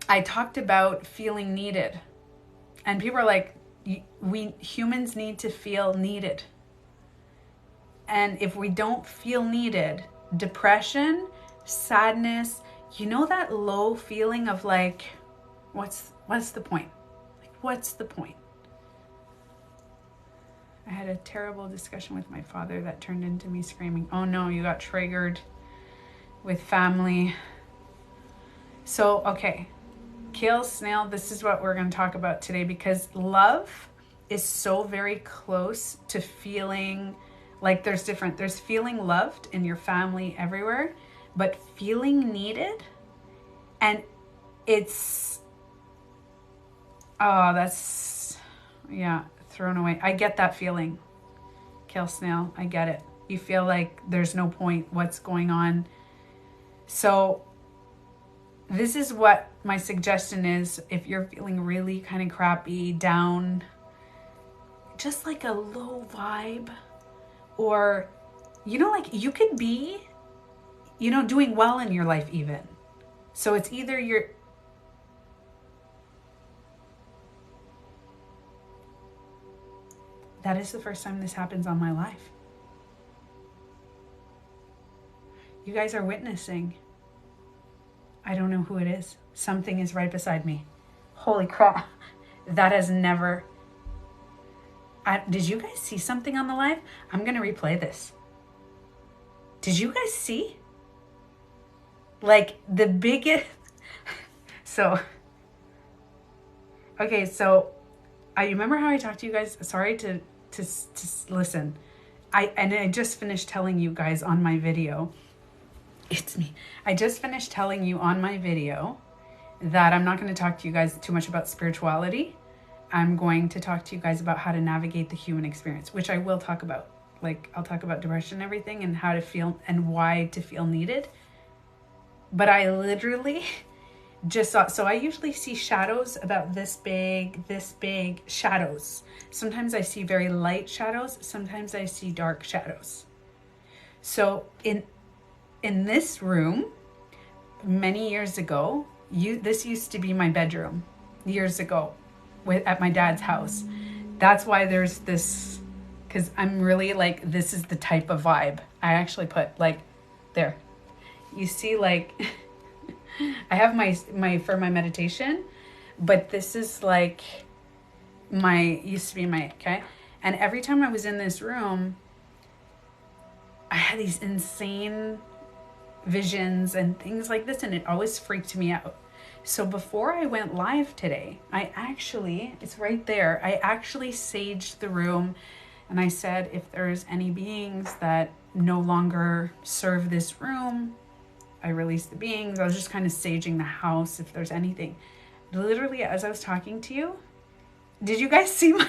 I talked about feeling needed. And people are like, we humans need to feel needed. And if we don't feel needed, depression, sadness, you know that low feeling of like, what's the point? Like, what's the point? I had a terrible discussion with my father that turned into me screaming, oh no, you got triggered with family. So, okay, kale snail, this is what we're going to talk about today, because love is so very close to feeling like there's feeling loved in your family everywhere, but feeling needed, and it's, oh, that's, yeah, thrown away. I get that feeling, kale snail, I get it. You feel like there's no point, what's going on. So this is what my suggestion is. If you're feeling really kind of crappy, down, just like a low vibe, or, you know, like you could be, you know, doing well in your life even. So it's either you're, that is the first time this happens on my life. You guys are witnessing. I don't know who it is. Something is right beside me. Holy crap. That has never... did you guys see something on the live? I'm going to replay this. Did you guys see? Like the biggest... So... Okay, so... I remember how I talked to you guys. Sorry to listen. I just finished telling you guys on my video... It's me. I just finished telling you on my video that I'm not going to talk to you guys too much about spirituality. I'm going to talk to you guys about how to navigate the human experience, which I will talk about. Like, I'll talk about depression and everything and how to feel and why to feel needed. But I literally just saw, so I usually see shadows about this big shadows. Sometimes I see very light shadows. Sometimes I see dark shadows. So in this room, many years ago, this used to be my bedroom years ago at my dad's house. That's why there's this, because I'm really like, this is the type of vibe. I actually put like, there. You see like, I have my for my meditation, but this is like used to be my, okay? And every time I was in this room, I had these insane visions and things like this, and it always freaked me out. So before I went live today, it's right there, I actually saged the room, and I said, if there's any beings that no longer serve this room, I release the beings. I was just kind of saging the house, if there's anything. Literally, as I was talking to you, did you guys see my...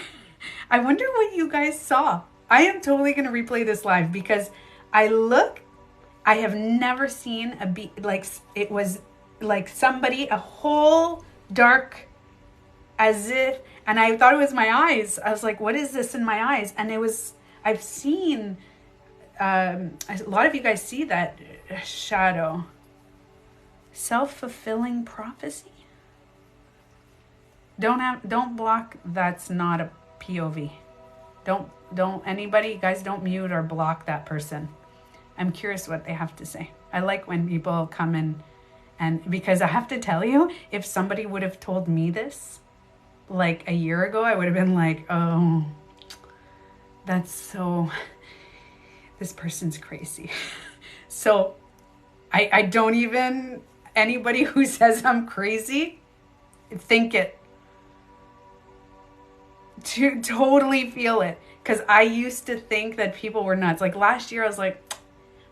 I wonder what you guys saw. I am totally going to replay this live, because I have never seen like, it was like somebody, a whole dark, as if, and I thought it was my eyes. I was like, what is this in my eyes? And I've seen, a lot of you guys see that shadow. Self-fulfilling prophecy? Don't block, that's not a POV. Anybody, guys, don't mute or block that person. I'm curious what they have to say. I like when people come in, and because I have to tell you, if somebody would have told me this like a year ago, I would have been like, oh, this person's crazy. So I don't even, anybody who says I'm crazy, think it. To totally feel it. Because I used to think that people were nuts. Like last year I was like,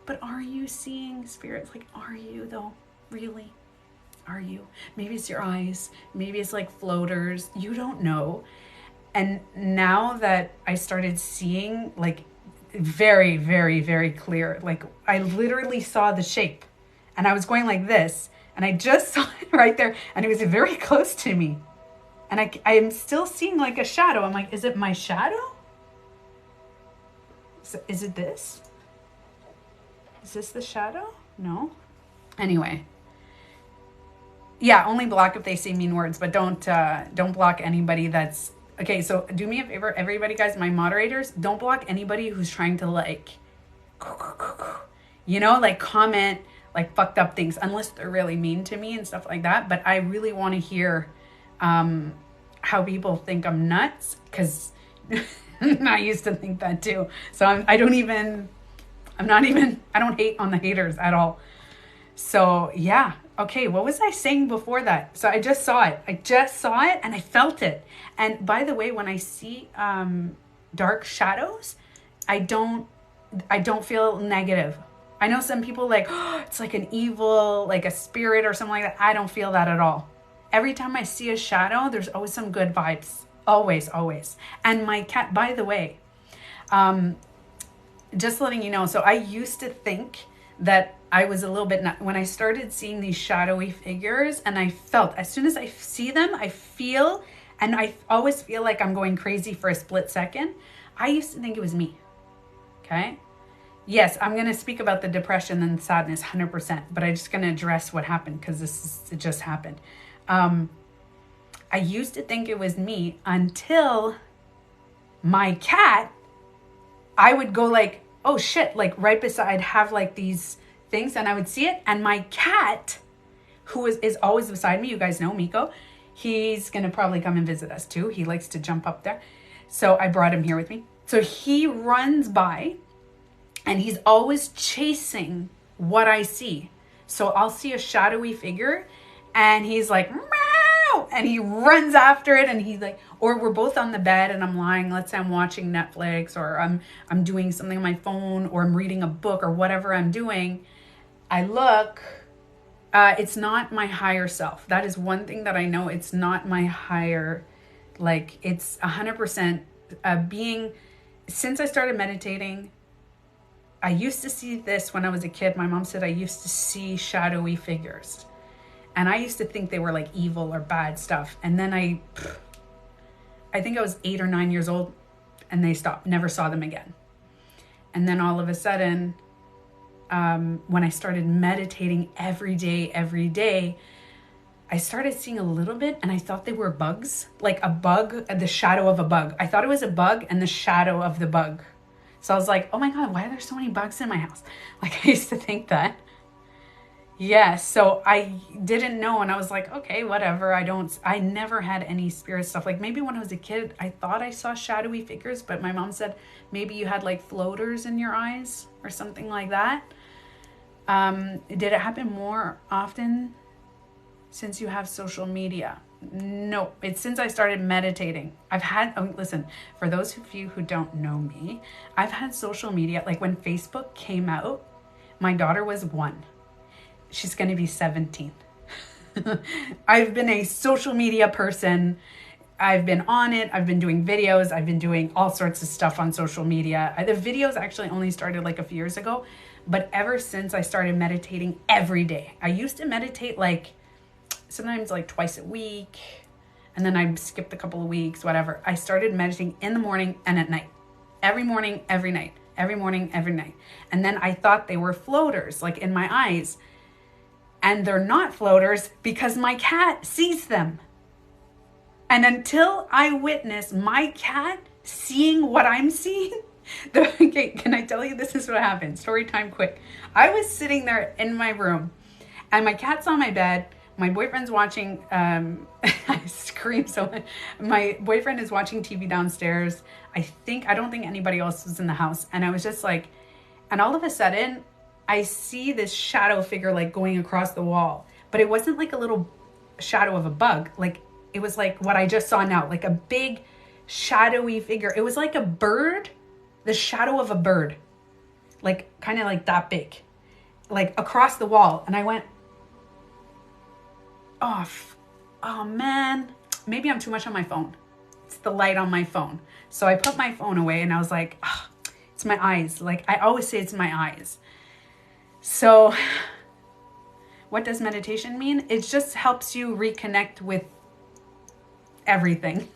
but are you seeing spirits? Like, are you though? Really? Are you? Maybe it's your eyes. Maybe it's like floaters. You don't know. And now that I started seeing like very, very, very clear, like I literally saw the shape, and I was going like this, and I just saw it right there, and it was very close to me. And I am still seeing like a shadow. I'm like, is it my shadow? Is it this? Is this the shadow? No. Anyway, Yeah, only block if they say mean words, but don't block anybody that's okay. So do me a favor, everybody, guys, my moderators, don't block anybody who's trying to like, like comment like fucked up things, unless they're really mean to me and stuff like that. But I really want to hear how people think I'm nuts, because I used to think that too. So I don't hate on the haters at all. So yeah. Okay, what was I saying before that? So I just saw it. And I felt it. And by the way, when I see dark shadows, I don't feel negative. I know some people like, oh, it's like an evil, like a spirit or something like that. I don't feel that at all. Every time I see a shadow, there's always some good vibes. Always, always. And my cat, by the way, just letting you know, so I used to think that I was a little bit, when I started seeing these shadowy figures, and I felt, as soon as I see them, I feel, and I always feel like I'm going crazy for a split second. I used to think it was me. Okay. Yes, I'm going to speak about the depression and sadness 100%, but I'm just going to address what happened, because it just happened. I used to think it was me until my cat, I would go like, oh shit, like right beside, I'd have like these things and I would see it. And my cat, who is always beside me, you guys know Miko, he's going to probably come and visit us too. He likes to jump up there. So I brought him here with me. So he runs by and he's always chasing what I see. So I'll see a shadowy figure and he's like, meow, and he runs after it, and he's like, or we're both on the bed and I'm lying, let's say I'm watching Netflix, or I'm doing something on my phone, or I'm reading a book, or whatever I'm doing. I look, it's not my higher self. That is one thing that I know. It's not my higher, like it's 100% being, since I started meditating, I used to see this when I was a kid. My mom said I used to see shadowy figures. And I used to think they were like evil or bad stuff. And then I think I was 8 or 9 years old and they stopped, never saw them again. And then all of a sudden, when I started meditating every day, I started seeing a little bit, and I thought they were bugs, like a bug, the shadow of a bug. I thought it was a bug and the shadow of the bug. So I was like, oh my God, why are there so many bugs in my house? Like I used to think that. Yeah, so I didn't know, and I was like, okay, whatever. I never had any spirit stuff. Like maybe when I was a kid, I thought I saw shadowy figures, but my mom said maybe you had like floaters in your eyes or something like that. Did it happen more often since you have social media? No, it's since I started meditating. Listen, for those of you who don't know me, I've had social media, like when Facebook came out, my daughter was 1. She's going to be 17. I've been a social media person. I've been on it. I've been doing videos. I've been doing all sorts of stuff on social media. The videos actually only started like a few years ago, but ever since I started meditating every day, I used to meditate like sometimes like twice a week, and then I skipped a couple of weeks, whatever. I started meditating in the morning and at night, every morning, every night, every morning, every night. And then I thought they were floaters, like in my eyes. And they're not floaters because my cat sees them. And until I witness my cat seeing what I'm seeing, okay, can I tell you, this is what happened? Story time quick. I was sitting there in my room and my cat's on my bed. My boyfriend's watching, I scream so much. My boyfriend is watching TV downstairs. I don't think anybody else was in the house. And I was just like, and all of a sudden, I see this shadow figure like going across the wall, but it wasn't like a little shadow of a bug. Like it was like what I just saw now, like a big shadowy figure. It was like a bird, the shadow of a bird, like kind of like that big, like across the wall. And I went, oh man, maybe I'm too much on my phone. It's the light on my phone. So I put my phone away and I was like, it's my eyes. Like I always say, it's my eyes. So what does meditation mean? It just helps you reconnect with everything,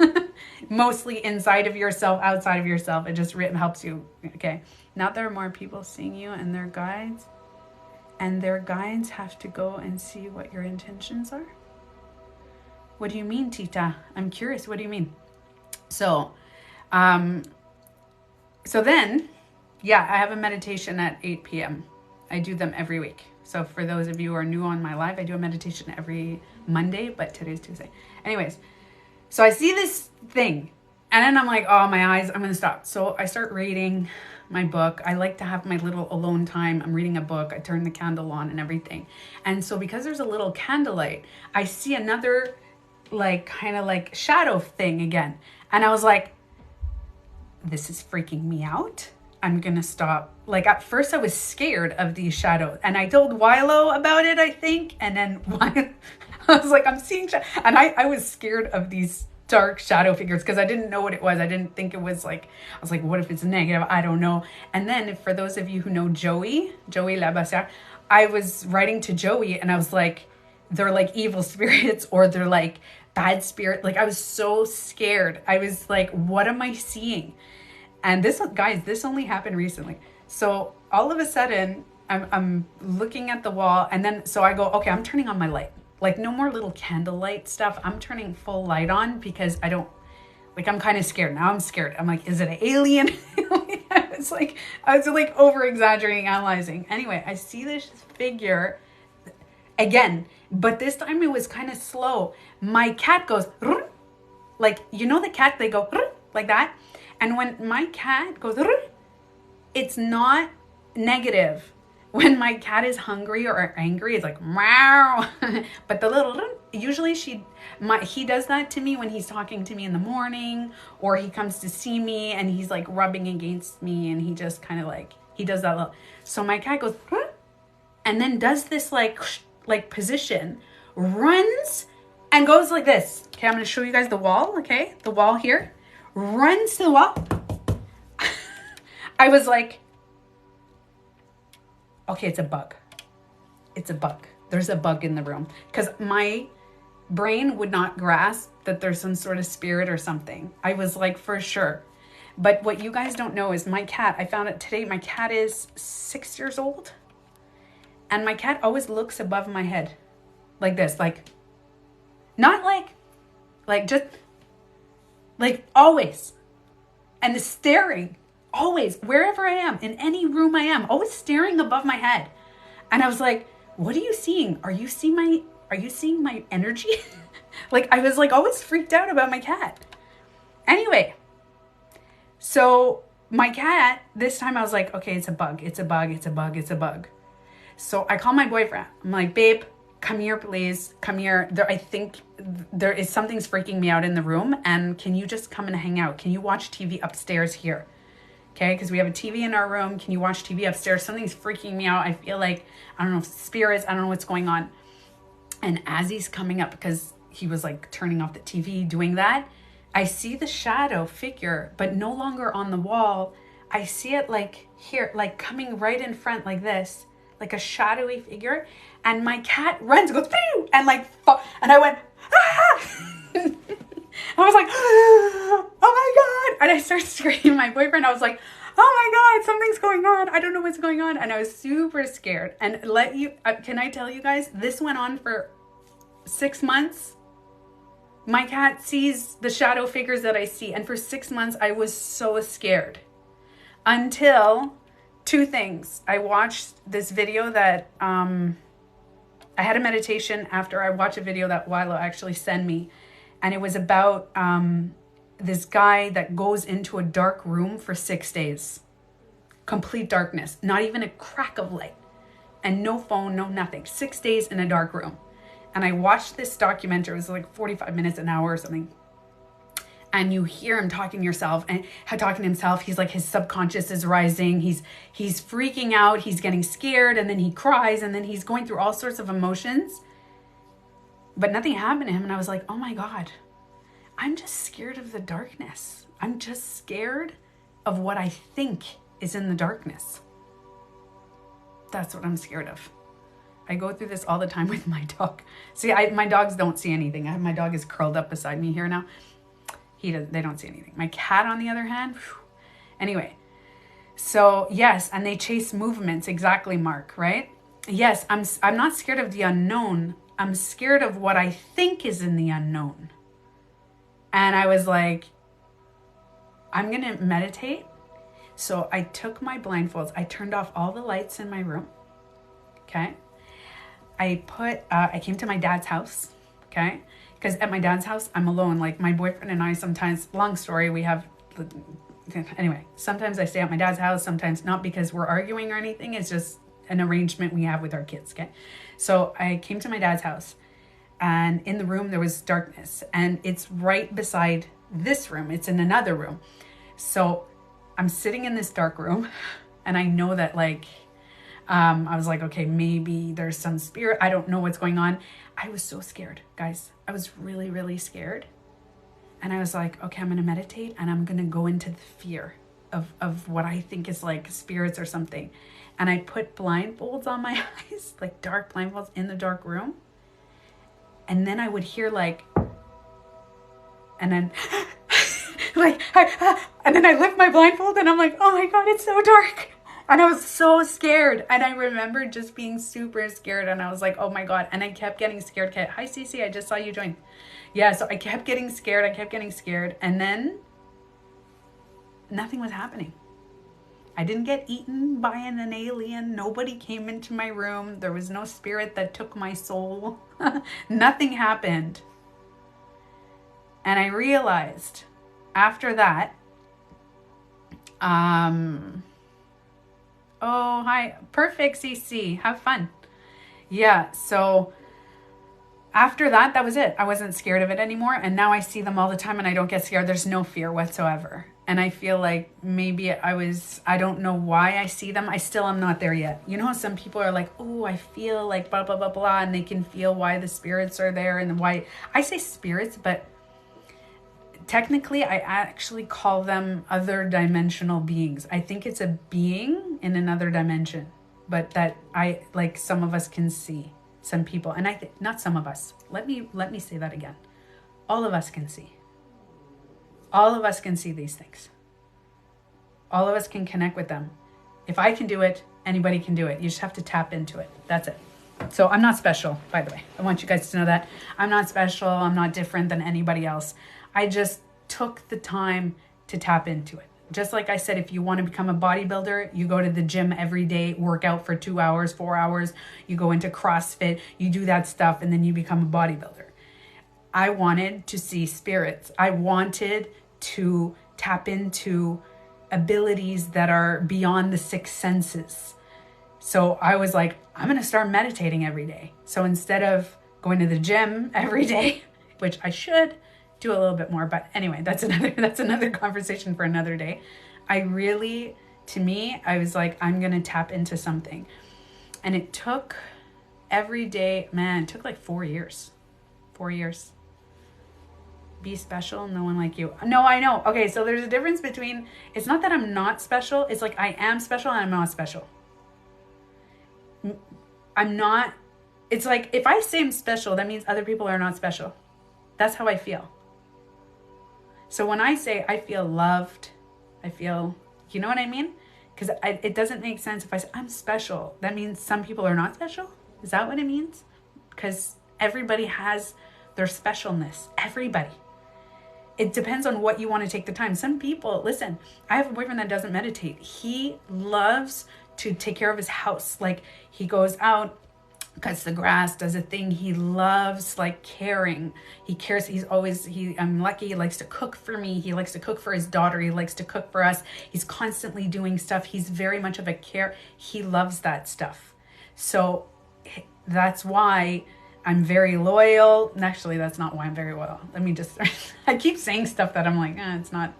mostly inside of yourself, outside of yourself. It just helps you. Okay. Now there are more people seeing you and their guides have to go and see what your intentions are. What do you mean, Tita? I'm curious. What do you mean? So, so then, yeah, I have a meditation at 8 p.m. I do them every week. So for those of you who are new on my live, I do a meditation every Monday, but today's Tuesday. Anyways, so I see this thing and then I'm like, oh, my eyes, I'm going to stop. So I start reading my book. I like to have my little alone time. I'm reading a book. I turn the candle on and everything. And so because there's a little candlelight, I see another like kind of like shadow thing again. And I was like, this is freaking me out. I'm going to stop. Like at first I was scared of these shadows and I told Wilo about it, I think. And then I was like, I'm seeing and I was scared of these dark shadow figures because I didn't know what it was. I didn't think it was like, I was like, what if it's negative? I don't know. And then for those of you who know Joey Labassière, I was writing to Joey and I was like, they're like evil spirits or they're like bad spirit. Like I was so scared. I was like, what am I seeing? And this, guys, this only happened recently. So all of a sudden I'm looking at the wall and then, so I go, okay, I'm turning on my light. Like no more little candlelight stuff. I'm turning full light on because I don't, like, I'm kind of scared. Now I'm scared. I'm like, is it an alien? I was like over exaggerating, analyzing. Anyway, I see this figure again, but this time it was kind of slow. My cat goes, like, you know, the cat, they go like that. And when my cat goes, it's not negative. When my cat is hungry or angry, it's like, meow. But the little, usually he does that to me when he's talking to me in the morning, or he comes to see me and he's like rubbing against me and he just kind of like, he does that little. So my cat goes, and then does this like position, runs and goes like this. Okay, I'm going to show you guys the wall. Okay, the wall here. Runs to the wall. I was like, okay, it's a bug. It's a bug. There's a bug in the room. Because my brain would not grasp that there's some sort of spirit or something. I was like, for sure. But what you guys don't know is my cat, I found it today, my cat is 6 years old. And my cat always looks above my head. Like this, like, not like just, like always. And staring, always, wherever I am, in any room I am, always staring above my head. And I was like, what are you seeing? Are you seeing my energy? Like, I was like always freaked out about my cat. Anyway, so my cat, this time I was like, okay, it's a bug. It's a bug. It's a bug. It's a bug. So I call my boyfriend. I'm like, babe, come here, please. Come here. I think there is something's freaking me out in the room. And can you just come and hang out? Can you watch TV upstairs here? Okay, because we have a TV in our room. Can you watch TV upstairs? Something's freaking me out. I feel like, I don't know, spirits. I don't know what's going on. And as he's coming up, because he was like turning off the TV, doing that, I see the shadow figure, but no longer on the wall. I see it like here, like coming right in front like this, like a shadowy figure. And my cat runs, goes, pew, and like, and I went, ah! I was like, oh my God. And I started screaming my boyfriend. I was like, oh my God, something's going on. I don't know what's going on. And I was super scared. And can I tell you guys, this went on for 6 months. My cat sees the shadow figures that I see. And for 6 months, I was so scared. Until two things. I watched this video that, I had a meditation after I watched a video that Wilo actually sent me. And it was about this guy that goes into a dark room for 6 days. Complete darkness. Not even a crack of light. And no phone, no nothing. 6 days in a dark room. And I watched this documentary. It was like 45 minutes, an hour or something. And you hear him talking to himself. He's like, his subconscious is rising. He's freaking out. He's getting scared. And then he cries. And then he's going through all sorts of emotions. But nothing happened to him. And I was like, oh my God, I'm just scared of the darkness. I'm just scared of what I think is in the darkness. That's what I'm scared of. I go through this all the time with my dog. See, my dogs don't see anything. My dog is curled up beside me here now. They don't see anything. My cat, on the other hand, whew. Anyway, so yes, and they chase movements. Exactly, Mark, right? Yes, I'm not scared of the unknown. I'm scared of what I think is in the unknown. And I was like, I'm going to meditate. So I took my blindfolds. I turned off all the lights in my room. Okay. I came to my dad's house. Okay. Because at my dad's house, I'm alone. Like my boyfriend and I sometimes, long story, anyway, sometimes I stay at my dad's house, sometimes not because we're arguing or anything. It's just an arrangement we have with our kids. Okay. So I came to my dad's house, and in the room there was darkness, and it's right beside this room. It's in another room. So I'm sitting in this dark room, and I know that I was like, okay, maybe there's some spirit. I don't know what's going on. I was so scared, guys. I was really, really scared. And I was like, okay, I'm going to meditate, and I'm going to go into the fear of what I think is like spirits or something. And I put blindfolds on my eyes, like dark blindfolds in the dark room. And then I would hear and then and then I lift my blindfold, and I'm like, oh my God, it's so dark. And I was so scared. And I remember just being super scared. And I was like, oh my God. And I kept getting scared. Okay. Hi, Cece. I just saw you join. Yeah. So I kept getting scared. And then nothing was happening. I didn't get eaten by an alien. Nobody came into my room. There was no spirit that took my soul. Nothing happened. And I realized after that, oh, hi. Perfect, CC. Have fun. Yeah. So after that, that was it. I wasn't scared of it anymore. And now I see them all the time, and I don't get scared. There's no fear whatsoever. And I feel like maybe I don't know why I see them. I still am not there yet. You know how some people are like, oh, I feel like blah, blah, blah, blah. And they can feel why the spirits are there, and why I say spirits, but technically, I actually call them other dimensional beings. I think it's a being in another dimension, but that some of us can see, some people. And I think, not some of us. Let me say that again. All of us can see. All of us can see these things. All of us can connect with them. If I can do it, anybody can do it. You just have to tap into it. That's it. So I'm not special, by the way. I want you guys to know that. I'm not special. I'm not different than anybody else. I just took the time to tap into it. Just like I said, if you want to become a bodybuilder, you go to the gym every day, work out for 2 hours, 4 hours, you go into CrossFit, you do that stuff, and then you become a bodybuilder. I wanted to see spirits. I wanted to tap into abilities that are beyond the 6 senses. So I was like, I'm going to start meditating every day. So instead of going to the gym every day, which I should do a little bit more, but anyway, that's another conversation for another day. I was like, I'm going to tap into something. And it took every day, man, it took like 4 years. 4 years. Be special, no one like you. No, I know. Okay, so there's a difference between, it's not that I'm not special. It's like I am special and I'm not special. I'm not, it's like if I say I'm special, that means other people are not special. That's how I feel. So when I say I feel loved, I feel, you know what I mean? Because it doesn't make sense if I say I'm special. That means some people are not special? Is that what it means? Because everybody has their specialness. Everybody. It depends on what you want to take the time. Some people, listen, I have a boyfriend that doesn't meditate. He loves to take care of his house. Like he goes out, cuts the grass, does a thing. He loves caring. He cares. I'm lucky. He likes to cook for me. He likes to cook for his daughter. He likes to cook for us. He's constantly doing stuff. He's very much of a care. He loves that stuff. So that's why I'm very loyal. Actually, that's not why I'm very loyal. I keep saying stuff that I'm like, it's not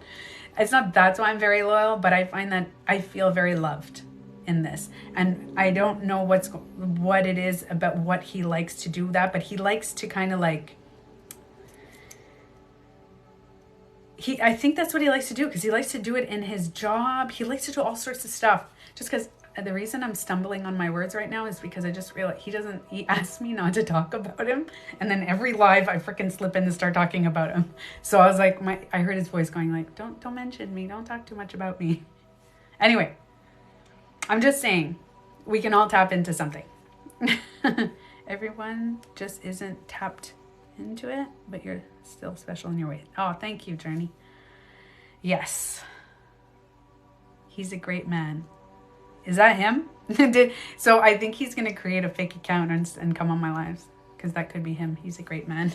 that's why I'm very loyal, but I find that I feel very loved in this. And I don't know what it is about what he likes to do that, but he likes to kind of I think that's what he likes to do, because he likes to do it in his job. He likes to do all sorts of stuff. Just because the reason I'm stumbling on my words right now is because I just realized he asked me not to talk about him. And then every live I freaking slip in and start talking about him. So I was like, I heard his voice going like, don't mention me. Don't talk too much about me. Anyway, I'm just saying we can all tap into something. Everyone just isn't tapped into it, but you're still special in your way. Oh, thank you, Journey. Yes. He's a great man. Is that him? So I think he's going to create a fake account and come on my lives, because that could be him. He's a great man.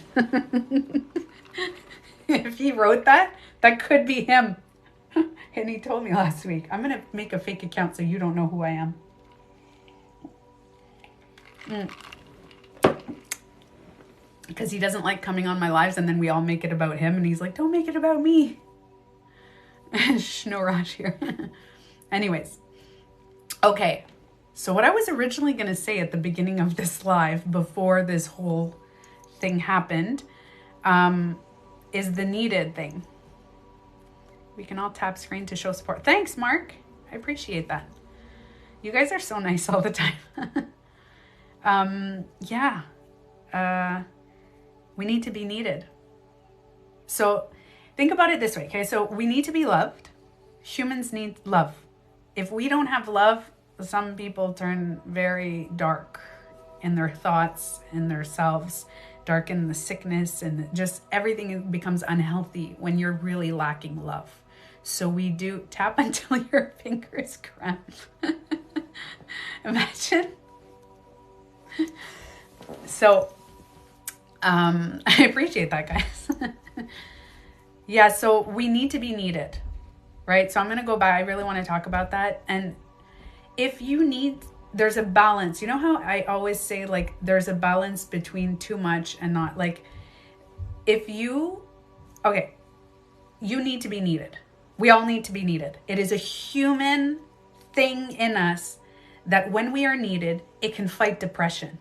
If he wrote that, that could be him. And he told me last week, I'm going to make a fake account so you don't know who I am. Because he doesn't like coming on my lives, and then we all make it about him, and he's like, don't make it about me. Shh, no rush here. Anyways. Okay. So what I was originally going to say at the beginning of this live, before this whole thing happened, is the needed thing. We can all tap screen to show support. Thanks, Mark. I appreciate that. You guys are so nice all the time. Yeah. We need to be needed. So think about it this way, okay? So we need to be loved. Humans need love. If we don't have love, some people turn very dark in their thoughts, in their selves, dark in the sickness, and just everything becomes unhealthy when you're really lacking love. So we do tap until your fingers cramp. Imagine. So, I appreciate that, guys. Yeah, so we need to be needed, right? So I'm going to go back. I really want to talk about that. And if you need, there's a balance. You know how I always say, like, there's a balance between too much and not. Like, if you, okay, you need to be needed. We all need to be needed. It is a human thing in us that when we are needed, it can fight depression.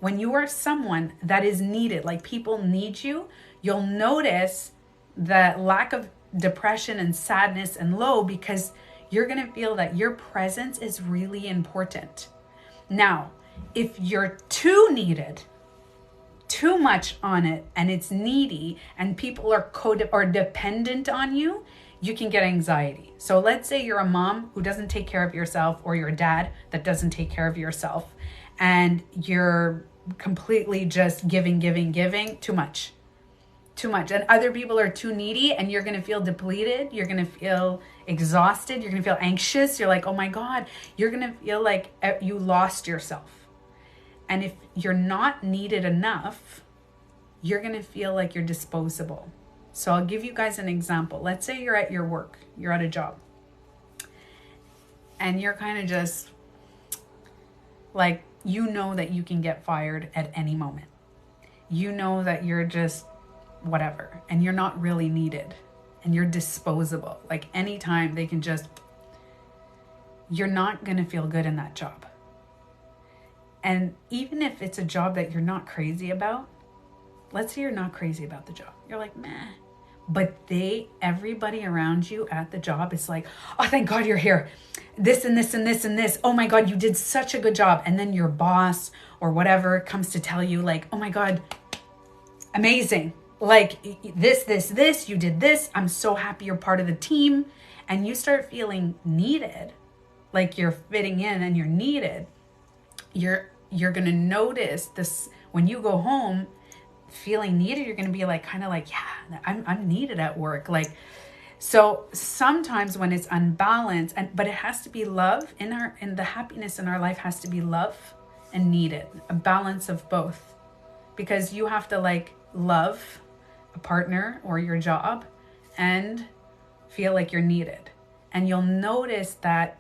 When you are someone that is needed, like people need you, you'll notice the lack of depression and sadness and low, because you're going to feel that your presence is really important. Now, if you're too needed, too much on it, and it's needy, and people are dependent on you, you can get anxiety. So let's say you're a mom who doesn't take care of yourself, or you're a dad that doesn't take care of yourself, and you're completely just giving too much, and other people are too needy, and you're going to feel depleted, you're going to feel exhausted, you're going to feel anxious, you're like, oh my God, you're going to feel like you lost yourself. And if you're not needed enough, you're going to feel like you're disposable. So I'll give you guys an example. Let's say you're at your work, you're at a job, and you're kind of just like, you know that you can get fired at any moment. You know that you're just whatever, and you're not really needed, and you're disposable. Like anytime they can just, you're not going to feel good in that job. And even if it's a job that you're not crazy about, let's say you're not crazy about the job. You're like, meh. But everybody around you at the job is like, oh, thank God you're here. This and this and this and this. Oh my God, you did such a good job. And then your boss or whatever comes to tell you like, oh my God, amazing. Like this, you did this. I'm so happy you're part of the team. And you start feeling needed, like you're fitting in and you're needed. You're going to notice this when you go home. Feeling needed, you're going to be like, kind of like, yeah, I'm needed at work. Like, so sometimes when it's unbalanced, but it has to be love in the happiness in our life has to be love and needed, a balance of both, because you have to like love a partner or your job and feel like you're needed. And you'll notice that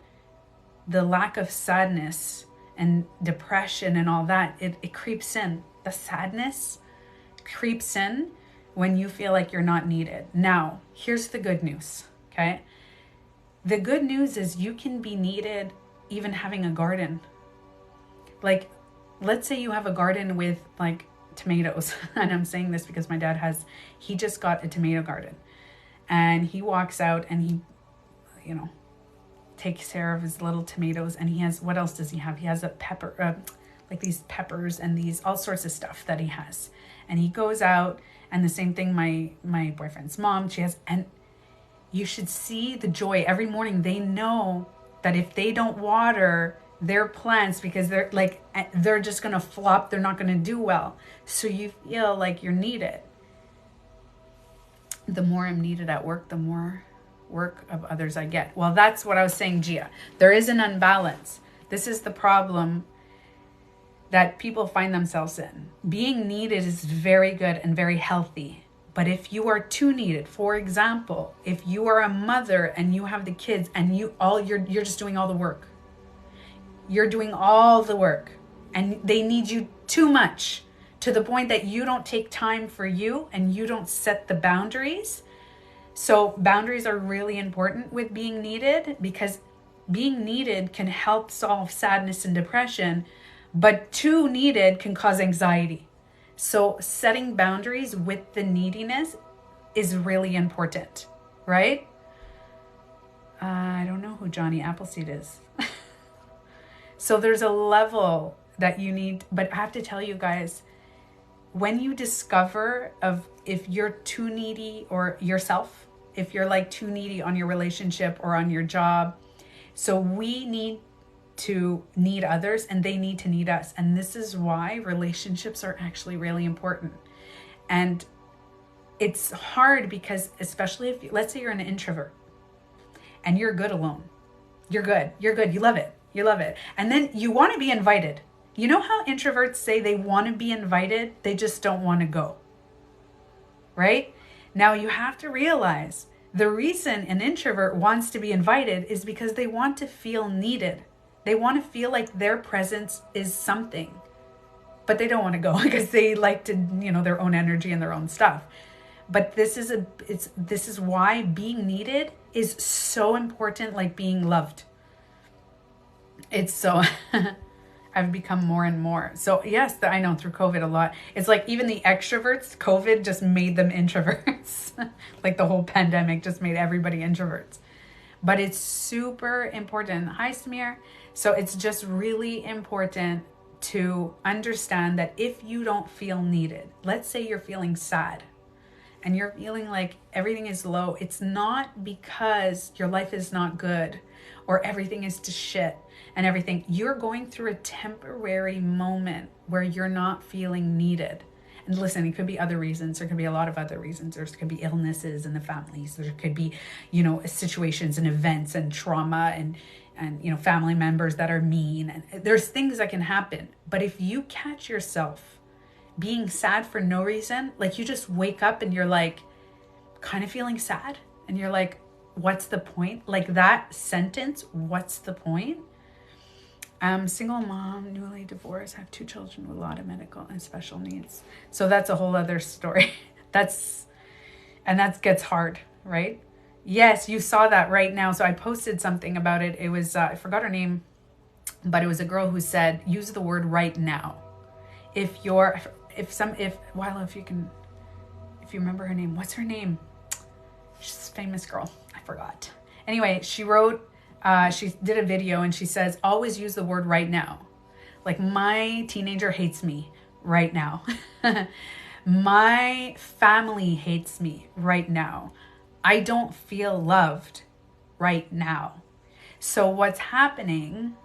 the lack of sadness and depression and all that, it creeps in. The sadness creeps in when you feel like you're not needed. Now, here's the good news, okay? The good news is you can be needed even having a garden. Like, let's say you have a garden with like tomatoes. And I'm saying this because my dad he just got a tomato garden. And he walks out and he, takes care of his little tomatoes. And he has, what else does he have? He has a pepper, like these peppers and these all sorts of stuff that he has. And he goes out, and the same thing my boyfriend's mom, she has, and you should see the joy every morning. They know that if they don't water their plans because they're just going to flop. They're not going to do well. So you feel like you're needed. The more I'm needed at work, the more work of others I get. Well, that's what I was saying, Gia. There is an unbalance. This is the problem that people find themselves in. Being needed is very good and very healthy. But if you are too needed, for example, if you are a mother and you have the kids and you're just doing all the work. You're doing all the work and they need you too much to the point that you don't take time for you and you don't set the boundaries. So boundaries are really important with being needed, because being needed can help solve sadness and depression, but too needed can cause anxiety. So setting boundaries with the neediness is really important, right? I don't know who Johnny Appleseed is. So there's a level that you need, but I have to tell you guys, when you discover if you're too needy or yourself, if you're like too needy on your relationship or on your job, so we need to need others and they need to need us. And this is why relationships are actually really important. And it's hard because, especially if, let's say you're an introvert and you're good alone. You're good. You love it. And then you want to be invited. You know how introverts say they want to be invited? They just don't want to go. Right? Now you have to realize the reason an introvert wants to be invited is because they want to feel needed. They want to feel like their presence is something, but they don't want to go because they like to, their own energy and their own stuff. But this is why being needed is so important, like being loved. It's so, I've become more and more. So yes, I know through COVID a lot. It's like even the extroverts, COVID just made them introverts. Like the whole pandemic just made everybody introverts. But it's super important. Hi, Smear. So it's just really important to understand that if you don't feel needed, let's say you're feeling sad and you're feeling like everything is low, it's not because your life is not good or everything is to shit and everything. You're going through a temporary moment where you're not feeling needed. And listen, it could be other reasons. There could be a lot of other reasons. There could be illnesses in the families. There could be, situations and events and trauma and family members that are mean. And there's things that can happen. But if you catch yourself being sad for no reason, like you just wake up and you're like kind of feeling sad and you're like, what's the point? Like that sentence, what's the point? Single mom, newly divorced, have 2 children with a lot of medical and special needs. So that's a whole other story. That gets hard, right? Yes, you saw that right now. So I posted something about it. It was, I forgot her name, but it was a girl who said, use the word right now. If you remember her name, what's her name? She's a famous girl. I forgot. Anyway, she wrote, she did a video and she says, always use the word right now. Like my teenager hates me right now. My family hates me right now. I don't feel loved right now. So what's happening?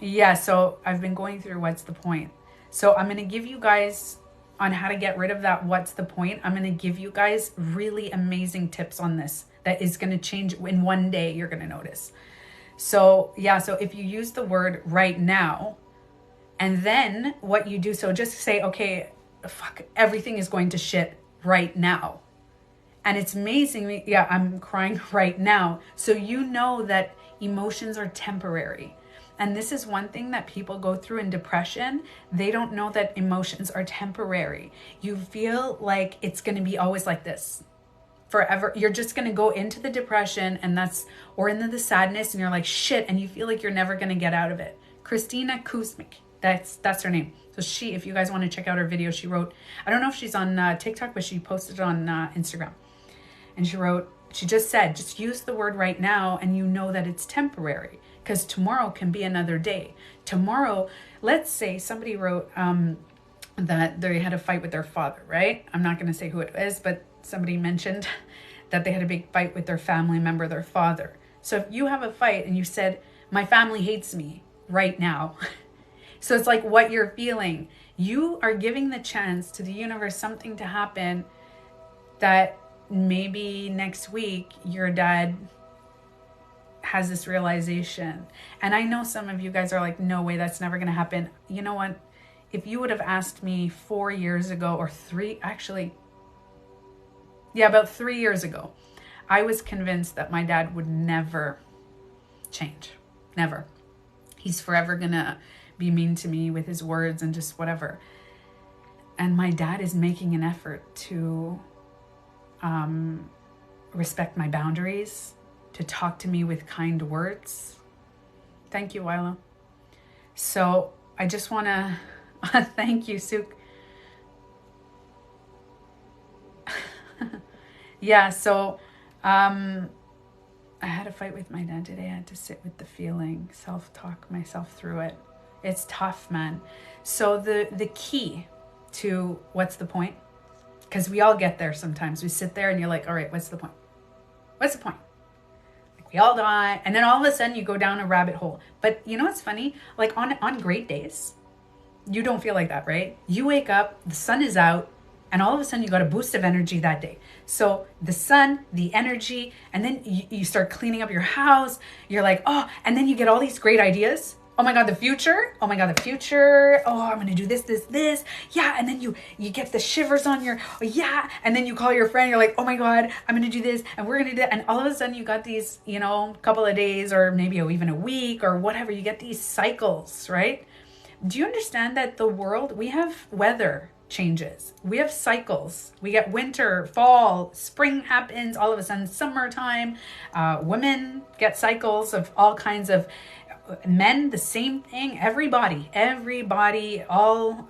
Yeah, so I've been going through what's the point. So I'm going to give you guys on how to get rid of that what's the point. I'm going to give you guys really amazing tips on this that is going to change in one day. You're going to notice. So yeah, so if you use the word right now and then what you do, so just say, okay, fuck, everything is going to shit right now. And it's amazing. Yeah, I'm crying right now. So you know that emotions are temporary. And this is one thing that people go through in depression. They don't know that emotions are temporary. You feel like it's going to be always like this forever. You're just going to go into the depression or into the sadness and you're like, shit. And you feel like you're never going to get out of it. Christina Kuzmik, that's her name. So if you guys want to check out her video, she wrote, I don't know if she's on TikTok, but she posted it on Instagram. And she just said, just use the word right now and you know that it's temporary because tomorrow can be another day. Tomorrow, let's say somebody wrote that they had a fight with their father, right? I'm not going to say who it is, but somebody mentioned that they had a big fight with their family member, their father. So if you have a fight and you said, My family hates me right now. So it's like what you're feeling. You are giving the chance to the universe something to happen that maybe next week your dad has this realization. And I know some of you guys are like, no way, that's never going to happen. You know what? If you would have asked me 4 years ago or about 3 years ago, I was convinced that my dad would never change. Never. He's forever going to be mean to me with his words and just whatever. And my dad is making an effort to respect my boundaries, to talk to me with kind words. Thank you, Wilo. So I just want to thank you, Suk. Yeah, so I had a fight with my dad today. I had to sit with the feeling, self-talk myself through it. It's tough, man. So the key to what's the point? Because we all get there sometimes. We sit there and you're like, all right, what's the point? What's the point? Like we all die. And then all of a sudden you go down a rabbit hole. But you know what's funny? Like on great days, you don't feel like that, right? You wake up, the sun is out, and all of a sudden you got a boost of energy that day. So the sun, the energy, and then you start cleaning up your house. You're like, oh, and then you get all these great ideas. Oh my God, the future. Oh my God, the future. Oh, I'm going to do this, this, this. Yeah. And then you get the shivers on your, oh, yeah. And then you call your friend. You're like, oh my God, I'm going to do this. And we're going to do that. And all of a sudden you got these, couple of days or maybe even a week or whatever. You get these cycles, right? Do you understand that the world, we have weather changes. We have cycles. We get winter, fall, spring happens, all of a sudden summertime. Women get cycles of all kinds of, men, the same thing. Everybody, all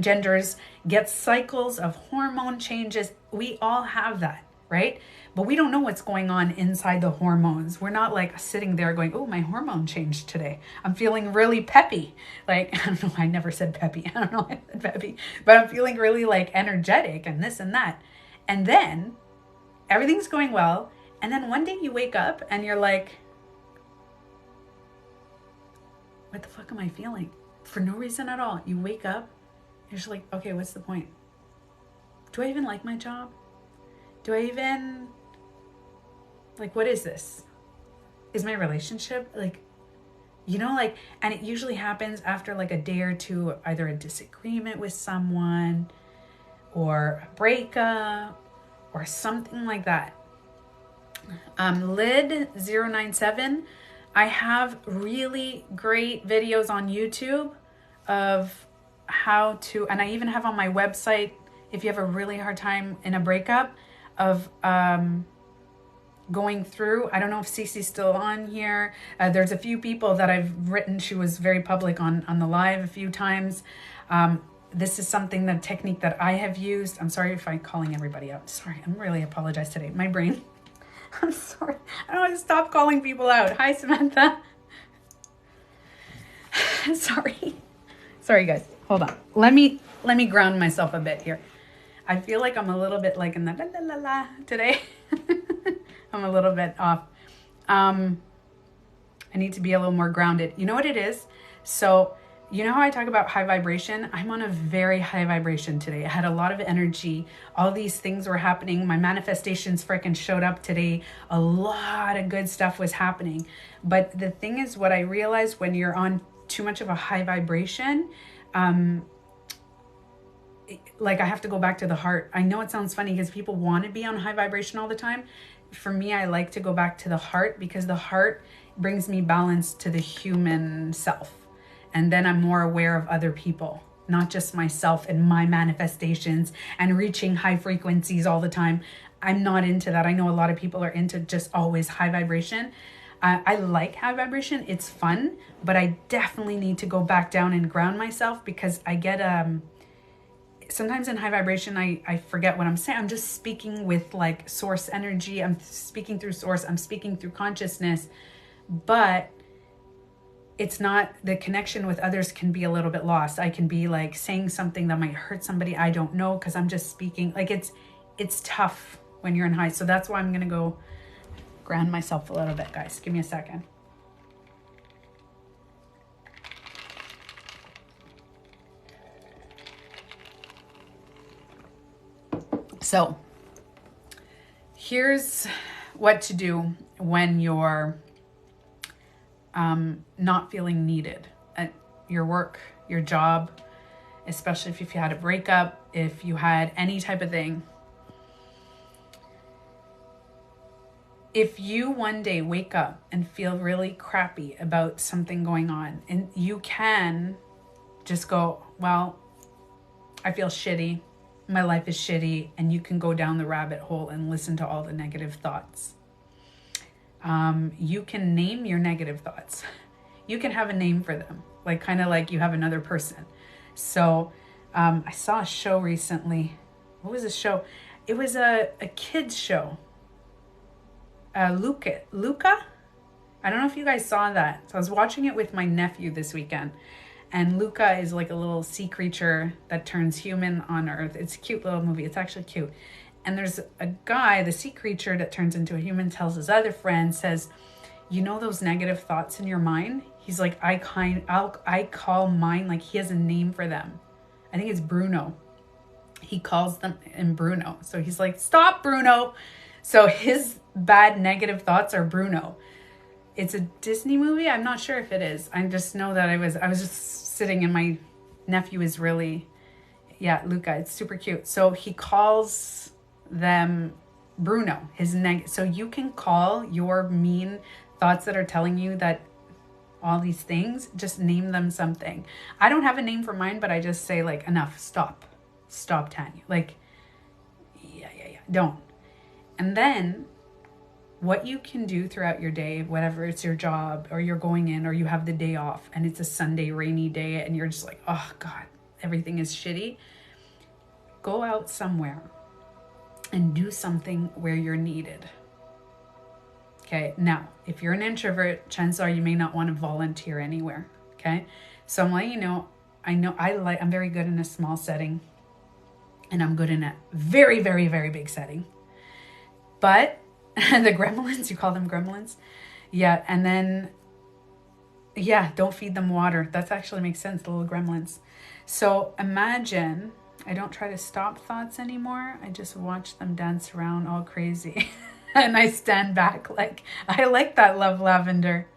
genders get cycles of hormone changes. We all have that, right? But we don't know what's going on inside the hormones. We're not like sitting there going, oh, my hormone changed today. I'm feeling really peppy. Like, I don't know, I never said peppy. I don't know why I said peppy. But I'm feeling really like energetic and this and that. And then everything's going well. And then one day you wake up and you're like, what the fuck am I feeling? For no reason at all. You wake up, you're just like, okay, what's the point? Do I even like my job? Do I even, like, what is this? Is my relationship, like, and it usually happens after like a day or two, either a disagreement with someone or a breakup or something like that. Lid097, I have really great videos on YouTube of how to, and I even have on my website, if you have a really hard time in a breakup, of going through. I don't know if Cece's still on here. There's a few people that I've written. She was very public on the live a few times. This is something, the technique that I have used. I'm sorry if I'm calling everybody out. Sorry, I'm really apologize today. My brain. I'm sorry. I don't want to stop calling people out. Hi, Samantha. Sorry, guys. Hold on. Let me ground myself a bit here. I feel like I'm a little bit like in the la la la la today. I'm a little bit off. I need to be a little more grounded. You know what it is? So, you know how I talk about high vibration? I'm on a very high vibration today. I had a lot of energy. All these things were happening. My manifestations freaking showed up today. A lot of good stuff was happening. But the thing is, what I realized when you're on too much of a high vibration, like I have to go back to the heart. I know it sounds funny because people want to be on high vibration all the time. For me, I like to go back to the heart because the heart brings me balance to the human self. And then I'm more aware of other people, not just myself and my manifestations and reaching high frequencies all the time. I'm not into that. I know a lot of people are into just always high vibration. I like high vibration. It's fun, but I definitely need to go back down and ground myself because I get, sometimes in high vibration, I forget what I'm saying. I'm just speaking with like source energy. I'm speaking through source. I'm speaking through consciousness, but it's not, the connection with others can be a little bit lost. I can be like saying something that might hurt somebody I don't know because I'm just speaking. Like it's tough when you're in high. So that's why I'm going to go ground myself a little bit, guys. Give me a second. So here's what to do when you're not feeling needed at your work, your job, especially if you had a breakup, if you had any type of thing. If you one day wake up and feel really crappy about something going on, and you can just go, well, I feel shitty, my life is shitty, and you can go down the rabbit hole and listen to all the negative thoughts. You can name your negative thoughts. You can have a name for them, like kind of like you have another person. So I saw a show recently. What was the show? It was a kids show. Luca. I don't know if you guys saw that. So I was watching it with my nephew this weekend. And Luca is like a little sea creature that turns human on Earth. It's a cute little movie. It's actually cute. And there's a guy, the sea creature that turns into a human, tells his other friend, says, you know those negative thoughts in your mind? He's like, I call mine, like he has a name for them. I think it's Bruno. He calls them in Bruno. So he's like, stop, Bruno. So his bad negative thoughts are Bruno. It's a Disney movie. I'm not sure if it is. I just know that I was just sitting and my nephew is really, Luca. It's super cute. So he calls them Bruno, so you can call your mean thoughts that are telling you that all these things, just name them something. I don't have a name for mine, but I just say like, enough, stop, Tanya. Like, don't. And then what you can do throughout your day, whatever it's your job or you're going in or you have the day off and it's a Sunday rainy day and you're just like, oh God, everything is shitty. Go out somewhere and do something where you're needed. Okay. Now, if you're an introvert, chances are you may not want to volunteer anywhere. Okay. So I'm letting you know, I'm very good in a small setting and I'm good in a very, very, very big setting. But the gremlins, you call them gremlins? Yeah, and then, don't feed them water. That actually makes sense, the little gremlins. So imagine, I don't try to stop thoughts anymore. I just watch them dance around all crazy. And I stand back like, I like that love lavender.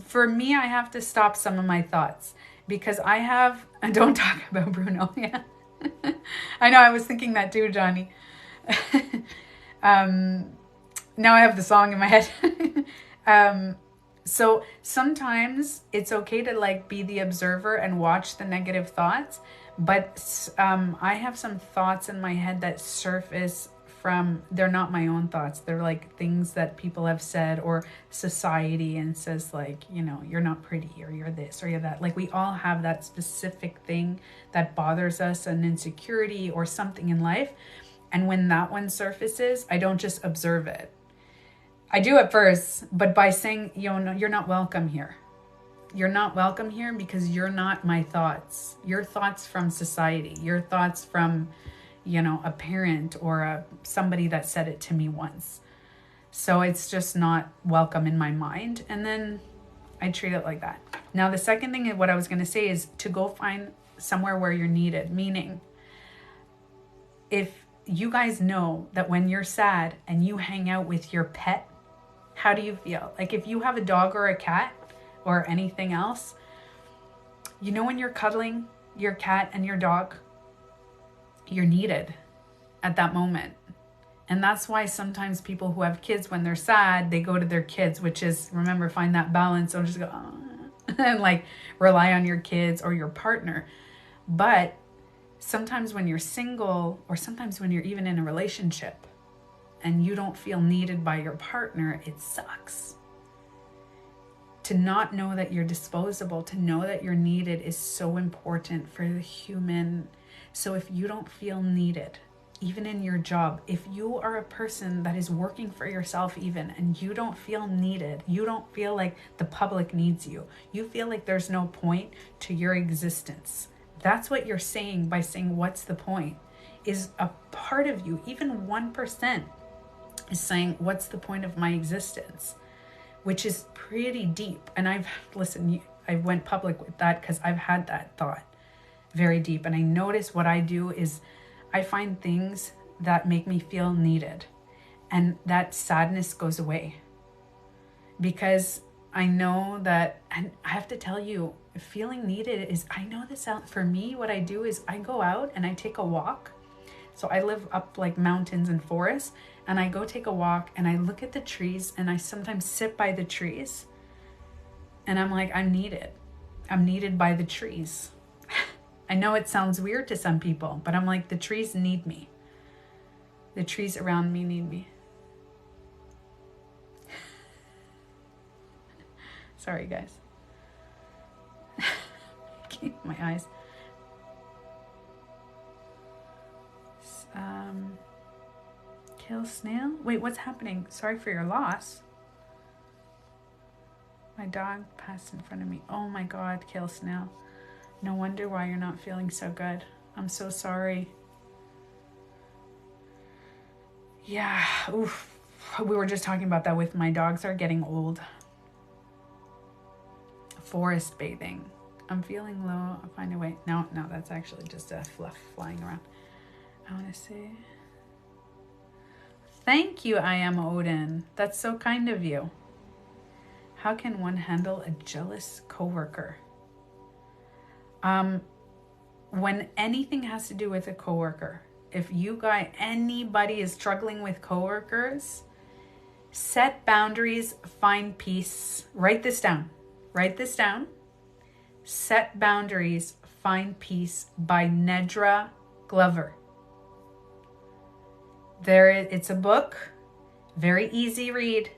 For me, I have to stop some of my thoughts because and don't talk about Bruno, yeah. I know, I was thinking that too, Johnny. Now I have the song in my head. So sometimes it's okay to like be the observer and watch the negative thoughts. But I have some thoughts in my head that surface they're not my own thoughts. They're like things that people have said or society and says like, you're not pretty or you're this or you're that. Like we all have that specific thing that bothers us, an insecurity or something in life. And when that one surfaces, I don't just observe it. I do at first, but by saying, no, you're not welcome here. You're not welcome here because you're not my thoughts. Your thoughts from society, your thoughts from, a parent or somebody that said it to me once. So it's just not welcome in my mind. And then I treat it like that. Now, the second thing, what I was going to say is to go find somewhere where you're needed, meaning if you guys know that when you're sad and you hang out with your pet, how do you feel? Like if you have a dog or a cat or anything else, when you're cuddling your cat and your dog, you're needed at that moment. And that's why sometimes people who have kids, when they're sad, they go to their kids, which is, remember, find that balance. Don't just go, and like rely on your kids or your partner. But sometimes when you're single or sometimes when you're even in a relationship and you don't feel needed by your partner, it sucks. To not know that you're disposable, to know that you're needed is so important for the human. So if you don't feel needed, even in your job, if you are a person that is working for yourself even, and you don't feel needed, you don't feel like the public needs you, you feel like there's no point to your existence. That's what you're saying by saying, what's the point? Is a part of you, even 1%, is saying, what's the point of my existence? Which is pretty deep. And I went public with that because I've had that thought very deep. And I notice what I do is I find things that make me feel needed. And that sadness goes away. Because I know that, and I have to tell you, feeling needed is, I know this sound, for me, what I do is I go out and I take a walk. So I live up like mountains and forests, and I go take a walk and I look at the trees, and I sometimes sit by the trees, and I'm like, I'm needed. I'm needed by the trees. I know it sounds weird to some people, but I'm like, the trees need me. The trees around me need me. Sorry, guys. My eyes. Kill snail? Wait, what's happening? Sorry for your loss. My dog passed in front of me. Oh my God, kill snail. No wonder why you're not feeling so good. I'm so sorry. Yeah, oof. We were just talking about that with my dogs are getting old. Forest bathing. I'm feeling low. I'll find a way. No, that's actually just a fluff flying around. I want to say, thank you, I am Odin. That's so kind of you. How can one handle a jealous coworker? When anything has to do with a coworker, if anybody is struggling with coworkers, set boundaries, find peace. Write this down. Write this down. Set Boundaries, Find Peace by Nedra Glover. It's a book, very easy read,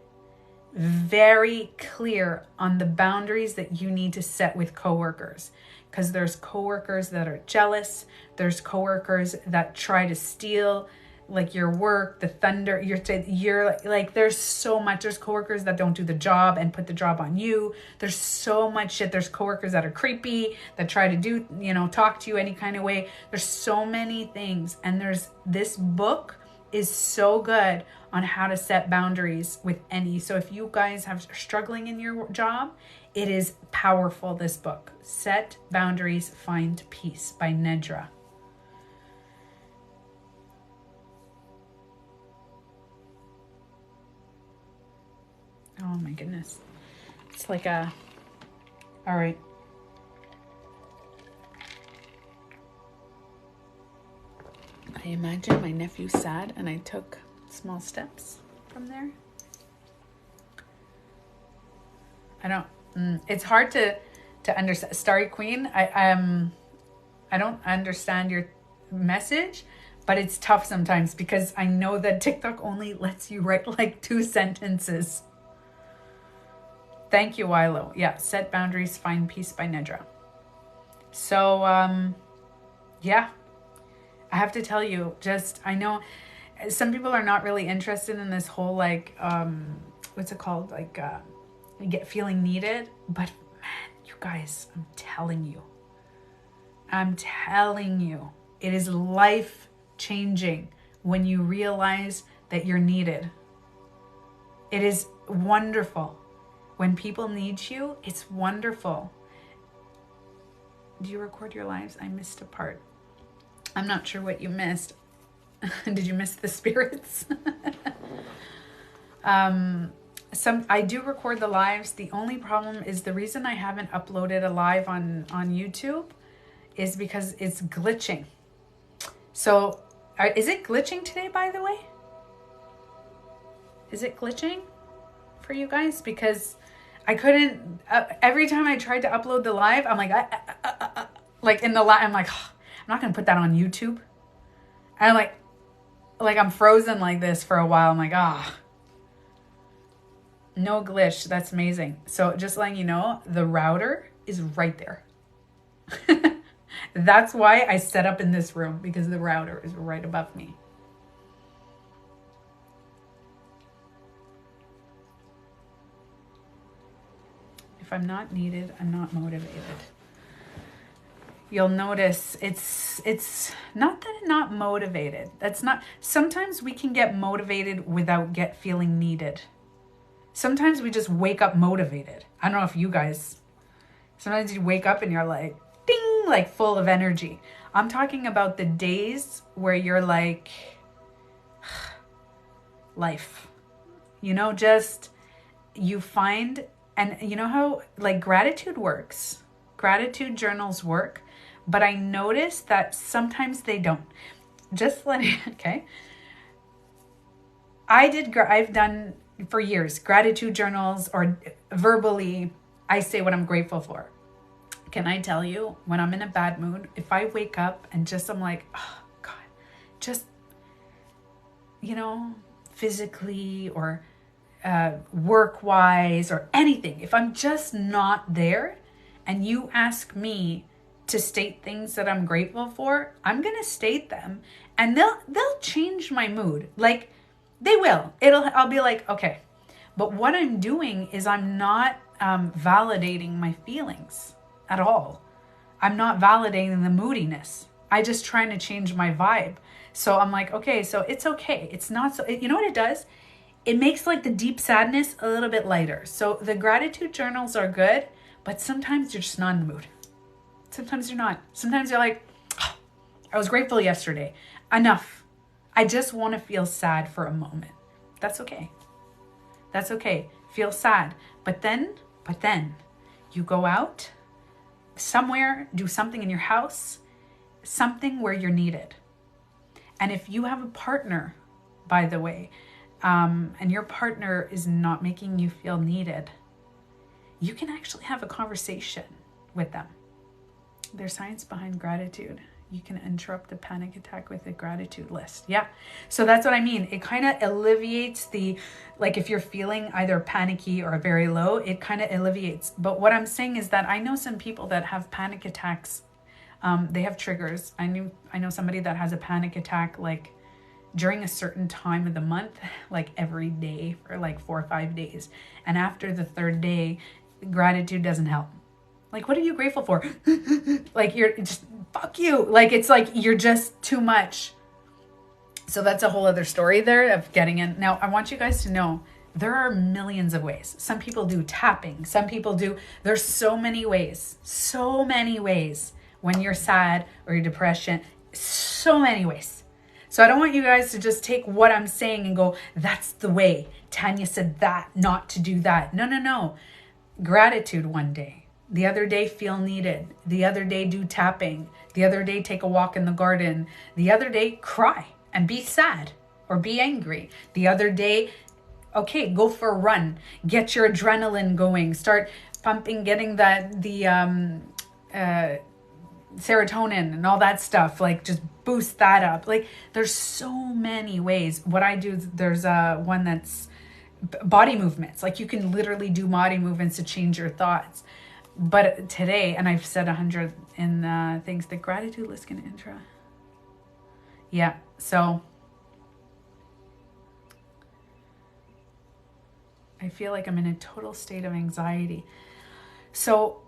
very clear on the boundaries that you need to set with coworkers. Because there's coworkers that are jealous. There's coworkers that try to steal like your work, the thunder, you're like, there's so much. There's coworkers that don't do the job and put the job on you. There's so much shit. There's coworkers that are creepy, that try to do, talk to you any kind of way. There's so many things. And this book is so good on how to set boundaries with any. So if you guys are struggling in your job, it is powerful, this book. Set Boundaries, Find Peace by Nedra. Oh my goodness. It's like all right. I imagine my nephew's sad and I took small steps from there. It's hard to understand. Starry Queen, I don't understand your message, but it's tough sometimes because I know that TikTok only lets you write like 2 sentences. Thank you, Wilo. Yeah, Set Boundaries, Find Peace by Nedra. So, yeah, I have to tell you, I know some people are not really interested in this whole, like, what's it called? Like, feeling needed. But, man, you guys, I'm telling you, it is life-changing when you realize that you're needed. It is wonderful. When people need you, it's wonderful. Do you record your lives? I missed a part. I'm not sure what you missed. Did you miss the spirits? I do record the lives. The only problem is the reason I haven't uploaded a live on YouTube is because it's glitching. So, is it glitching today, by the way? Is it glitching for you guys? Because I couldn't, every time I tried to upload the live, I'm like, like in the live, I'm like, oh, I'm not going to put that on YouTube. And like I'm frozen like this for a while. I'm like, no glitch. That's amazing. So just letting you know, the router is right there. That's why I set up in this room, because the router is right above me. If I'm not needed, I'm not motivated. You'll notice it's not that I'm not motivated. That's not, sometimes we can get motivated without feeling needed. Sometimes we just wake up motivated. I don't know if you guys, sometimes you wake up and you're like, ding, like full of energy. I'm talking about the days where you're like, life. You know, just you find, and you know how like gratitude works. Gratitude journals work, but I noticed that sometimes they don't. Just let it, okay. I've done for years gratitude journals, or verbally, I say what I'm grateful for. Can I tell you, when I'm in a bad mood, if I wake up and just I'm like, oh God, just, you know, physically or work-wise or anything, if I'm just not there and you ask me to state things that I'm grateful for, I'm going to state them, and they'll change my mood. Like they will. I'll be like, okay. But what I'm doing is I'm not validating my feelings at all. I'm not validating the moodiness. I just trying to change my vibe. So I'm like, okay, so it's okay. It's not so, you know what it does? It makes like the deep sadness a little bit lighter. So the gratitude journals are good, but sometimes you're just not in the mood. Sometimes you're not. Sometimes you're like, oh, I was grateful yesterday. Enough. I just want to feel sad for a moment. That's okay. That's okay. Feel sad. But then you go out somewhere, do something in your house, something where you're needed. And if you have a partner, by the way, and your partner is not making you feel needed, you can actually have a conversation with them. There's science behind gratitude. You can interrupt the panic attack with a gratitude list. Yeah. So that's what I mean. It kind of alleviates like if you're feeling either panicky or very low, it kind of alleviates. But what I'm saying is that I know some people that have panic attacks. They have triggers. I know somebody that has a panic attack like during a certain time of the month, like every day for like 4 or 5 days. And after the 3rd day, gratitude doesn't help. Like, what are you grateful for? Like, you're just, fuck you. Like, it's like, you're just too much. So that's a whole other story there of getting in. Now, I want you guys to know there are millions of ways. Some people do tapping. Some people do, there's so many ways when you're sad or your depression, so many ways. So I don't want you guys to just take what I'm saying and go, that's the way. Tanya said that, not to do that. No. Gratitude one day. The other day, feel needed. The other day, do tapping. The other day, take a walk in the garden. The other day, cry and be sad or be angry. The other day, okay, go for a run. Get your adrenaline going. Start pumping, getting the serotonin and all that stuff. Like, just boost that up. Like, there's so many ways. What I do, there's one that's body movements. Like, you can literally do body movements to change your thoughts. But today, and I've said 100 in things, the gratitude list can intro. Yeah, so I feel like I'm in a total state of anxiety. So,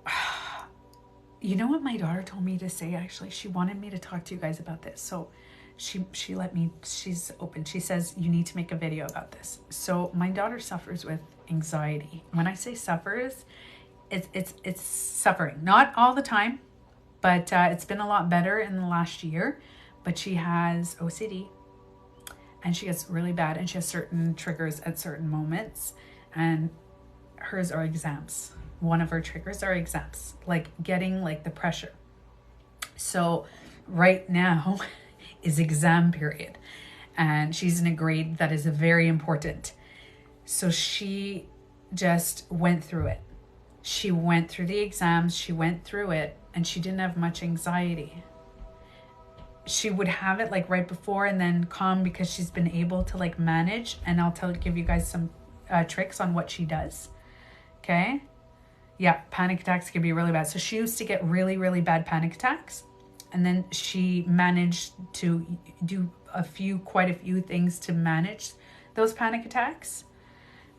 you know what my daughter told me to say, actually? She wanted me to talk to you guys about this. So she let me, she's open. She says, you need to make a video about this. So my daughter suffers with anxiety. When I say suffers, it's suffering, not all the time, but it's been a lot better in the last year. But she has OCD, and she gets really bad, and she has certain triggers at certain moments, and hers are exams. One of her triggers are exams, like getting like the pressure. So right now is exam period, and she's in a grade that is very important. So she just went through it. She went through the exams, she went through it, and she didn't have much anxiety. She would have it like right before and then calm because she's been able to like manage. And I'll give you guys some tricks on what she does. Okay. Yeah. Panic attacks can be really bad. So she used to get really, really bad panic attacks. And then she managed to do quite a few things to manage those panic attacks.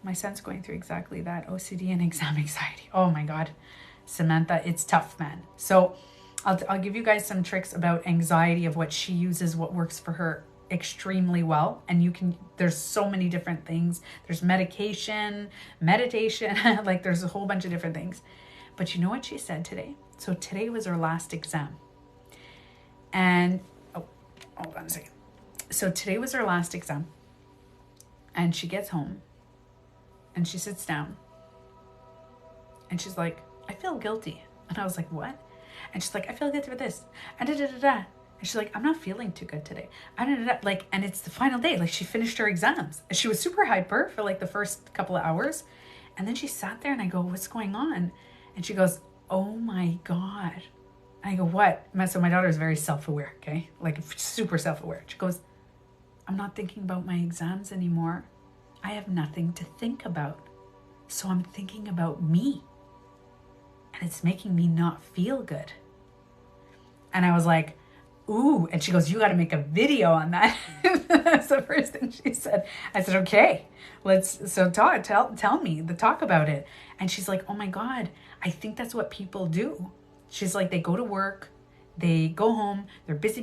My son's going through exactly that, OCD and exam anxiety. Oh my God, Samantha, it's tough, man. So I'll give you guys some tricks about anxiety of what she uses, what works for her extremely well. And there's so many different things. There's medication, meditation, like there's a whole bunch of different things. But you know what she said today? So today was her last exam. And, oh, hold on a second. So today was her last exam. And she gets home and she sits down and she's like, I feel guilty. And I was like, what? And she's like, I feel guilty for this. And da-da-da-da. And she's like, I'm not feeling too good today. Like, and it's the final day. Like, she finished her exams. And she was super hyper for like the first couple of hours. And then she sat there and I go, what's going on? And she goes, oh my God. And I go, what? So my daughter is very self-aware, okay? Like super self-aware. She goes, I'm not thinking about my exams anymore. I have nothing to think about. So I'm thinking about me. And it's making me not feel good. And I was like, ooh. And she goes, you got to make a video on that. That's the first thing she said. I said, okay, tell me, talk about it. And she's like, oh my God, I think that's what people do. She's like, they go to work, they go home, they're busy.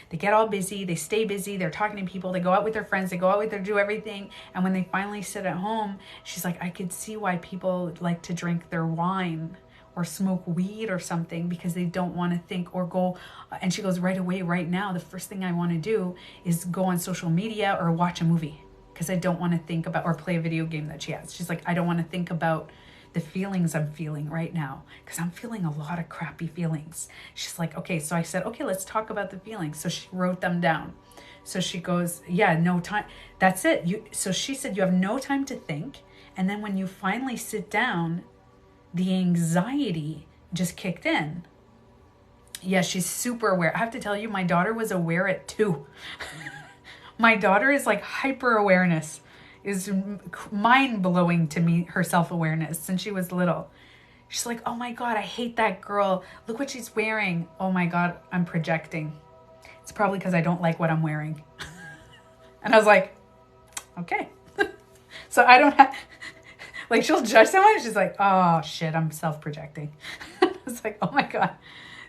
They get all busy, they stay busy, they're talking to people, they go out with their friends, they go out with their, do everything. And when they finally sit at home, she's like, I could see why people like to drink their wine or smoke weed or something, because they don't want to think or go. And she goes, right away, right now, the first thing I want to do is go on social media or watch a movie, because I don't want to think about, or play a video game that she has. She's like, I don't want to think about the feelings I'm feeling right now, because I'm feeling a lot of crappy feelings. She's like, okay. So I said, okay, let's talk about the feelings. So she wrote them down. So she goes, yeah, no time. That's it. So she said, you have no time to think. And then when you finally sit down, the anxiety just kicked in. Yeah, she's super aware. I have to tell you, my daughter was aware at 2. My daughter is like hyper awareness. Is mind-blowing to me, her self-awareness, since she was little. She's like, oh my God, I hate that girl. Look what she's wearing. Oh my God, I'm projecting. It's probably because I don't like what I'm wearing. And I was like, okay. So I don't have, like, she'll judge someone. She's like, oh shit, I'm self-projecting. It's like, oh my God.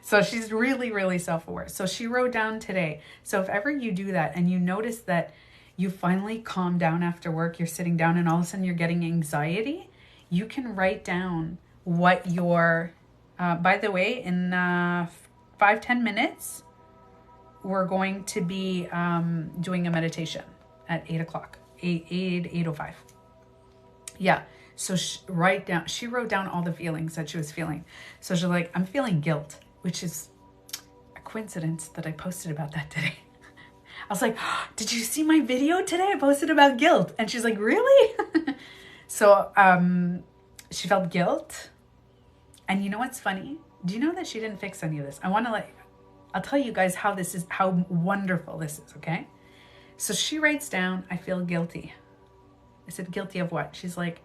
So she's really, really self-aware. So she wrote down today. So if ever you do that and you notice that you finally calm down after work, you're sitting down and all of a sudden you're getting anxiety, you can write down what your, by the way, in 5-10 minutes, we're going to be doing a meditation at 8 o'clock, 8:05. Yeah. So write down, she wrote down all the feelings that she was feeling. So she's like, I'm feeling guilt, which is a coincidence that I posted about that today. I was like, oh, did you see my video today? I posted about guilt. And she's like, really? So she felt guilt. And you know what's funny? Do you know that she didn't fix any of this? I'll tell you guys how wonderful this is, okay? So she writes down, I feel guilty. I said, guilty of what? She's like,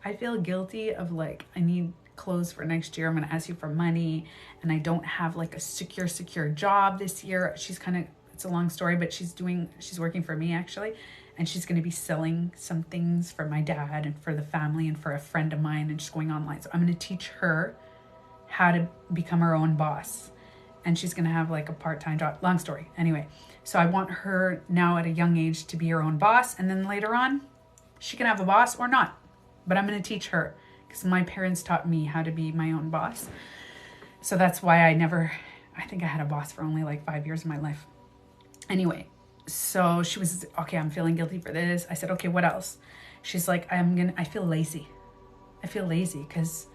I feel guilty of like, I need clothes for next year. I'm going to ask you for money. And I don't have like a secure job this year. She's kind of, it's a long story, but she's working for me actually. And she's going to be selling some things for my dad and for the family and for a friend of mine, and she's going online. So I'm going to teach her how to become her own boss. And she's going to have like a part-time job. Long story. Anyway, so I want her now at a young age to be her own boss. And then later on, she can have a boss or not. But I'm going to teach her, because my parents taught me how to be my own boss. So that's why I think I had a boss for only like 5 years of my life. Anyway, so she was, okay, I'm feeling guilty for this. I said, okay, what else? She's like, I feel lazy. I feel lazy because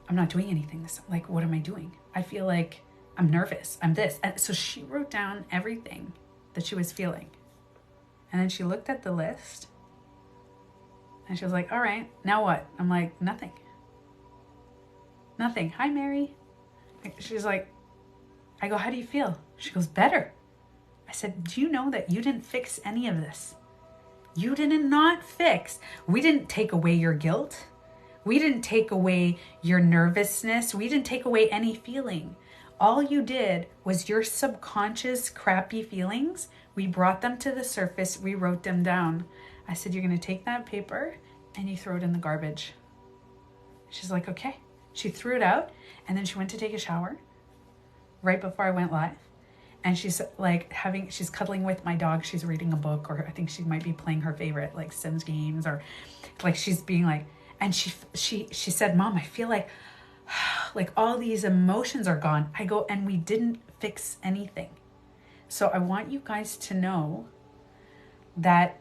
I'm not doing anything. Like, what am I doing? I feel like I'm nervous. I'm this. And so she wrote down everything that she was feeling. And then she looked at the list and she was like, all right, now what? I'm like, nothing. Hi, Mary. She's like, I go, how do you feel? She goes, better. I said, do you know that you didn't fix any of this? You did not fix. We didn't take away your guilt. We didn't take away your nervousness. We didn't take away any feeling. All you did was your subconscious crappy feelings. We brought them to the surface. We wrote them down. I said, you're going to take that paper and you throw it in the garbage. She's like, okay. She threw it out and then she went to take a shower right before I went live. And she's like she's cuddling with my dog. She's reading a book, or I think she might be playing her favorite like Sims games, or like she's being like, and she said, Mom, I feel like all these emotions are gone. I go, and we didn't fix anything. So I want you guys to know that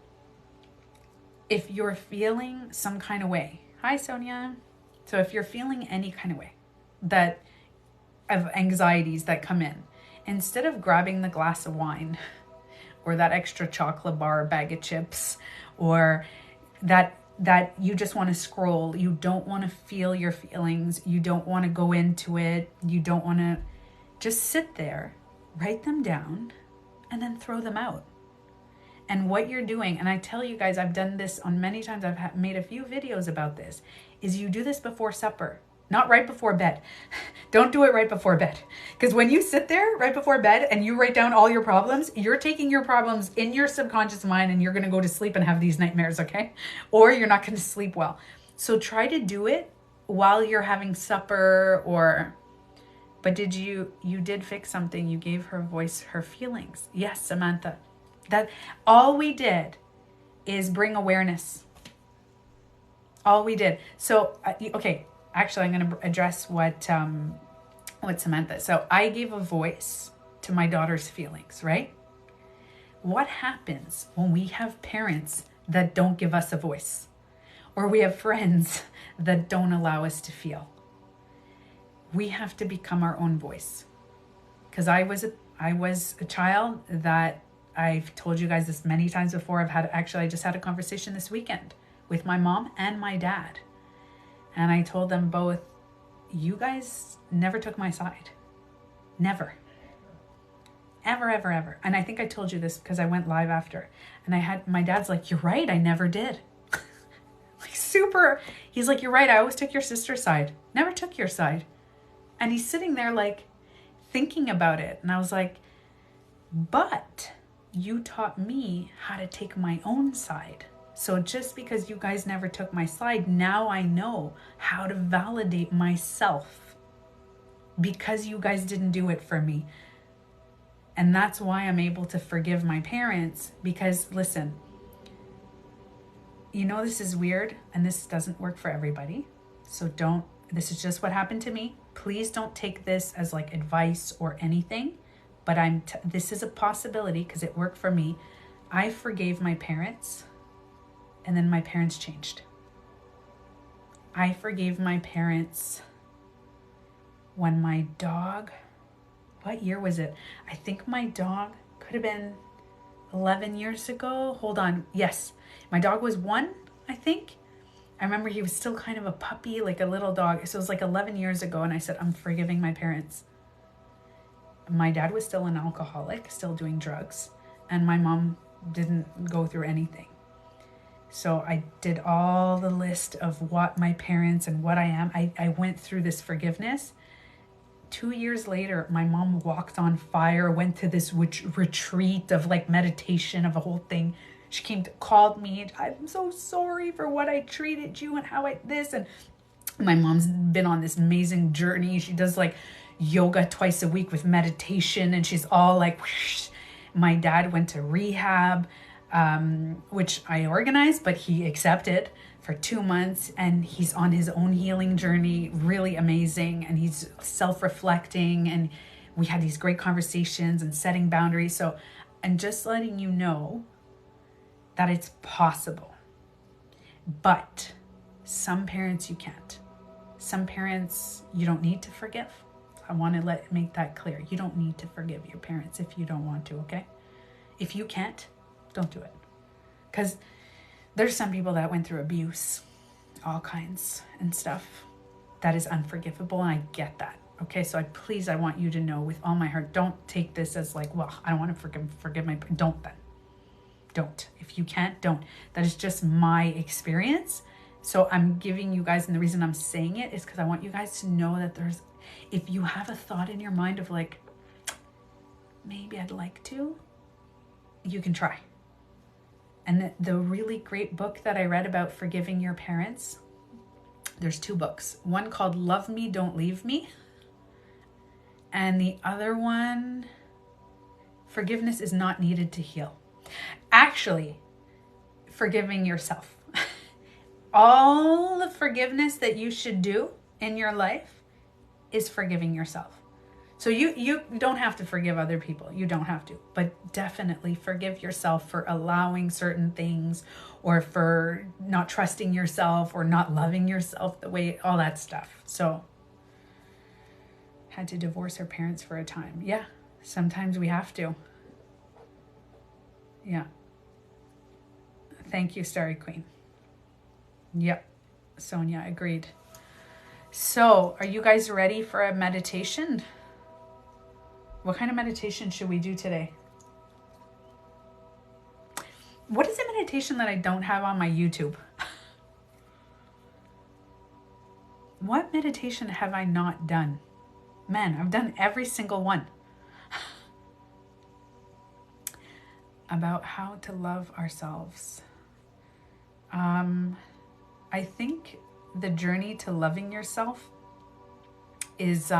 if you're feeling some kind of way, hi Sonia. So if you're feeling any kind of way that of anxieties that come in, instead of grabbing the glass of wine or that extra chocolate bar, bag of chips, or that you just want to scroll, you don't want to feel your feelings, you don't want to go into it, you don't want to, just sit there, write them down, and then throw them out. And what you're doing, and I tell you guys, I've done this on many times, I've made a few videos about this, is you do this before supper, not right before bed. Don't do it right before bed. Because when you sit there right before bed and you write down all your problems, you're taking your problems in your subconscious mind and you're going to go to sleep and have these nightmares, okay? Or you're not going to sleep well. So try to do it while you're having supper or... But you did fix something. You gave her voice, her feelings. Yes, Samantha. That all we did is bring awareness. All we did. So, okay, actually, I'm going to address what Samantha. So I gave a voice to my daughter's feelings, right? What happens when we have parents that don't give us a voice? Or we have friends that don't allow us to feel? We have to become our own voice. Because I was a child that, I've told you guys this many times before. I just had a conversation this weekend with my mom and my dad. And I told them both, you guys never took my side. Never. Ever, ever, ever. And I think I told you this because I went live after. And my dad's like, you're right, I never did. Like super. He's like, you're right, I always took your sister's side. Never took your side. And he's sitting there like thinking about it. And I was like, but you taught me how to take my own side. So just because you guys never took my side, now I know how to validate myself because you guys didn't do it for me. And that's why I'm able to forgive my parents, because listen, you know, this is weird and this doesn't work for everybody. So this is just what happened to me. Please don't take this as like advice or anything. But this is a possibility because it worked for me. I forgave my parents and then my parents changed. I forgave my parents when my dog, what year was it? I think my dog could have been 11 years ago. Hold on. Yes. My dog was 1, I think. I remember he was still kind of a puppy, like a little dog. So it was like 11 years ago. And I said, I'm forgiving my parents. My dad was still an alcoholic, still doing drugs, and my mom didn't go through anything. So I did all the list of what my parents and what I am. I went through this forgiveness. 2 years later, my mom walked on fire, went to this retreat of like meditation of a whole thing. She called me. I'm so sorry for what I treated you and how this. And my mom's been on this amazing journey. She does like yoga twice a week with meditation, and she's all like, whoosh. My dad went to rehab, which I organized, but he accepted for 2 months, and he's on his own healing journey, really amazing, and he's self-reflecting, and we had these great conversations and setting boundaries. So I'm just letting you know that it's possible, but some parents you can't. Some parents you don't need to forgive. I want to make that clear. You don't need to forgive your parents if you don't want to, okay? If you can't, don't do it. Because there's some people that went through abuse, all kinds and stuff. That is unforgivable, and I get that, okay? So I want you to know with all my heart, don't take this as like, well, I don't want to forgive my parents. Don't then. Don't. If you can't, don't. That is just my experience. So I'm giving you guys, and the reason I'm saying it is because I want you guys to know that if you have a thought in your mind of like, maybe I'd like to, you can try. And the really great book that I read about forgiving your parents, there's 2 books. One called Love Me, Don't Leave Me. And the other one, Forgiveness is Not Needed to Heal. Actually, forgiving yourself. All the forgiveness that you should do in your life is forgiving yourself. So you don't have to forgive other people. You don't have to. But definitely forgive yourself for allowing certain things, or for not trusting yourself, or not loving yourself the way, all that stuff. So, had to divorce her parents for a time. Yeah, sometimes we have to. Yeah. Thank you, Starry Queen. Yep. Sonia, agreed. So, are you guys ready for a meditation? What kind of meditation should we do today? What is a meditation that I don't have on my YouTube? What meditation have I not done? Man, I've done every single one. About how to love ourselves. I think the journey to loving yourself is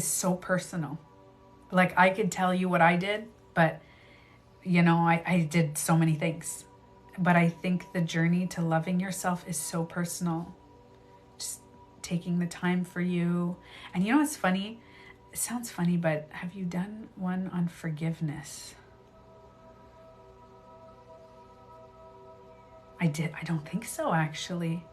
so personal. Like, I could tell you what I did, but you know, I did so many things. But I think the journey to loving yourself is so personal. Just taking the time for you. And you know what's funny? It sounds funny, but have you done one on forgiveness? I don't think so, actually.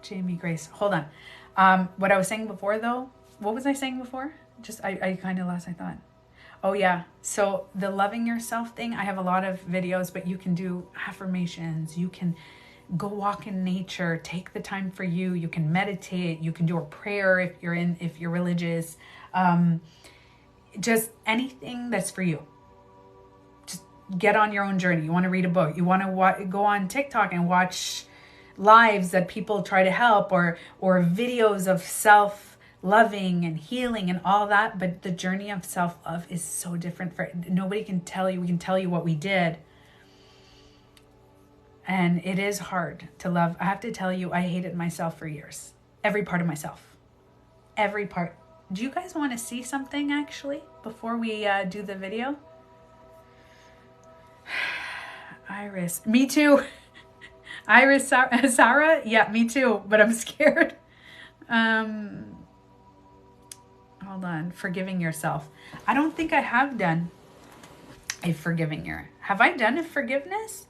Jamie Grace. Hold on. What I was saying before, though, what was I saying before? Just, I kind of lost my thought. Oh, yeah. So the loving yourself thing, I have a lot of videos, but you can do affirmations. You can go walk in nature, take the time for you. You can meditate. You can do a prayer if you're religious. Just anything that's for you. Just get on your own journey. You want to read a book. You want to go on TikTok and watch lives that people try to help, or videos of self-loving and healing and all that. But the journey of self-love is so different. Nobody can tell you. We can tell you what we did. And it is hard to love. I have to tell you, I hated myself for years. Every part of myself. Every part. Do you guys want to see something, actually, before we do the video? Iris. Me too. Iris, Sarah? Yeah, me too. But I'm scared. Hold on. Forgiving yourself. I don't think I have done a forgiving your. Have I done a forgiveness?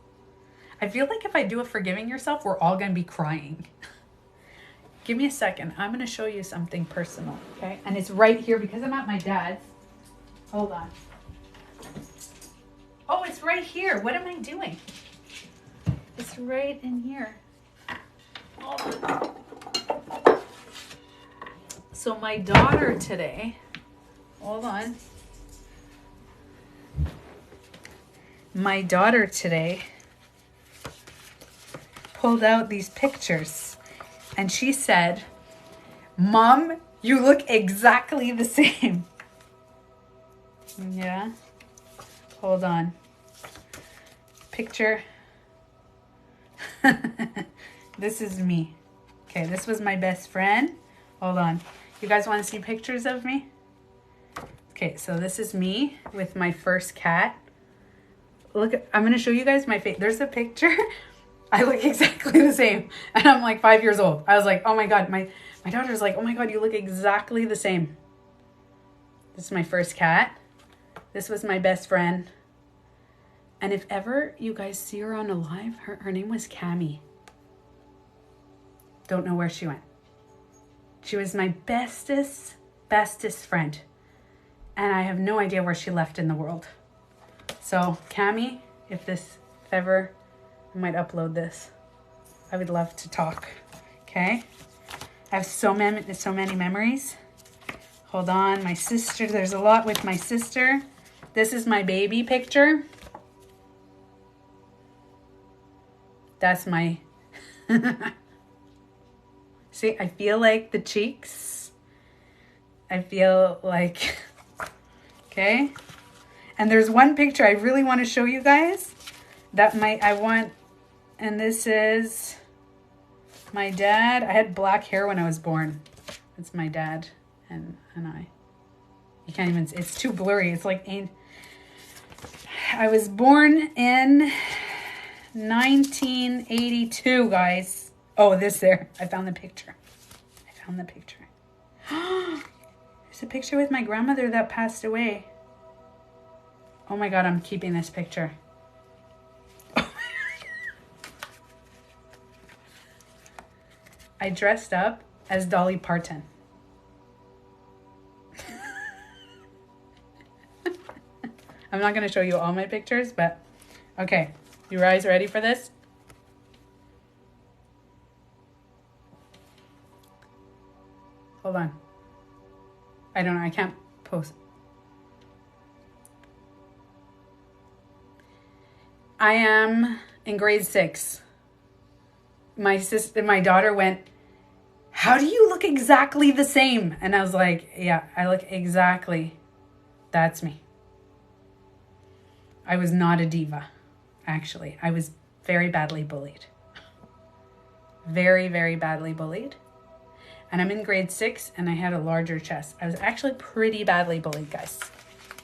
I feel like if I do a forgiving yourself, we're all going to be crying. Give me a second. I'm going to show you something personal, okay? And it's right here because I'm at my dad's. Hold on. Oh, it's right here. What am I doing? It's right in here. Hold on. So my daughter today, hold on. My daughter today pulled out these pictures and she said, "Mom, you look exactly the same." Yeah. Hold on. Picture. This is me. Okay, this was my best friend. Hold on. You guys want to see pictures of me? Okay, so this is me with my first cat. Look, I'm going to show you guys my face. There's a picture. I look exactly the same. And I'm like 5 years old. I was like, oh my God. My daughter's like, oh my God, you look exactly the same. This is my first cat. This was my best friend. And if ever you guys see her on a live, her name was Cammie. Don't know where she went. She was my bestest friend. And I have no idea where she left in the world. So Cammie, if ever, I might upload this. I would love to talk. Okay. I have so many memories. Hold on, my sister. There's a lot with my sister. This is my baby picture. That's my... See, I feel like the cheeks. I feel like... Okay. And there's one picture I really want to show you guys. And this is my dad. I had black hair when I was born. That's my dad and I. You can't even, it's too blurry. It's like, I was born in 1982, guys. Oh, this there. I found the picture. There's a picture with my grandmother that passed away. Oh my God, I'm keeping this picture. I dressed up as Dolly Parton. I'm not going to show you all my pictures, but okay. You guys ready for this? Hold on. I don't know. I can't post. I am in grade 6. My daughter went, "How do you look exactly the same?" And I was like, "Yeah, I look exactly. That's me." I was not a diva, actually. I was very badly bullied. Very, very badly bullied. And I'm in grade 6 and I had a larger chest. I was actually pretty badly bullied, guys.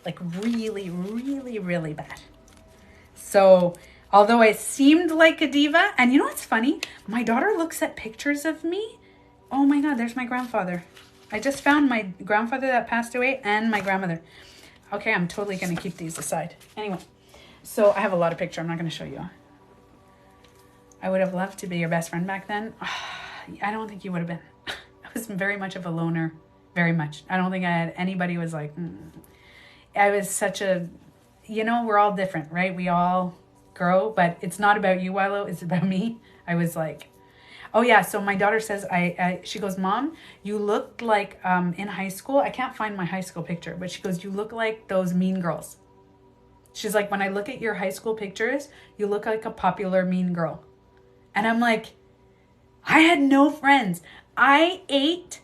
Like really, really, really bad. So although I seemed like a diva, and you know what's funny? My daughter looks at pictures of me. Oh my God, there's my grandfather. I just found my grandfather that passed away and my grandmother. Okay, I'm totally going to keep these aside. Anyway, so I have a lot of pictures. I'm not going to show you. I would have loved to be your best friend back then. I don't think you would have been. I was very much of a loner. Very much. I don't think I had anybody who was like, I was such a, you know, we're all different, right? We all grow, but it's not about you, Wilo. It's about me. I was like, oh yeah. So my daughter says, she goes, "Mom, you looked like in high school." I can't find my high school picture, but she goes, "You look like those mean girls." She's like, "When I look at your high school pictures, you look like a popular mean girl." And I'm like, I had no friends. I ate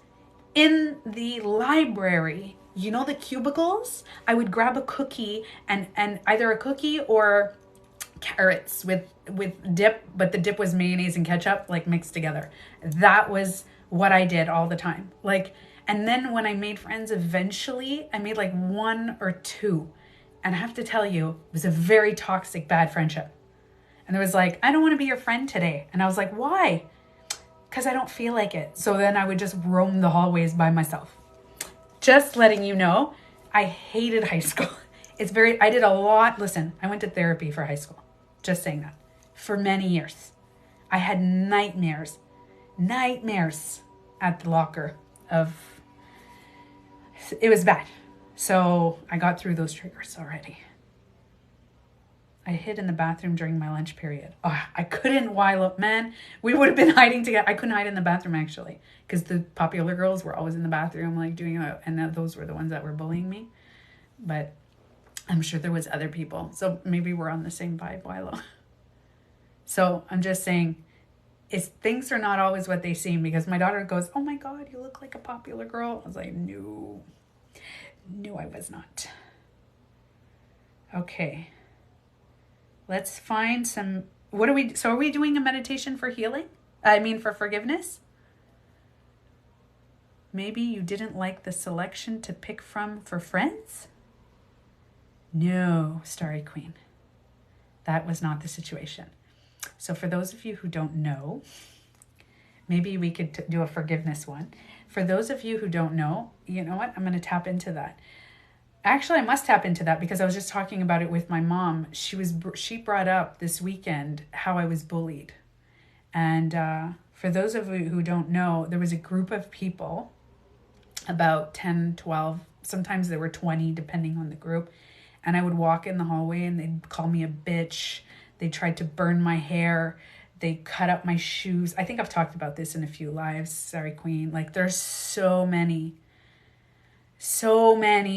in the library. You know, the cubicles? I would grab a cookie and either a cookie or carrots with dip, but the dip was mayonnaise and ketchup, like mixed together. That was what I did all the time. Like, and then when I made friends, eventually I made like 1 or 2. And I have to tell you, it was a very toxic, bad friendship. And there was like, "I don't want to be your friend today." And I was like, "Why?" "Because I don't feel like it." So then I would just roam the hallways by myself. Just letting you know, I hated high school. I did a lot. Listen, I went to therapy for high school. Just saying that. For many years. I had nightmares at the locker of, it was bad. So I got through those triggers already. I hid in the bathroom during my lunch period. Oh, I couldn't while up, man. We would have been hiding together. I couldn't hide in the bathroom actually, because the popular girls were always in the bathroom, like doing it, and those were the ones that were bullying me. But I'm sure there was other people. So maybe we're on the same vibe, Wilo. So I'm just saying, things are not always what they seem, because my daughter goes, "Oh my God, you look like a popular girl." I was like, no, I was not. Okay. Let's find some, so are we doing a meditation for healing? For forgiveness? Maybe you didn't like the selection to pick from for friends? No, Starry Queen. That was not the situation. So for those of you who don't know, maybe we could do a forgiveness one. For those of you who don't know, you know what? I'm going to tap into that. Actually, I must tap into that because I was just talking about it with my mom. She brought up this weekend how I was bullied. And for those of you who don't know, there was a group of people, about 10, 12, sometimes there were 20 depending on the group. And I would walk in the hallway and they'd call me a bitch. They tried to burn my hair. They cut up my shoes. I think I've talked about this in a few lives. Sorry, Queen. Like, there's so many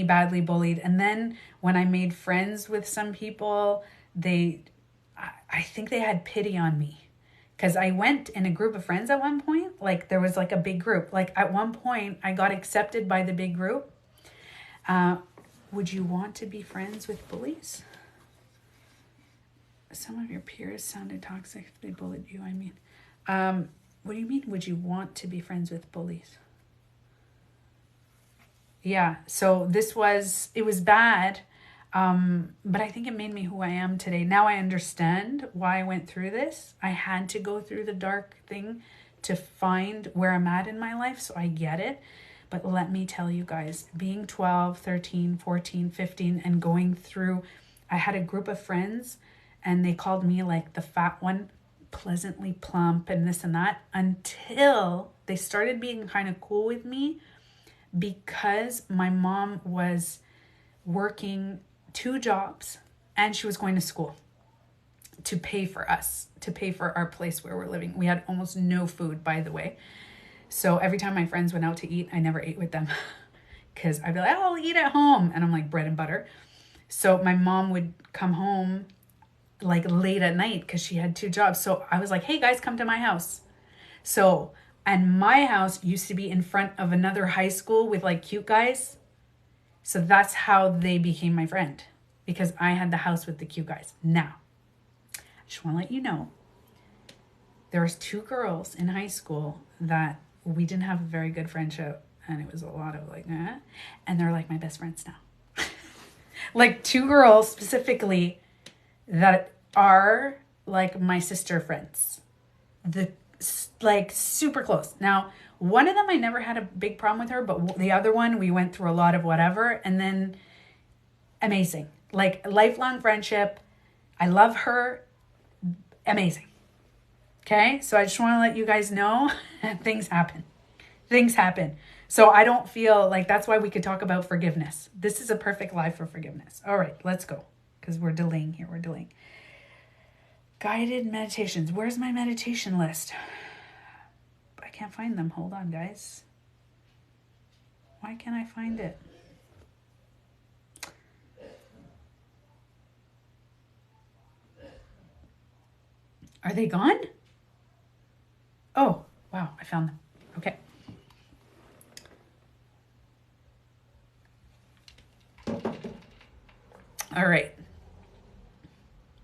badly bullied. And then when I made friends with some people, I think they had pity on me, because I went in a group of friends at one point. Like, there was like a big group. Like, at one point I got accepted by the big group. Would you want to be friends with bullies? Some of your peers sounded toxic if they bullied you. What do you mean? Would you want to be friends with bullies? Yeah, so it was bad, but I think it made me who I am today. Now I understand why I went through this. I had to go through the dark thing to find where I'm at in my life, so I get it. But let me tell you guys, being 12, 13, 14, 15, and going through, I had a group of friends and they called me like the fat one, pleasantly plump and this and that, until they started being kind of cool with me because my mom was working 2 jobs and she was going to school to pay for us, to pay for our place where we're living. We had almost no food, by the way. So every time my friends went out to eat, I never ate with them because I'd be like, oh, I'll eat at home. And I'm like, bread and butter. So my mom would come home like late at night because she had 2 jobs. So I was like, hey guys, come to my house. So, and my house used to be in front of another high school with like cute guys. So that's how they became my friend, because I had the house with the cute guys. Now, I just want to let you know, there was 2 girls in high school that we didn't have a very good friendship, and it was a lot of like, and they're like my best friends now. Like 2 girls specifically that are like my sister friends, like super close. Now, one of them, I never had a big problem with her, but the other one, we went through a lot of whatever, and then amazing, like lifelong friendship. I love her. Amazing. Okay. So I just want to let you guys know things happen. Things happen. So I don't feel like, that's why we could talk about forgiveness. This is a perfect life for forgiveness. All right, let's go. Because we're delaying here. We're delaying. Guided meditations. Where's my meditation list? I can't find them. Hold on, guys. Why can't I find it? Are they gone? Oh, wow. I found them. Okay. All right.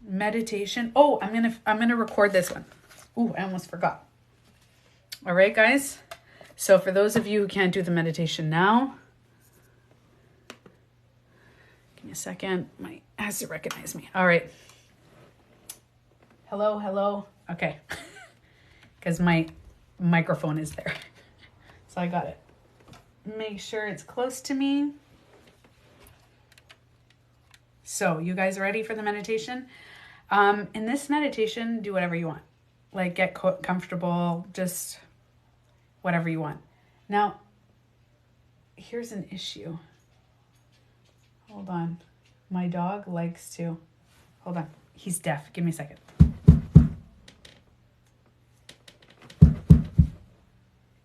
Meditation. Oh, I'm gonna record this one. Ooh, I almost forgot. All right, guys. So for those of you who can't do the meditation now, give me a second. My has to recognize me. All right. Hello, hello. Okay. Because my microphone is there. So I got it. Make sure it's close to me. So you guys ready for the meditation? In this meditation, do whatever you want. Like get comfortable, just whatever you want. Now, here's an issue. Hold on. My dog likes to, hold on. He's deaf. Give me a second.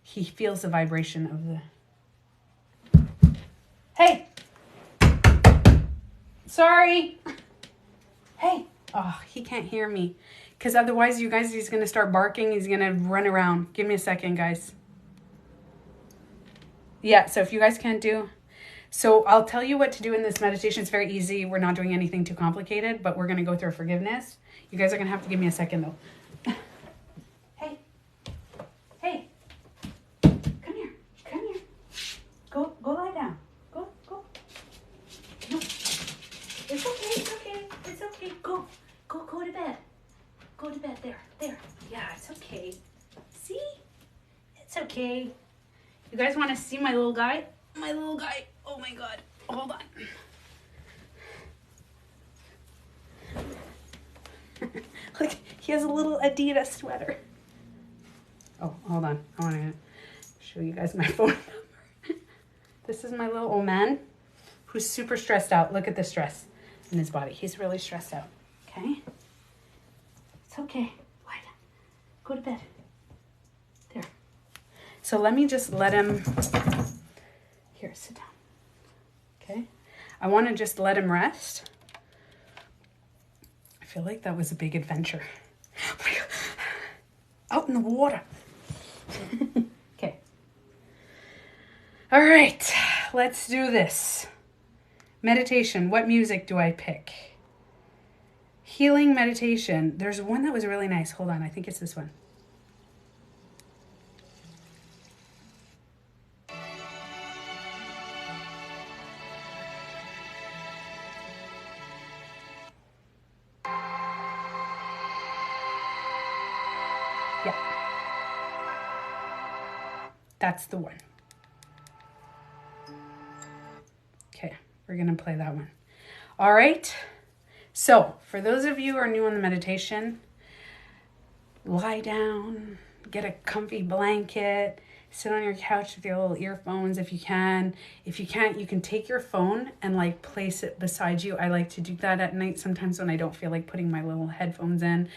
He feels the vibration of the, hey, sorry. Hey, oh, he can't hear me. Because otherwise, you guys, he's going to start barking. He's going to run around. Give me a second, guys. Yeah, so if you guys can't do, so I'll tell you what to do in this meditation. It's very easy. We're not doing anything too complicated, but we're going to go through forgiveness. You guys are going to have to give me a second, though. Hey. Hey. Come here. Come here. Go lie down. Go. No. It's okay. It's okay. It's okay. Go to bed. Go to bed. There. Yeah, it's okay. See? It's okay. You guys want to see my little guy? My little guy. Oh my God. Hold on. Look, he has a little Adidas sweater. Oh, hold on. I want to show you guys my phone number. This is my little old man who's super stressed out. Look at the stress in his body. He's really stressed out. Okay? It's okay. Lie down. Go to bed. There. So let me just let him, here, sit down. Okay? I want to just let him rest. I feel like that was a big adventure. Out in the water. Okay. All right, let's do this. Meditation. What music do I pick? Healing meditation. There's one that was really nice. Hold on, I think it's this one. Yeah. That's the one. We're going to play that one. All right. So for those of you who are new on the meditation, lie down, get a comfy blanket, sit on your couch with your little earphones if you can. If you can't, you can take your phone and like place it beside you. I like to do that at night sometimes when I don't feel like putting my little headphones in.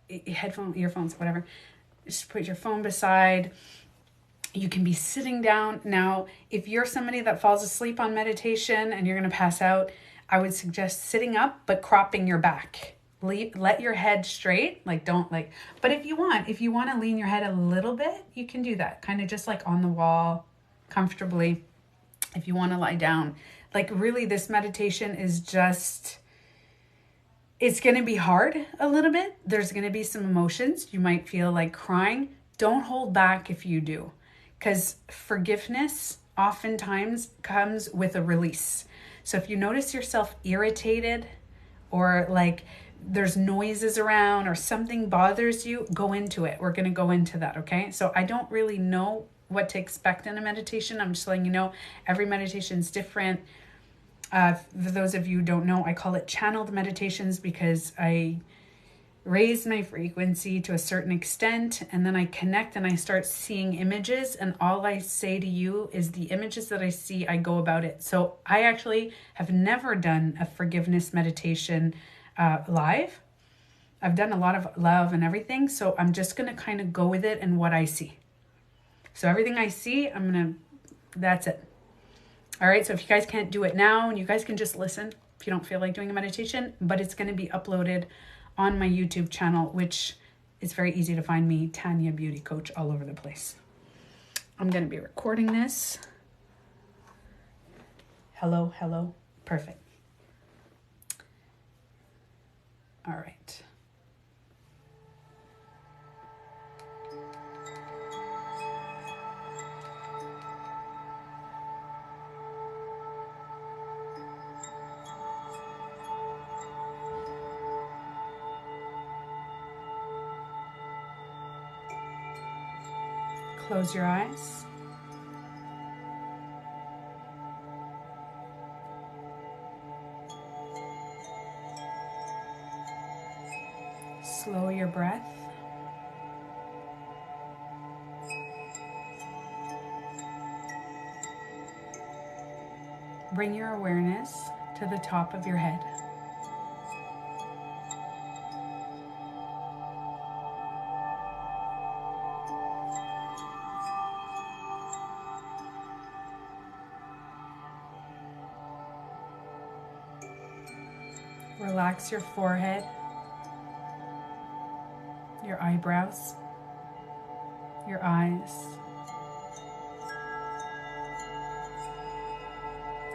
Earphones, whatever. Just put your phone beside. You can be sitting down. Now, if you're somebody that falls asleep on meditation and you're going to pass out, I would suggest sitting up but cropping your back. Let your head straight, but if you want to lean your head a little bit, you can do that, kind of just like on the wall comfortably. If you want to lie down, like really this meditation is just, it's going to be hard a little bit. There's going to be some emotions. You might feel like crying. Don't hold back if you do, because forgiveness oftentimes comes with a release. So if you notice yourself irritated or like there's noises around or something bothers you, go into it. We're going to go into that, okay? So I don't really know what to expect in a meditation. I'm just letting you know every meditation is different. For those of you who don't know, I call it channeled meditations because I raise my frequency to a certain extent and then I connect and I start seeing images, and all I say to you is the images that I see, I go about it. So I actually have never done a forgiveness meditation live. I've done a lot of love and everything, so I'm just going to kind of go with it and what I see. So everything I see, that's it. All right, so if you guys can't do it now, and you guys can just listen if you don't feel like doing a meditation, but it's going to be uploaded on my YouTube channel, which is very easy to find me, TanyaBeautyCoach, all over the place. I'm going to be recording this. Hello. Perfect. All right. Close your eyes. Slow your breath. Bring your awareness to the top of your head. Relax your forehead, your eyebrows, your eyes,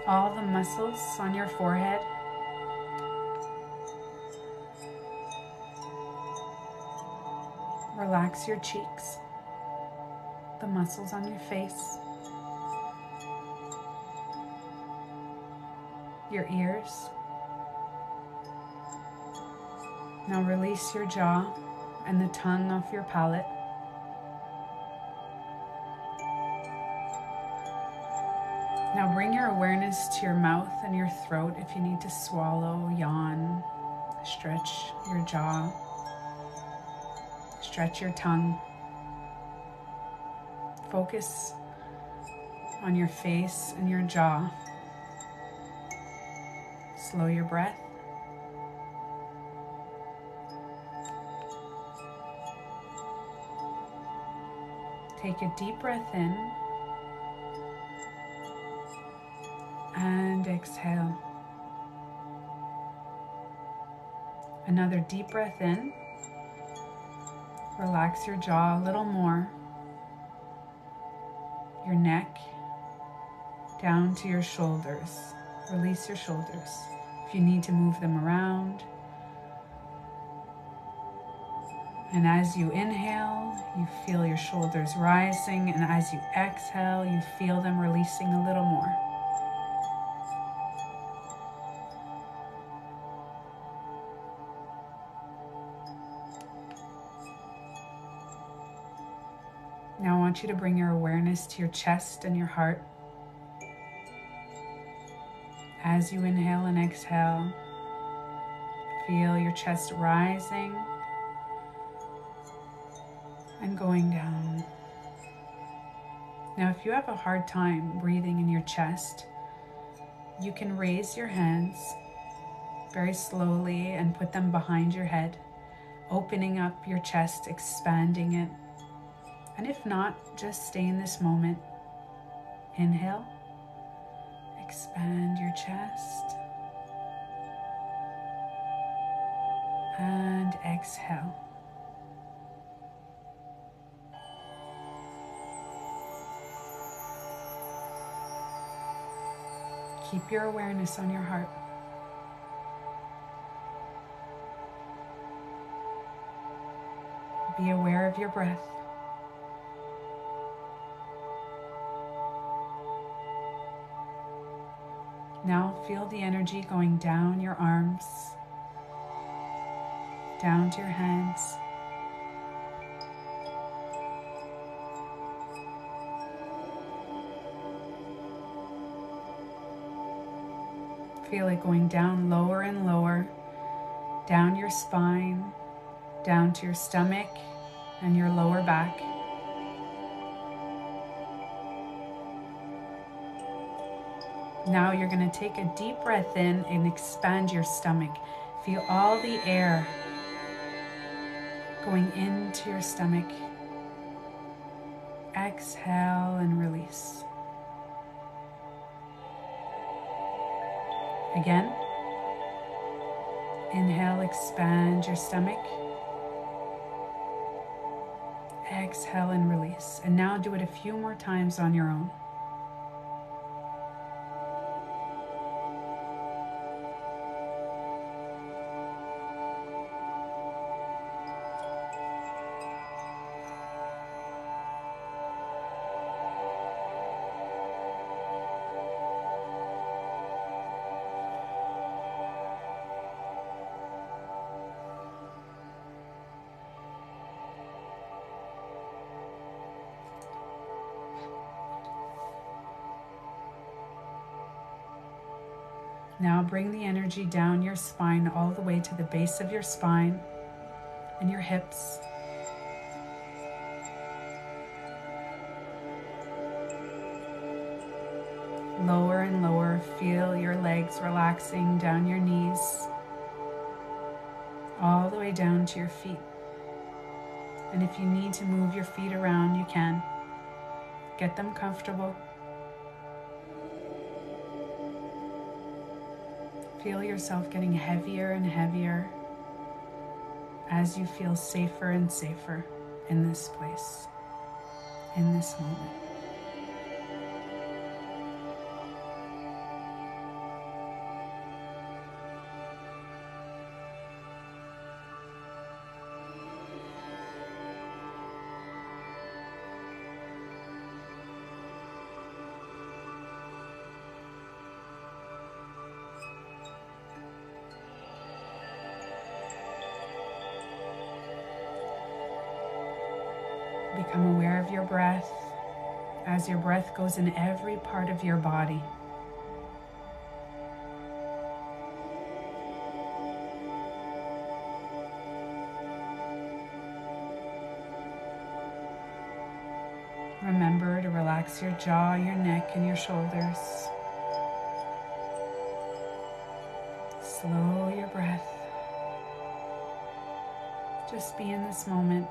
all the muscles on your forehead. Relax your cheeks, the muscles on your face, your ears. Now release your jaw and the tongue off your palate. Now bring your awareness to your mouth and your throat if you need to swallow, yawn, stretch your jaw, stretch your tongue. Focus on your face and your jaw. Slow your breath. Take a deep breath in and exhale. Another deep breath in. Relax your jaw a little more. Your neck down to your shoulders. Release your shoulders. If you need to move them around. And as you inhale, you feel your shoulders rising, and as you exhale, you feel them releasing a little more. Now I want you to bring your awareness to your chest and your heart. As you inhale and exhale, feel your chest rising and going down. Now, if you have a hard time breathing in your chest, you can raise your hands very slowly and put them behind your head, opening up your chest, expanding it. And if not, just stay in this moment. Inhale, expand your chest, and exhale. Keep your awareness on your heart. Be aware of your breath. Now feel the energy going down your arms, down to your hands. Feel it going down lower and lower, down your spine, down to your stomach and your lower back. Now you're going to take a deep breath in and expand your stomach. Feel all the air going into your stomach. Exhale and release. Again, inhale, expand your stomach. Exhale and release. And now do it a few more times on your own. Now bring the energy down your spine all the way to the base of your spine and your hips. Lower and lower, feel your legs relaxing down your knees, all the way down to your feet. And if you need to move your feet around, you can. Get them comfortable. Feel yourself getting heavier and heavier as you feel safer and safer in this place, in this moment. Become aware of your breath as your breath goes in every part of your body. Remember to relax your jaw, your neck, and your shoulders. Slow your breath. Just be in this moment.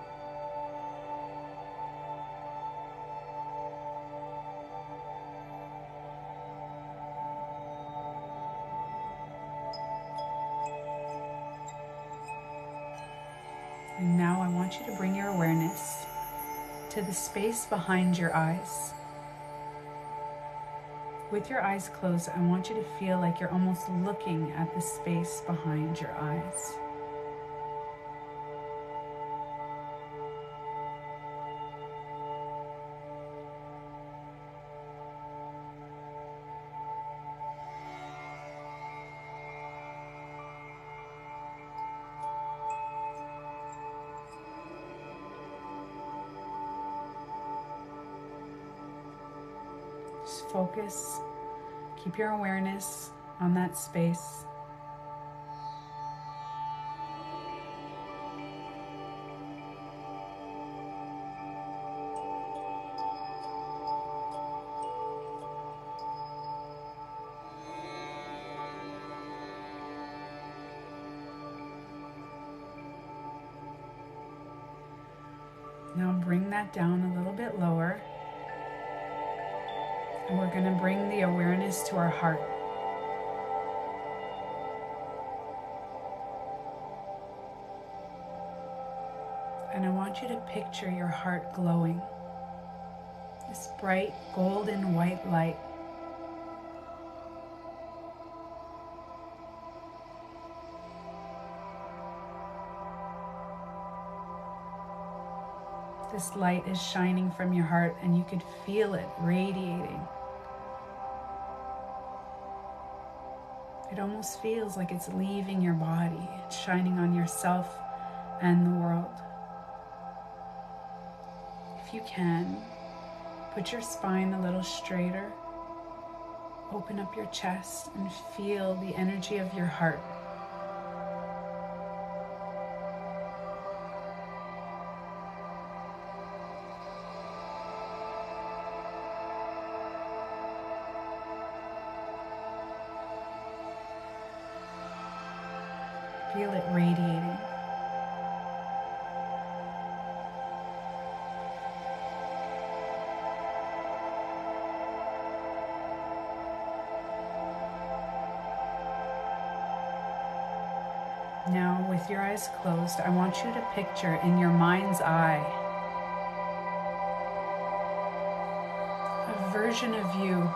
And now I want you to bring your awareness to the space behind your eyes. With your eyes closed, I want you to feel like you're almost looking at the space behind your eyes. Just focus, keep your awareness on that space. Now bring that down a little bit lower. And we're going to bring the awareness to our heart. And I want you to picture your heart glowing. This bright golden white light. This light is shining from your heart and you could feel it radiating. It almost feels like it's leaving your body. It's shining on yourself and the world. If you can, put your spine a little straighter. Open up your chest and feel the energy of your heart. Feel it radiating. Now, with your eyes closed, I want you to picture in your mind's eye a version of you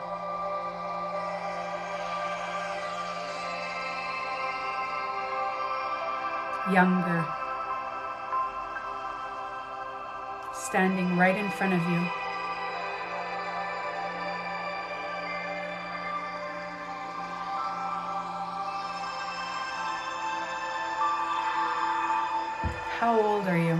younger, standing right in front of you. How old are you?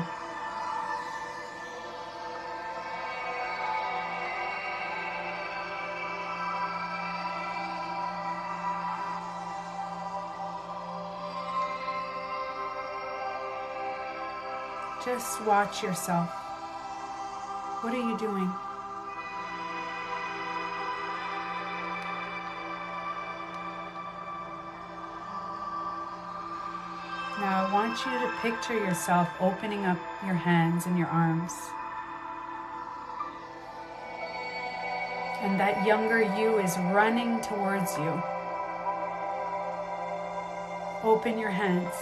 Just watch yourself. What are you doing? Now I want you to picture yourself opening up your hands and your arms. And that younger you is running towards you. Open your hands.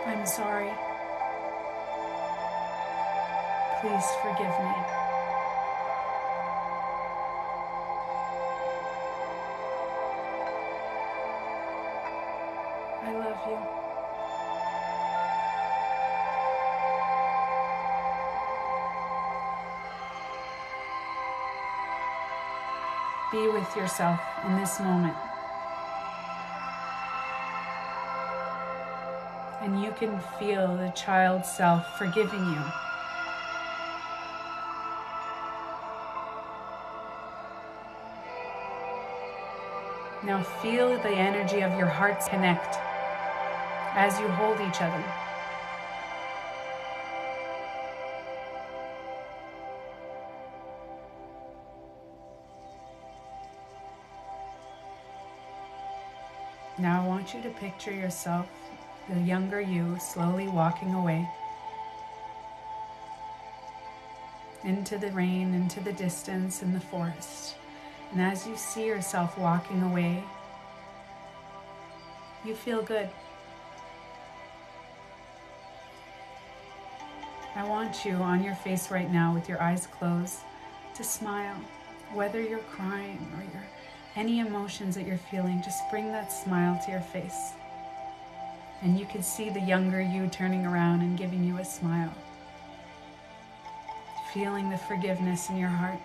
I'm sorry. Please forgive me. I love you. Be with yourself in this moment. And you can feel the child self forgiving you. Now feel the energy of your hearts connect as you hold each other. Now I want you to picture yourself, the younger you, slowly walking away into the rain, into the distance, in the forest. And as you see yourself walking away, you feel good. I want you on your face right now with your eyes closed to smile. Whether you're crying or you're any emotions that you're feeling, just bring that smile to your face. And you can see the younger you turning around and giving you a smile. Feeling the forgiveness in your heart.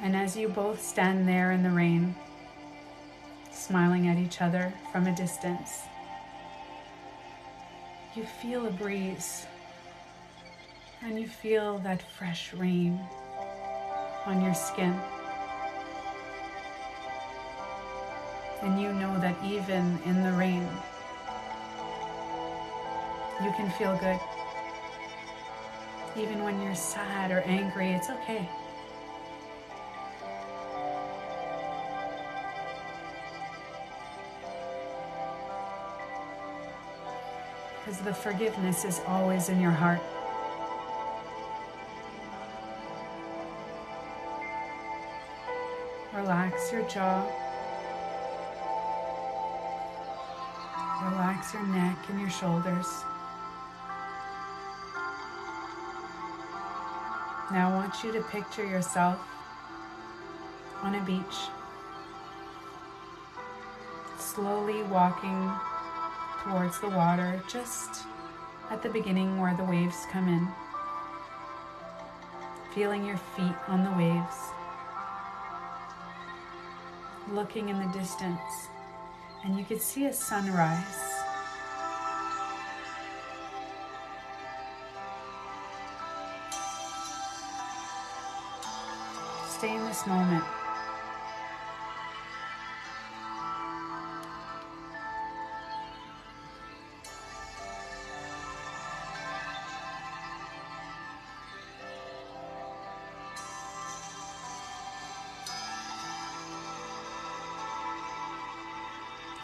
And as you both stand there in the rain, smiling at each other from a distance, you feel a breeze and you feel that fresh rain on your skin. And you know that even in the rain, you can feel good. Even when you're sad or angry, it's okay. Because the forgiveness is always in your heart. Relax your jaw. Relax your neck and your shoulders. Now I want you to picture yourself on a beach, slowly walking towards the water, just at the beginning where the waves come in. Feeling your feet on the waves. Looking in the distance, and you could see a sunrise. Stay in this moment.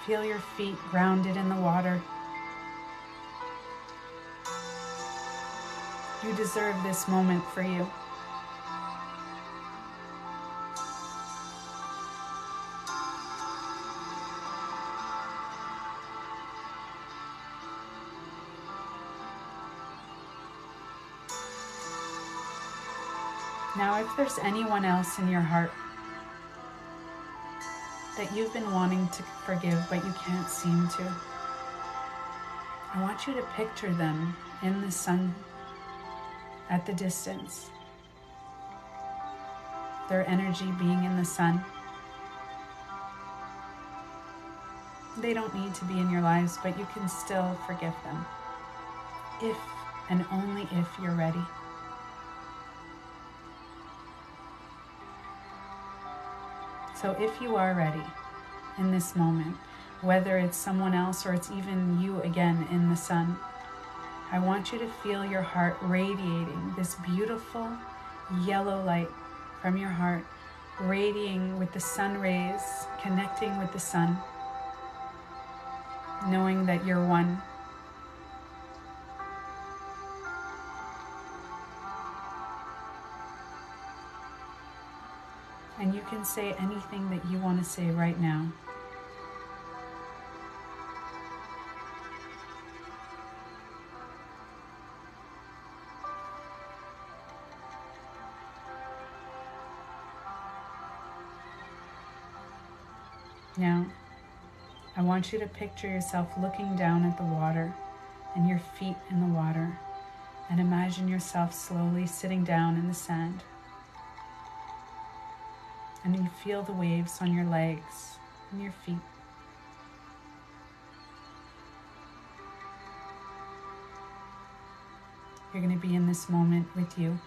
Feel your feet grounded in the water. You deserve this moment for you. Now, if there's anyone else in your heart that you've been wanting to forgive but you can't seem to, I want you to picture them in the sun at the distance. Their energy being in the sun. They don't need to be in your lives, but you can still forgive them. If and only if you're ready. So if you are ready in this moment, whether it's someone else or it's even you again in the sun, I want you to feel your heart radiating this beautiful yellow light from your heart, radiating with the sun rays, connecting with the sun, knowing that you're one. And you can say anything that you want to say right now. Now, I want you to picture yourself looking down at the water and your feet in the water, and imagine yourself slowly sitting down in the sand. And you feel the waves on your legs and your feet. You're going to be in this moment with you.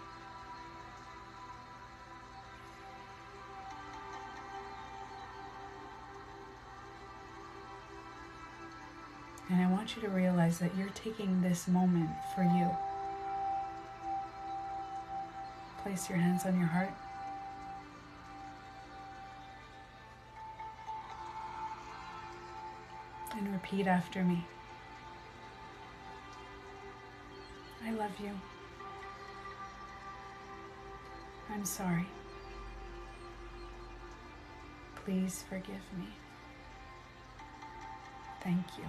And I want you to realize that you're taking this moment for you. Place your hands on your heart. And repeat after me. I love you. I'm sorry. Please forgive me. Thank you.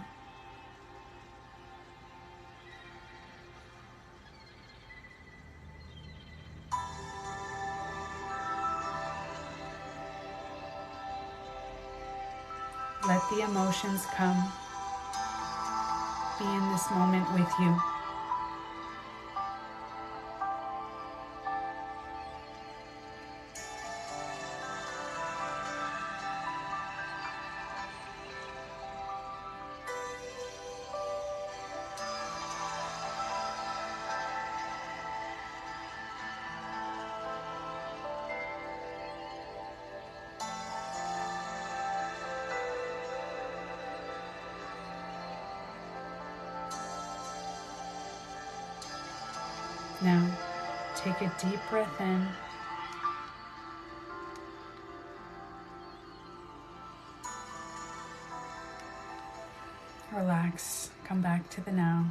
Let the emotions come. Be in this moment with you. Now, take a deep breath in. Relax. Come back to the now.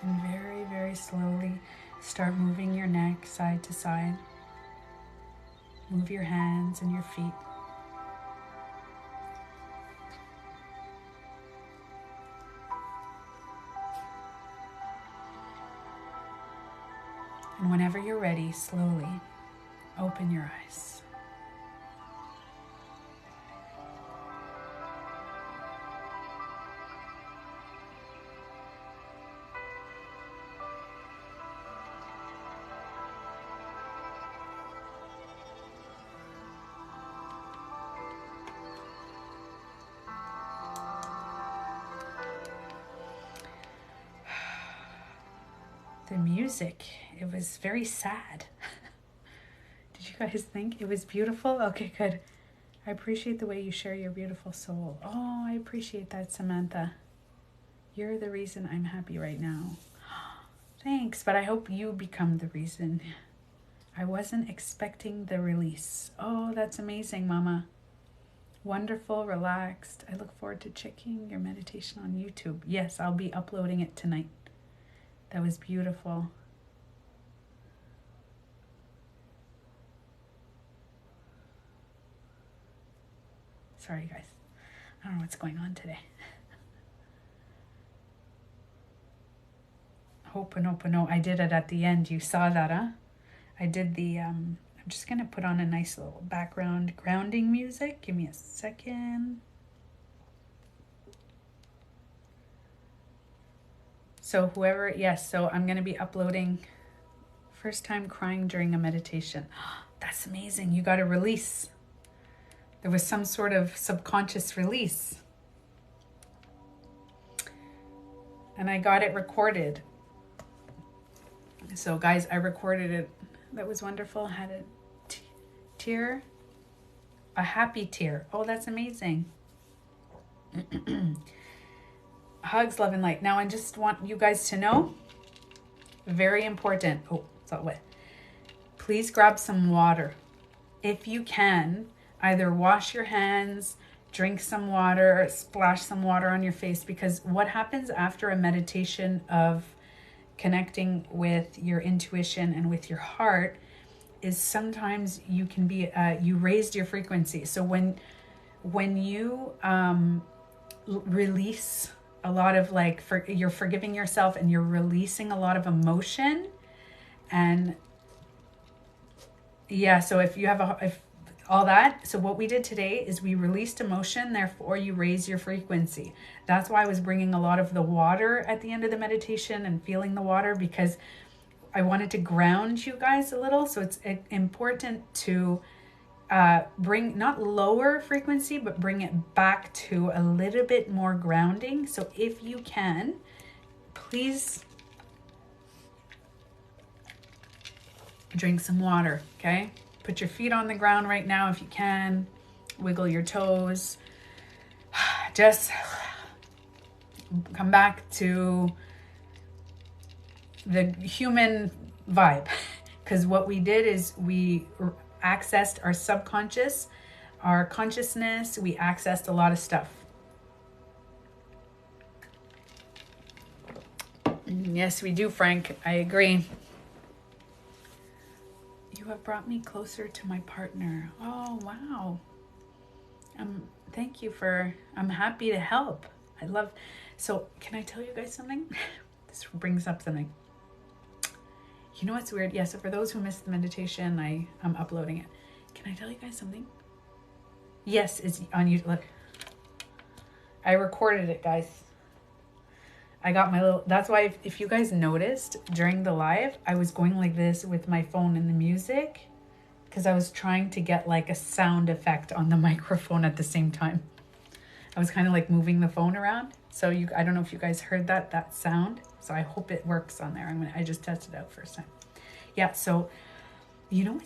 And very, very slowly start moving your neck side to side. Move your hands and your feet. And whenever you're ready, slowly open your eyes. The music, it was very sad. Did you guys think it was beautiful? Okay, good. I appreciate the way you share your beautiful soul. Oh, I appreciate that, Samantha. You're the reason I'm happy right now. Thanks, but I hope you become the reason. I wasn't expecting the release. Oh, that's amazing, Mama. Wonderful, relaxed. I look forward to checking your meditation on YouTube. Yes, I'll be uploading it tonight. That was beautiful. Sorry, guys. I don't know what's going on today. Ho'oponopono. I did it at the end. You saw that, huh? I did the, I'm just going to put on a nice little background grounding music. Give me a second. So whoever, yes, so I'm going to be uploading first time crying during a meditation. That's amazing. You got a release. There was some sort of subconscious release. And I got it recorded. So guys, I recorded it. That was wonderful. Had a tear, a happy tear. Oh, that's amazing. Hugs, love, and light. Now, I just want you guys to know, very important. Oh, it's all wet. Please grab some water. If you can, either wash your hands, drink some water, or splash some water on your face, because what happens after a meditation of connecting with your intuition and with your heart is sometimes you can be, you raised your frequency. So when you release a lot of you're forgiving yourself and you're releasing a lot of emotion, and yeah, so if you have all that, so what we did today is we released emotion, therefore you raise your frequency. That's why I was bringing a lot of the water at the end of the meditation and feeling the water, because I wanted to ground you guys a little. So it's important to bring, not lower frequency, but bring it back to a little bit more grounding. So if you can, please drink some water, okay? Put your feet on the ground right now if you can. Wiggle your toes. Just come back to the human vibe. Because what we did is we accessed our subconscious, our consciousness. We accessed a lot of stuff. Yes, we do, Frank. I agree. You have brought me closer to my partner. Oh, wow. Thank you for, I'm happy to help. I love, so can I tell you guys something? This brings up something. You know what's weird? Yeah, so for those who missed the meditation, I'm uploading it. Can I tell you guys something? Yes, it's on YouTube. Look, I recorded it, guys. I got my little, that's why if you guys noticed during the live, I was going like this with my phone and the music, because I was trying to get like a sound effect on the microphone at the same time. I was kind of like moving the phone around. So I don't know if you guys heard that sound. So I hope it works on there. I just tested it out first time. Yeah, so you know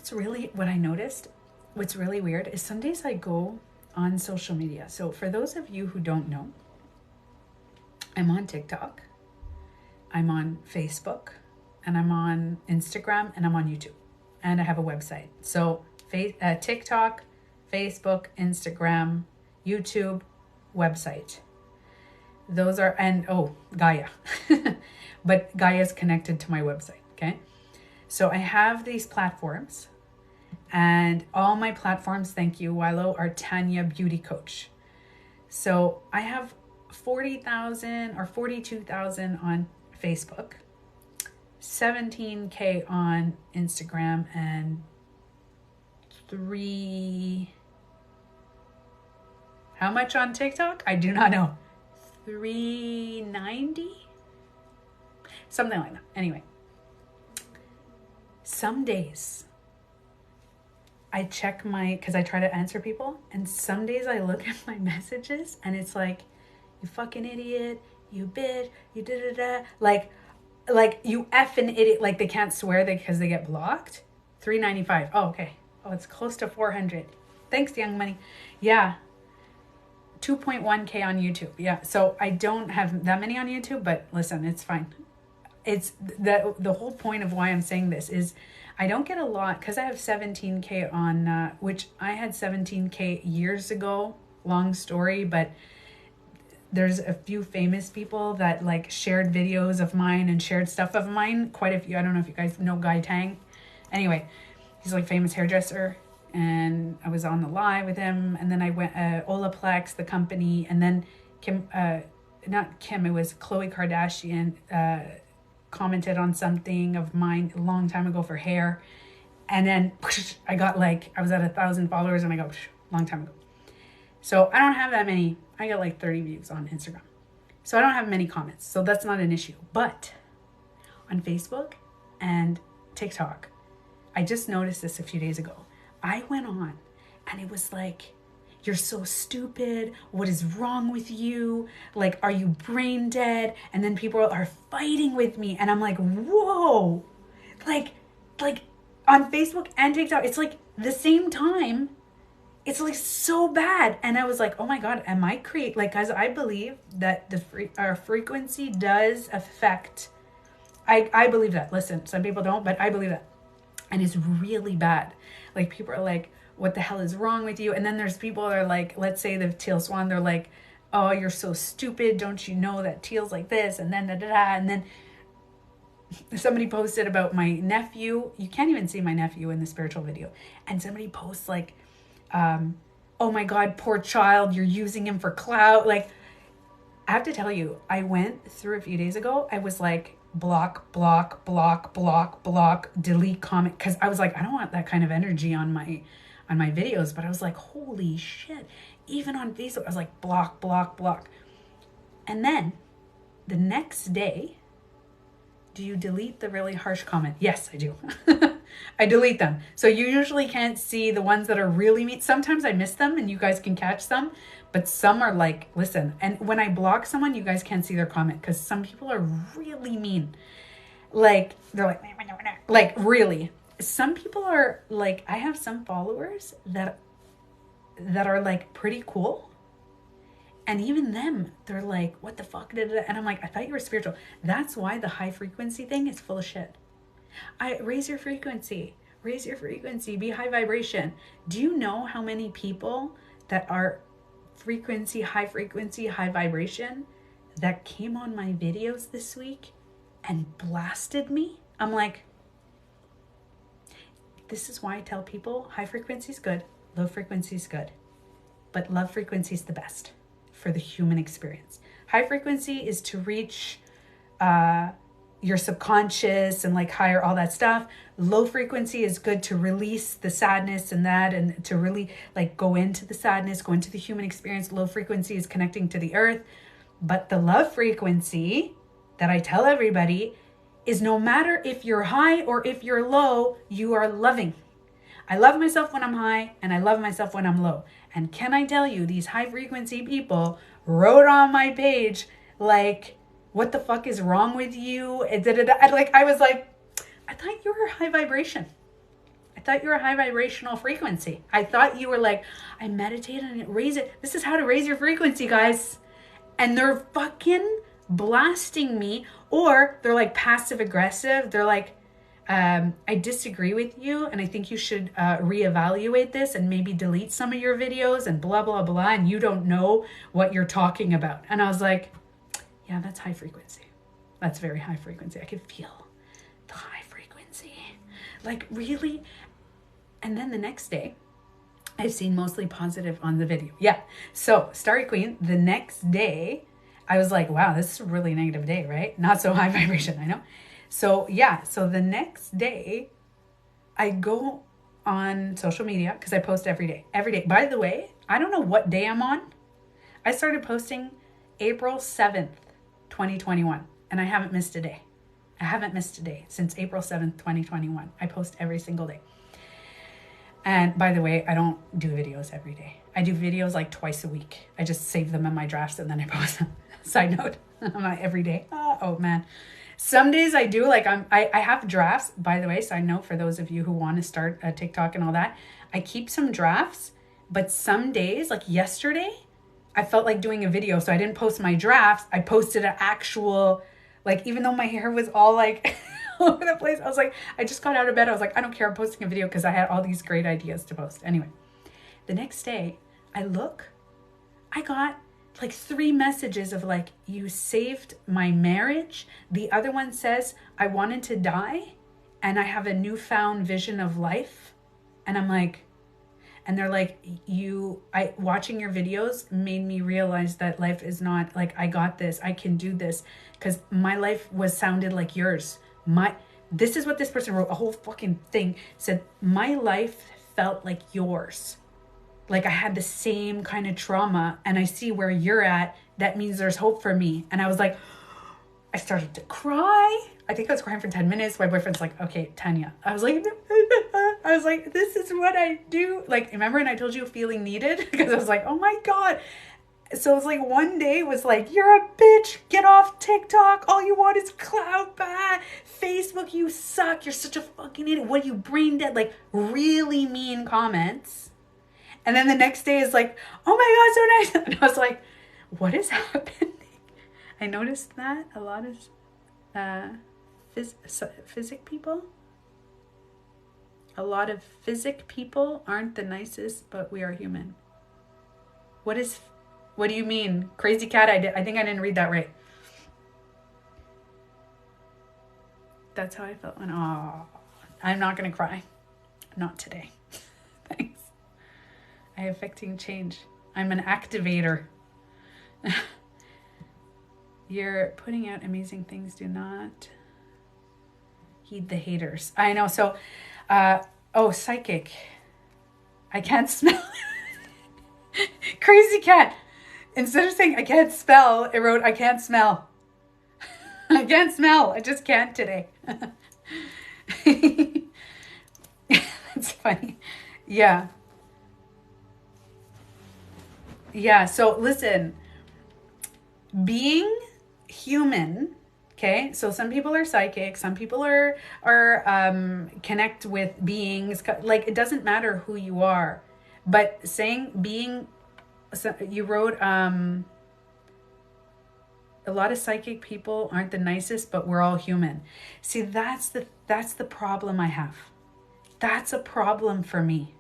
what I noticed? What's really weird is some days I go on social media. So for those of you who don't know, I'm on TikTok, I'm on Facebook, and I'm on Instagram, and I'm on YouTube, and I have a website. So TikTok, Facebook, Instagram, YouTube, website. Those are, and Gaia. But Gaia is connected to my website, okay? So I have these platforms, and all my platforms, thank you, Wilo, are TanyaBeautyCoach. So I have 40,000 or 42,000 on Facebook, 17K on Instagram, and how much on TikTok? I do not know. 390? Something like that. Anyway, some days I check because I try to answer people, and some days I look at my messages and it's like, you fucking idiot, you bitch, you da-da-da, like you effing idiot, like they can't swear because they get blocked. 395. Oh, okay. Oh, it's close to 400. Thanks, Young Money. Yeah. 2.1K on YouTube. Yeah. So I don't have that many on YouTube, but listen, it's fine. It's the whole point of why I'm saying this is I don't get a lot because I have 17K on, which I had 17K years ago. Long story, but there's a few famous people that like shared videos of mine and shared stuff of mine. Quite a few. I don't know if you guys know Guy Tang. Anyway, he's like famous hairdresser, and I was on the live with him, and then I went Olaplex, the company, and then not Kim, it was Khloe Kardashian commented on something of mine a long time ago for hair, and then I got I was at 1,000 followers, and I go long time ago. So I don't have that many. I got like 30 views on Instagram, so I don't have many comments, so that's not an issue. But on Facebook and TikTok, I just noticed this a few days ago. I went on and it was like, you're so stupid. What is wrong with you? Like, are you brain dead? And then people are fighting with me. And I'm like, whoa, like on Facebook and TikTok, it's like the same time. It's like so bad. And I was like, oh my God, am I because I believe that our frequency does affect, I believe that. Listen, some people don't, but I believe that. And it's really bad. Like people are like, what the hell is wrong with you? And then there's people that are like, let's say the teal swan, they're like, oh, you're so stupid. Don't you know that teal's like this? And then da-da-da. And then somebody posted about my nephew. You can't even see my nephew in the spiritual video. And somebody posts like, oh my God, poor child, you're using him for clout. Like, I have to tell you, I went through a few days ago. I was like, block, delete comment. Cause I was like, I don't want that kind of energy on my videos. But I was like, holy shit. Even on Facebook, I was like, block. And then the next day, do you delete the really harsh comment? Yes, I do. I delete them. So you usually can't see the ones that are really mean. Sometimes I miss them and you guys can catch some, but some are like, listen. And when I block someone, you guys can't see their comment because some people are really mean. Like, they're like really. Some people are like, I have some followers that are like pretty cool. And even them, they're like, what the fuck? And I'm like, I thought you were spiritual. That's why the high frequency thing is full of shit. Raise your frequency, be high vibration. Do you know how many people that are high frequency, high vibration that came on my videos this week and blasted me? I'm like, this is why I tell people high frequency is good, low frequency is good, but love frequency is the best for the human experience. High frequency is to reach your subconscious and like higher, all that stuff. Low frequency is good to release the sadness and that, and to really like go into the sadness, go into the human experience. Low frequency is connecting to the earth. But the love frequency that I tell everybody is no matter if you're high or if you're low, you are loving. I love myself when I'm high and I love myself when I'm low. And can I tell you, these high frequency people wrote on my page, like, what the fuck is wrong with you? I was like, I thought you were high vibration. I thought you were a high vibrational frequency. I thought you were like, I meditated and raise it. This is how to raise your frequency, guys. And they're fucking blasting me, or they're like passive aggressive. They're like, I disagree with you, and I think you should reevaluate this and maybe delete some of your videos and blah, blah, blah, and you don't know what you're talking about. And I was like, yeah, that's high frequency. That's very high frequency. I could feel the high frequency. Like, really? And then the next day, I've seen mostly positive on the video. Yeah. So, Starry Queen, the next day, I was like, wow, this is a really negative day, right? Not so high vibration, I know. So, yeah. So, the next day, I go on social media because I post every day. Every day. By the way, I don't know what day I'm on. I started posting April 7th, 2021, and I haven't missed a day. I haven't missed a day since April 7th, 2021. I post every single day. And by the way, I don't do videos every day. I do videos like twice a week. I just save them in my drafts and then I post them. Side note, I'm not every day. Oh man. Some days I do, like I have drafts, by the way, side note for those of you who want to start a TikTok and all that. I keep some drafts, but some days, like yesterday, I felt like doing a video. So I didn't post my drafts. I posted an actual, like, even though my hair was all like all over the place, I was like, I just got out of bed. I was like, I don't care. I'm posting a video because I had all these great ideas to post. Anyway, the next day I got like 3 messages of like, you saved my marriage. The other one says, I wanted to die and I have a newfound vision of life. And I'm like, and they're like, watching your videos made me realize that life is not like, I got this, I can do this. Because my life sounded like yours. This is what this person wrote, a whole fucking thing, said, my life felt like yours. Like I had the same kind of trauma and I see where you're at. That means there's hope for me. And I was like, I started to cry. I think I was crying for 10 minutes. My boyfriend's like, okay, Tanya. I was like, this is what I do. Like, remember when I told you feeling needed? Because I was like, oh my God. So it's like one day was like, you're a bitch. Get off TikTok. All you want is clout. Facebook, you suck. You're such a fucking idiot. What are you, brain dead? Like really mean comments. And then the next day is like, oh my God, so nice. And I was like, what is happening? I noticed that a lot of physic people. A lot of physic people aren't the nicest, but we are human. What do you mean? Crazy cat, I think I didn't read that right. That's how I felt. And I'm not going to cry. Not today. Thanks. I am affecting change. I'm an activator. You're putting out amazing things. Do not heed the haters. I know. So, psychic. I can't smell. Crazy cat. Instead of saying I can't spell, it wrote I can't smell. I can't smell. I just can't today. That's funny. Yeah. Yeah. So listen, being human. Okay. So some people are psychic. Some people are connect with beings. Like it doesn't matter who you are, but saying being, so you wrote, a lot of psychic people aren't the nicest, but we're all human. See, that's the problem I have. That's a problem for me.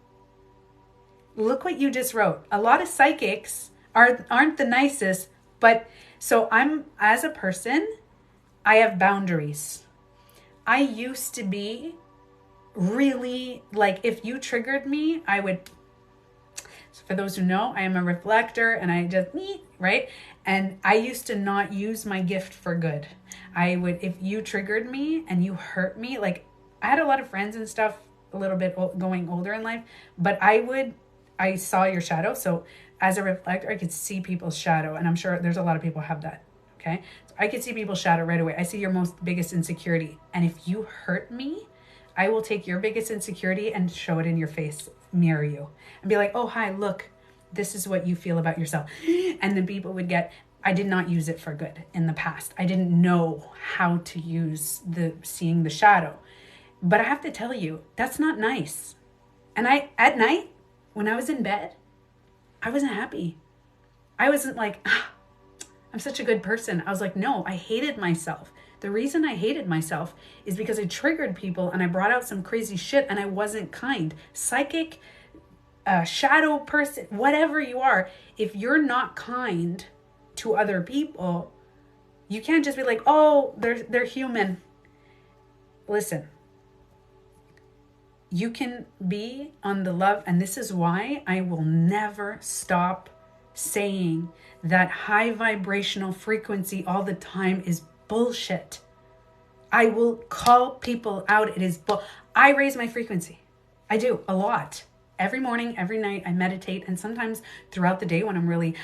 Look what you just wrote. A lot of psychics aren't the nicest, but so as a person, I have boundaries. I used to be really like, if you triggered me, I would. So for those who know, I am a reflector and I just, right? And I used to not use my gift for good. I would, if you triggered me and you hurt me, like I had a lot of friends and stuff, a little bit going older in life, but I saw your shadow. So as a reflector, I could see people's shadow. And I'm sure there's a lot of people who have that. Okay. So I could see people's shadow right away. I see your biggest insecurity. And if you hurt me, I will take your biggest insecurity and show it in your face, mirror you, and be like, oh, hi, look, this is what you feel about yourself. And then people would get, I did not use it for good in the past. I didn't know how to use seeing the shadow. But I have to tell you, that's not nice. And at night, when I was in bed, I wasn't happy. I wasn't like, I'm such a good person. I was like, no, I hated myself. The reason I hated myself is because I triggered people and I brought out some crazy shit and I wasn't kind. Psychic, shadow person, whatever you are, if you're not kind to other people, you can't just be like, oh, they're human. Listen, you can be on the love, and this is why I will never stop saying that high vibrational frequency all the time is bullshit. I will call people out. It is I raise my frequency. I do a lot. Every morning, every night, I meditate, and sometimes throughout the day when I'm really,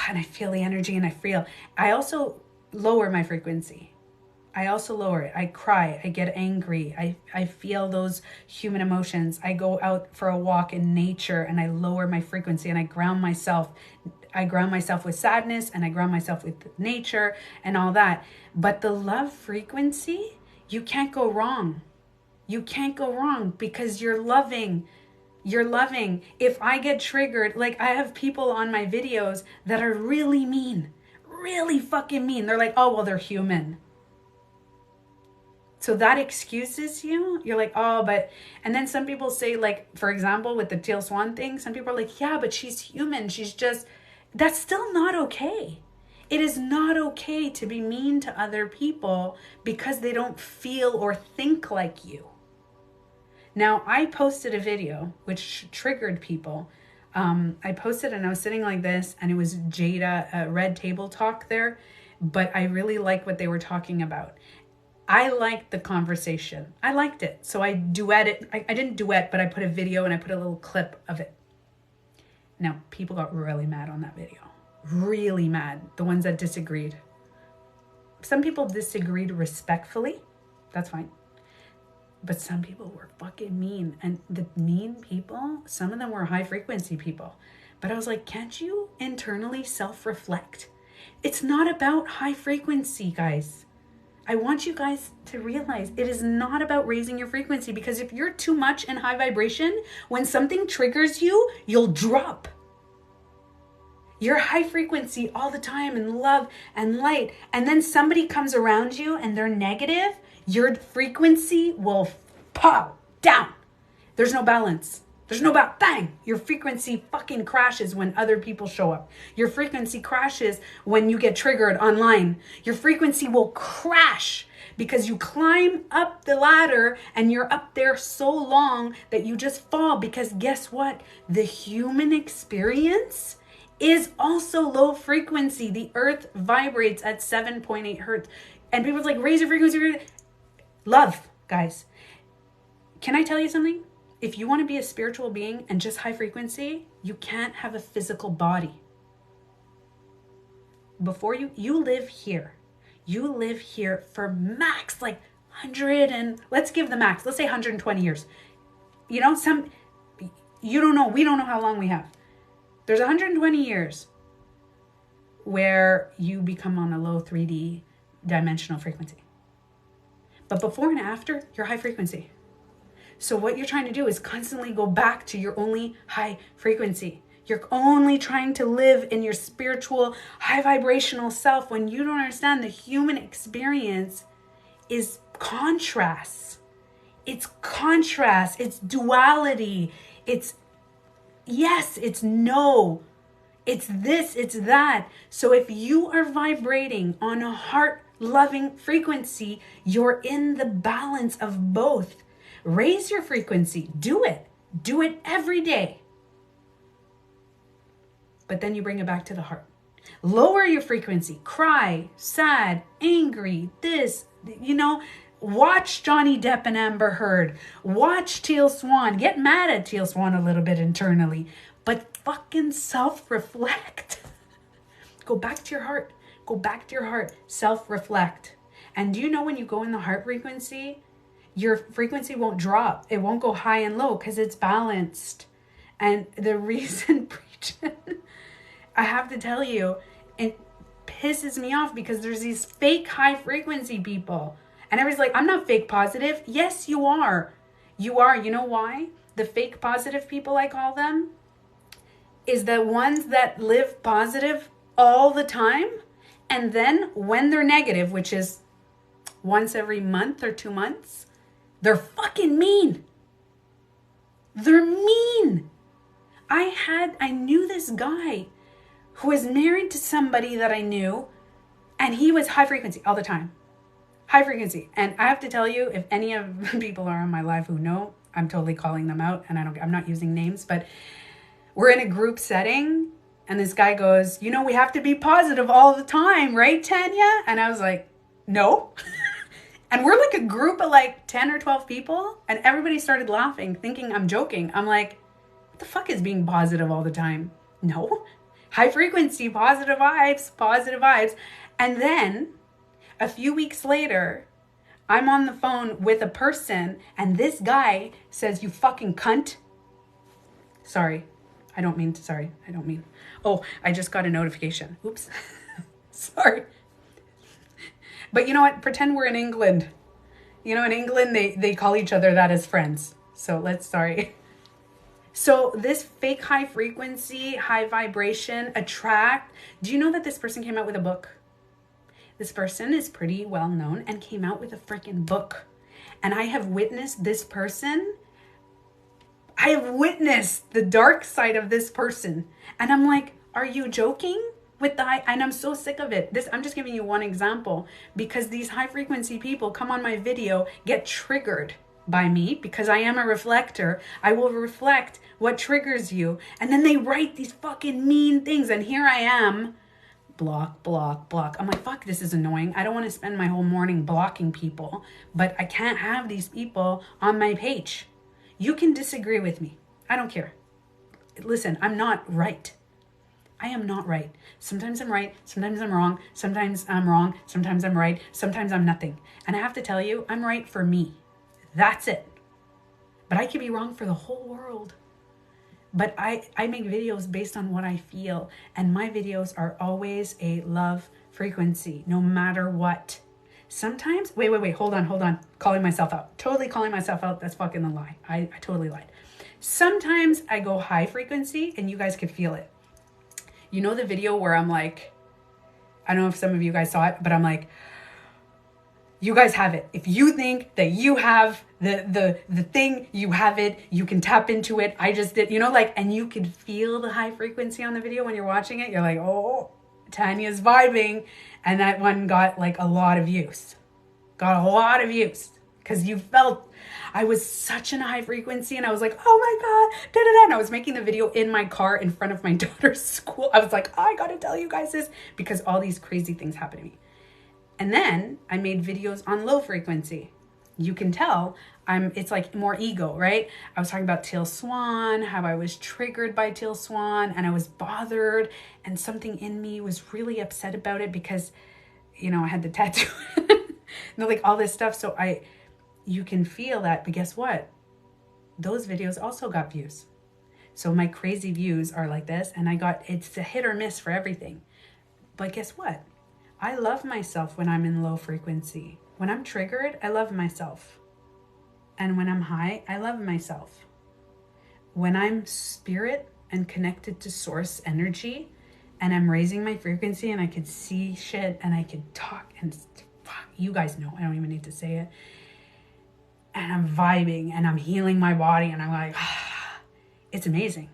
and I feel the energy and I also lower my frequency. I also lower it. I cry. I get angry. I feel those human emotions. I go out for a walk in nature and I lower my frequency and I ground myself. I ground myself with sadness and I ground myself with nature and all that. But the love frequency, you can't go wrong. You can't go wrong because you're loving. You're loving. If I get triggered, like I have people on my videos that are really mean, really fucking mean. They're like, oh, well, they're human. So that excuses you. You're like, oh, but, and then some people say, like, for example, with the teal swan thing, some people are like, yeah, but she's human. She's just, that's still not okay. It is not okay to be mean to other people because they don't feel or think like you. Now, I posted a video which triggered people. I posted and I was sitting like this and it was Jada, Red Table Talk there, but I really liked what they were talking about. I liked the conversation. I liked it. So I duetted. I didn't duet, but I put a video and I put a little clip of it. Now, people got really mad on that video. Really mad. The ones that disagreed. Some people disagreed respectfully. That's fine. But some people were fucking mean. And the mean people, some of them were high frequency people. But I was like, can't you internally self-reflect? It's not about high frequency, guys. I want you guys to realize it is not about raising your frequency, because if you're too much in high vibration, when something triggers you, you'll drop. You're high frequency all the time in love and light. And then somebody comes around you and they're negative, your frequency will pop down. There's no balance. There's no bang. Your frequency fucking crashes when other people show up. Your frequency crashes when you get triggered online. Your frequency will crash because you climb up the ladder and you're up there so long that you just fall, because guess what? The human experience is also low frequency. The earth vibrates at 7.8 hertz. And people's like, raise your frequency. Love, guys. Can I tell you something? If you want to be a spiritual being and just high frequency, you can't have a physical body. Before you live here. You live here for max, like 100 and let's give the max. Let's say 120 years. You know, you don't know. We don't know how long we have. There's 120 years where you become on a low 3D dimensional frequency. But before and after, you're high frequency. So what you're trying to do is constantly go back to your only high frequency. You're only trying to live in your spiritual, high vibrational self when you don't understand the human experience is contrast. It's contrast. It's duality. It's yes, it's no. It's this, it's that. So if you are vibrating on a heart-loving frequency, you're in the balance of both. Raise your frequency. Do it. Do it every day. But then you bring it back to the heart. Lower your frequency. Cry, sad, angry, this, watch Johnny Depp and Amber Heard. Watch Teal Swan. Get mad at Teal Swan a little bit internally. But fucking self-reflect. Go back to your heart. Go back to your heart. Self-reflect. And do you know when you go in the heart frequency, your frequency won't drop. It won't go high and low because it's balanced. And the reason, preaching, I have to tell you, it pisses me off because there's these fake high frequency people. And everybody's like, I'm not fake positive. Yes, you are. You are. You know why? The fake positive people, I call them, is the ones that live positive all the time And then when they're negative, which is once every month or 2 months, they're fucking mean. They're mean. I knew this guy who was married to somebody that I knew, and he was high frequency all the time. High frequency. And I have to tell you, if any of the people are on my live who know, I'm totally calling them out, and I'm not using names, but we're in a group setting, and this guy goes, you know, we have to be positive all the time, right, Tanya? And I was like, no. And we're like a group of like 10 or 12 people, and everybody started laughing, thinking I'm joking. I'm like, what the fuck is being positive all the time? No. High frequency, positive vibes, positive vibes. And then a few weeks later, I'm on the phone with a person, and this guy says, you fucking cunt. Sorry. I don't mean. Oh, I just got a notification. Oops. Sorry. But you know what? Pretend we're in England. You know, in England, they call each other that as friends. So sorry. So this fake high frequency, high vibration, attract. Do you know that this person came out with a book? This person is pretty well known and came out with a freaking book. And I have witnessed this person. I have witnessed the dark side of this person. And I'm like, are you joking? With the high, and I'm so sick of it. I'm just giving you one example, because these high frequency people come on my video, get triggered by me because I am a reflector. I will reflect what triggers you. And then they write these fucking mean things. And here I am, block, block, block. I'm like, fuck, this is annoying. I don't want to spend my whole morning blocking people, but I can't have these people on my page. You can disagree with me. I don't care. Listen, I'm not right. I am not right. Sometimes I'm right. Sometimes I'm wrong. Sometimes I'm wrong. Sometimes I'm right. Sometimes I'm nothing. And I have to tell you, I'm right for me. That's it. But I could be wrong for the whole world. But I make videos based on what I feel. And my videos are always a love frequency, no matter what. Sometimes, wait, hold on. Calling myself out. Totally calling myself out. That's fucking a lie. I totally lied. Sometimes I go high frequency and you guys could feel it. You know the video where I'm like, I don't know if some of you guys saw it, but I'm like, you guys have it. If you think that you have the thing, you have it, you can tap into it. I just did, you know, like, and you can feel the high frequency on the video when you're watching it. You're like, oh, Tanya's vibing. And that one got like a lot of views. Because you felt I was such in a high frequency, and I was like, oh my God, da da da. And I was making the video in my car in front of my daughter's school. I was like, I gotta tell you guys this, because all these crazy things happen to me. And then I made videos on low frequency. You can tell it's like more ego, right? I was talking about Teal Swan, how I was triggered by Teal Swan, and I was bothered, and something in me was really upset about it because, you know, I had the tattoo, like all this stuff. So you can feel that, but guess what? Those videos also got views. So my crazy views are like this, and it's a hit or miss for everything. But guess what? I love myself when I'm in low frequency. When I'm triggered, I love myself. And when I'm high, I love myself. When I'm spirit and connected to source energy, and I'm raising my frequency, and I could see shit, and I could talk, and you guys know, I don't even need to say it. And I'm vibing, and I'm healing my body, and I'm like, it's amazing.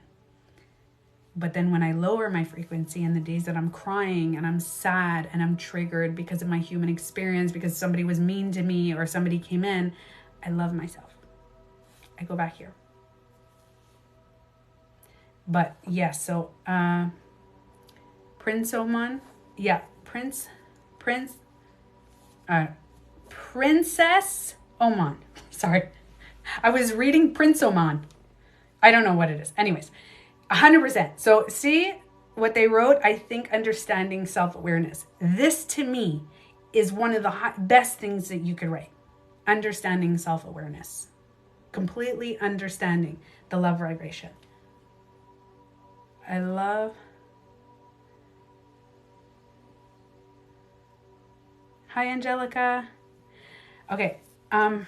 But then when I lower my frequency in the days that I'm crying and I'm sad and I'm triggered because of my human experience, because somebody was mean to me or somebody came in, I love myself. I go back here. But yes, so Prince Oman, yeah, Princess Oman. Sorry, I was reading Prince Oman. I don't know what it is. Anyways, 100%. So see what they wrote? I think understanding self-awareness. This to me is one of the best things that you could write. Understanding self-awareness. Completely understanding the love vibration. I love. Hi, Angelica. Okay. I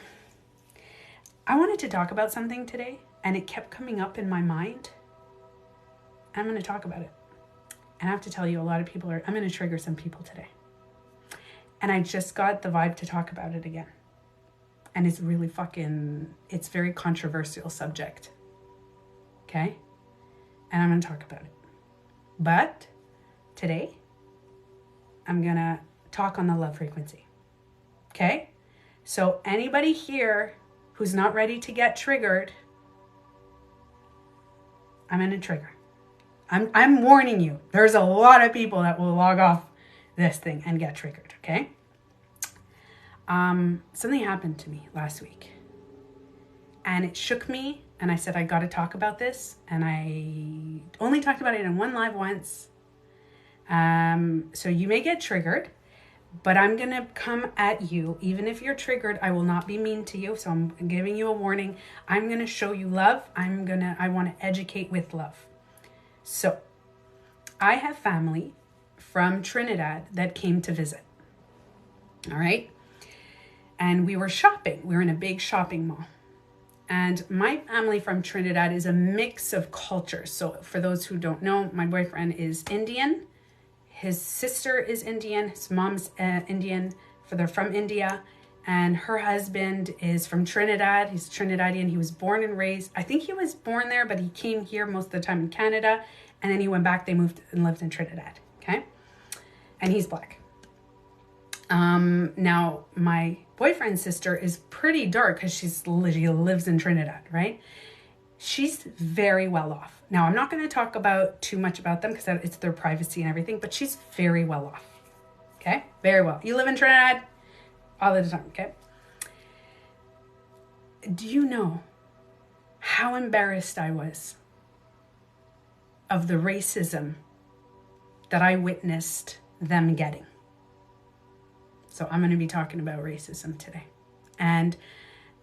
wanted to talk about something today, and it kept coming up in my mind. I'm going to talk about it. And I have to tell you, I'm going to trigger some people today. And I just got the vibe to talk about it again. And it's really it's very controversial subject. Okay? And I'm going to talk about it. But today, I'm going to talk on the love frequency. Okay? So anybody here who's not ready to get triggered, I'm going to trigger. I'm warning you. There's a lot of people that will log off this thing and get triggered, okay? Something happened to me last week. And it shook me. And I said, I got to talk about this. And I only talked about it in one live once. So you may get triggered. But I'm going to come at you. Even if you're triggered, I will not be mean to you. So I'm giving you a warning. I'm going to show you love. I want to educate with love. So I have family from Trinidad that came to visit. All right. And we were shopping. We were in a big shopping mall. And my family from Trinidad is a mix of cultures. So for those who don't know, my boyfriend is Indian. His sister is Indian. His mom's Indian. They're from India. And her husband is from Trinidad. He's Trinidadian. He was born and raised. I think he was born there, but he came here most of the time in Canada. And then he went back. They moved and lived in Trinidad. Okay? And he's Black. Now, my boyfriend's sister is pretty dark because she lives in Trinidad, right? She's very well off. Now, I'm not going to talk about too much about them because it's their privacy and everything, but she's very well off. Okay? Very well. You live in Trinidad all the time, okay? Do you know how embarrassed I was of the racism that I witnessed them getting? So I'm going to be talking about racism today. And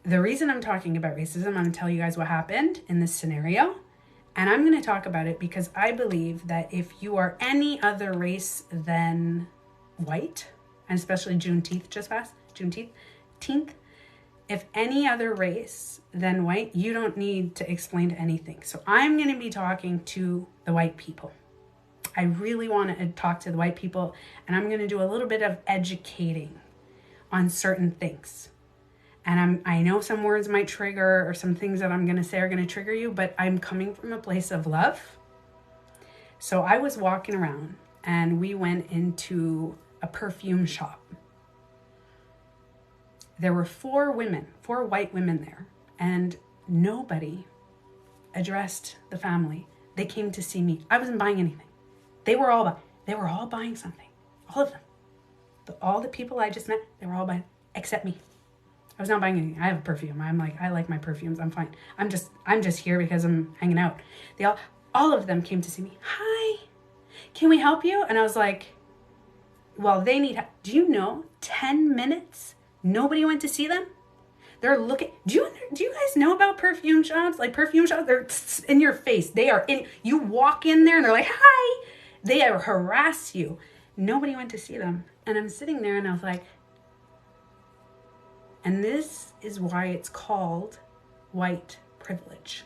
the reason I'm talking about racism, I'm going to tell you guys what happened in this scenario. And I'm going to talk about it because I believe that if you are any other race than white, and especially Juneteenth just passed, Juneteenth, if any other race than white, you don't need to explain anything. So I'm going to be talking to the white people. I really want to talk to the white people, and I'm going to do a little bit of educating on certain things. And I know some words might trigger, or some things that I'm going to say are going to trigger you, but I'm coming from a place of love. So I was walking around, and we went into a perfume shop. There were 4 white women there, and nobody addressed the family. They came to see me. I wasn't buying anything. They were all buying something. All of them. All the people I just met, they were all buying, except me. I was not buying anything. I have a perfume. I like my perfumes. I'm fine. I'm just here because I'm hanging out. All of them came to see me. Hi, can we help you? And I was like, well, they need help. Do you know, 10 minutes, nobody went to see them? They're looking, do you guys know about perfume shops? Like perfume shops, they're in your face. You walk in there and they're like, hi. They harass you. Nobody went to see them. And I'm sitting there and I was like, and this is why it's called white privilege.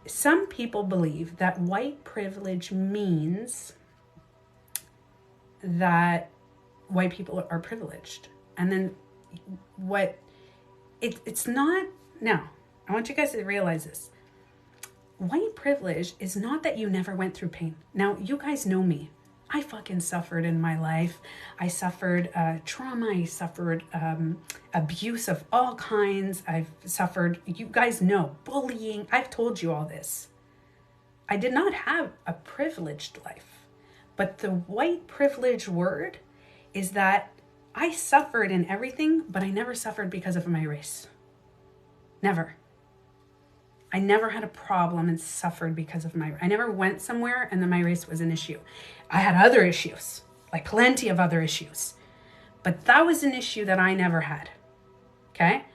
Some people believe that white privilege means that white people are privileged. And then it's not. Now, I want you guys to realize this. White privilege is not that you never went through pain. Now, you guys know me. I fucking suffered in my life. I suffered trauma. I suffered abuse of all kinds. I've suffered, you guys know, bullying. I've told you all this. I did not have a privileged life. But the white privilege word is that I suffered in everything, but I never suffered because of my race. Never. I never had a problem and suffered because of I never went somewhere and then my race was an issue. I had other issues, like plenty of other issues. But that was an issue that I never had. Okay?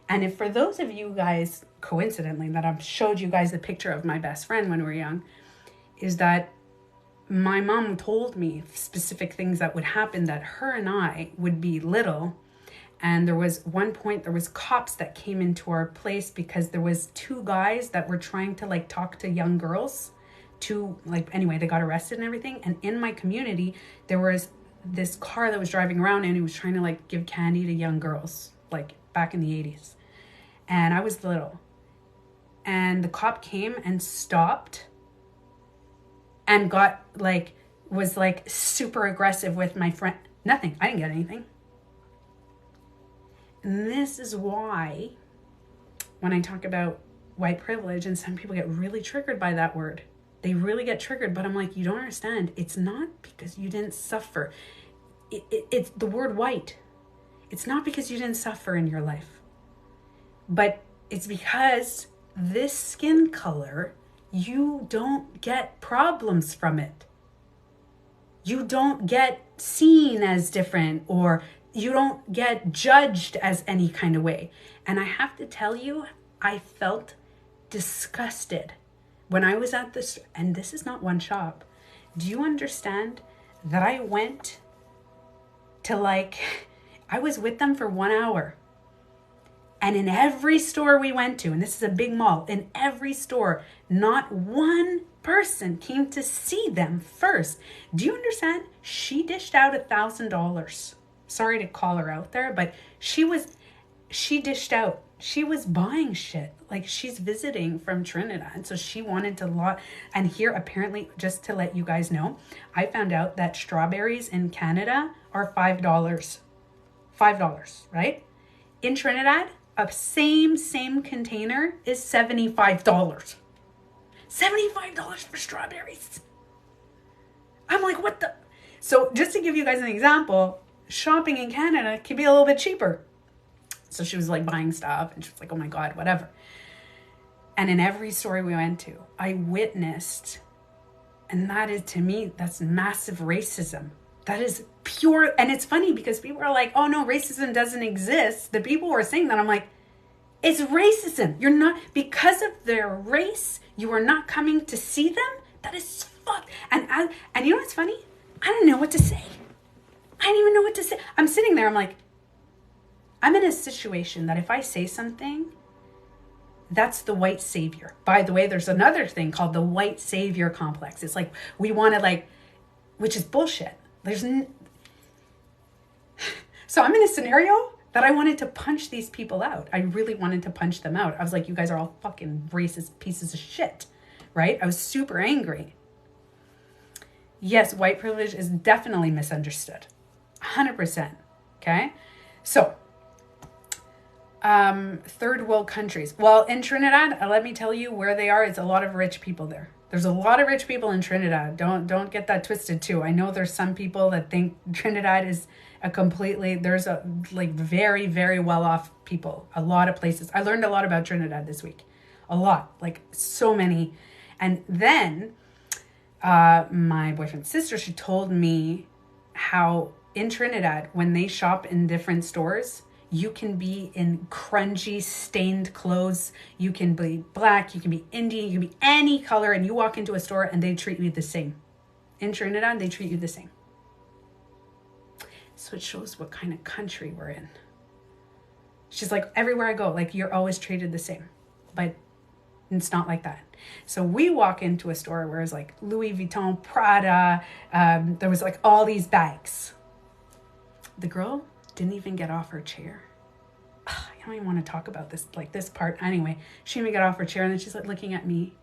And if for those of you guys, coincidentally, that I've showed you guys the picture of my best friend when we were young, is that my mom told me specific things that would happen that her and I would be little. And there was one point, there was cops that came into our place because there was 2 guys that were trying to talk to young girls. Anyway, they got arrested and everything. And in my community, there was this car that was driving around, and he was trying to like give candy to young girls, like back in the 80s. And I was little. And the cop came and stopped and got like, was like super aggressive with my friend. Nothing. I didn't get anything. And this is why when I talk about white privilege, and some people get really triggered by that word, they really get triggered. But I'm like, you don't understand. It's not because you didn't suffer. It's the word white. It's not because you didn't suffer in your life, but it's because this skin color, you don't get problems from it. You don't get seen as different, or you don't get judged as any kind of way. And I have to tell you, I felt disgusted when I was at this, and this is not one shop. Do you understand that I went to I was with them for 1 hour. And in every store we went to, and this is a big mall, in every store, not one person came to see them first. Do you understand? She dished out $1,000. Sorry to call her out there, but she dished out. She was buying shit. Like, she's visiting from Trinidad. So she wanted to and here apparently, just to let you guys know, I found out that strawberries in Canada are $5. $5, right? In Trinidad, a same container is $75. $75 for strawberries. I'm like, what the? So just to give you guys an example, shopping in Canada can be a little bit cheaper. So she was like buying stuff, and she was like, oh my God, whatever. And in every store we went to, I witnessed, and that is, to me, that's massive racism. That is pure. And it's funny because people are like, oh no, racism doesn't exist. The people who are saying that, I'm like, it's racism. You're not, because of their race, you are not coming to see them. That is fucked. And you know what's funny? I didn't know what to say. I didn't even know what to say. I'm sitting there, I'm like, I'm in a situation that if I say something, that's the white savior. By the way, there's another thing called the white savior complex. It's like, we want to which is bullshit. So I'm in a scenario that I wanted to punch these people out. I really wanted to punch them out. I was like, you guys are all fucking racist pieces of shit, right? I was super angry. Yes, white privilege is definitely misunderstood. 100%. Okay? So, third world countries. Well, in Trinidad, let me tell you where they are. It's a lot of rich people there. There's a lot of rich people in Trinidad. Don't get that twisted too. I know there's some people that think Trinidad is there's a very, very well off people. A lot of places. I learned a lot about Trinidad this week. A lot. Like so many. And then my boyfriend's sister, she told me how in Trinidad, when they shop in different stores, you can be in grungy, stained clothes. You can be black, you can be Indian, you can be any color, and you walk into a store and they treat you the same. In Trinidad, they treat you the same. So it shows what kind of country we're in. She's like, everywhere I go, you're always treated the same. But it's not like that. So we walk into a store where it's like Louis Vuitton, Prada, there was all these bags. The girl didn't even get off her chair. I don't even want to talk about this, this part. Anyway, she didn't even get off her chair, and then she's looking at me.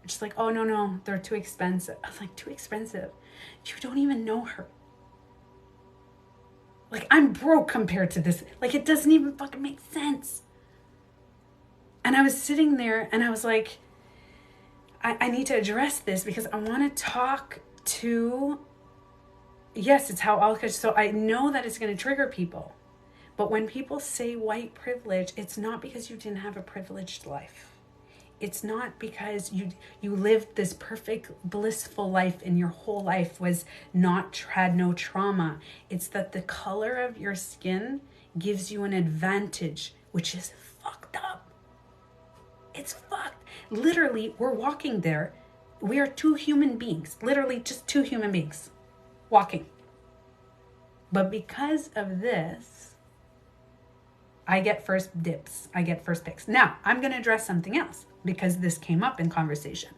And she's like, oh, no, they're too expensive. I was like, too expensive? You don't even know her. I'm broke compared to this. It doesn't even fucking make sense. And I was sitting there, and I was like, I need to address this because I want to talk to... Yes, it's how so I know that it's going to trigger people. But when people say white privilege, it's not because you didn't have a privileged life. It's not because you lived this perfect, blissful life and your whole life had no trauma. It's that the color of your skin gives you an advantage, which is fucked up. It's fucked. Literally, we're walking there. We are two human beings. Literally just two human beings. Walking. But because of this, I get first dibs. I get first picks. Now, I'm going to address something else because this came up in conversation.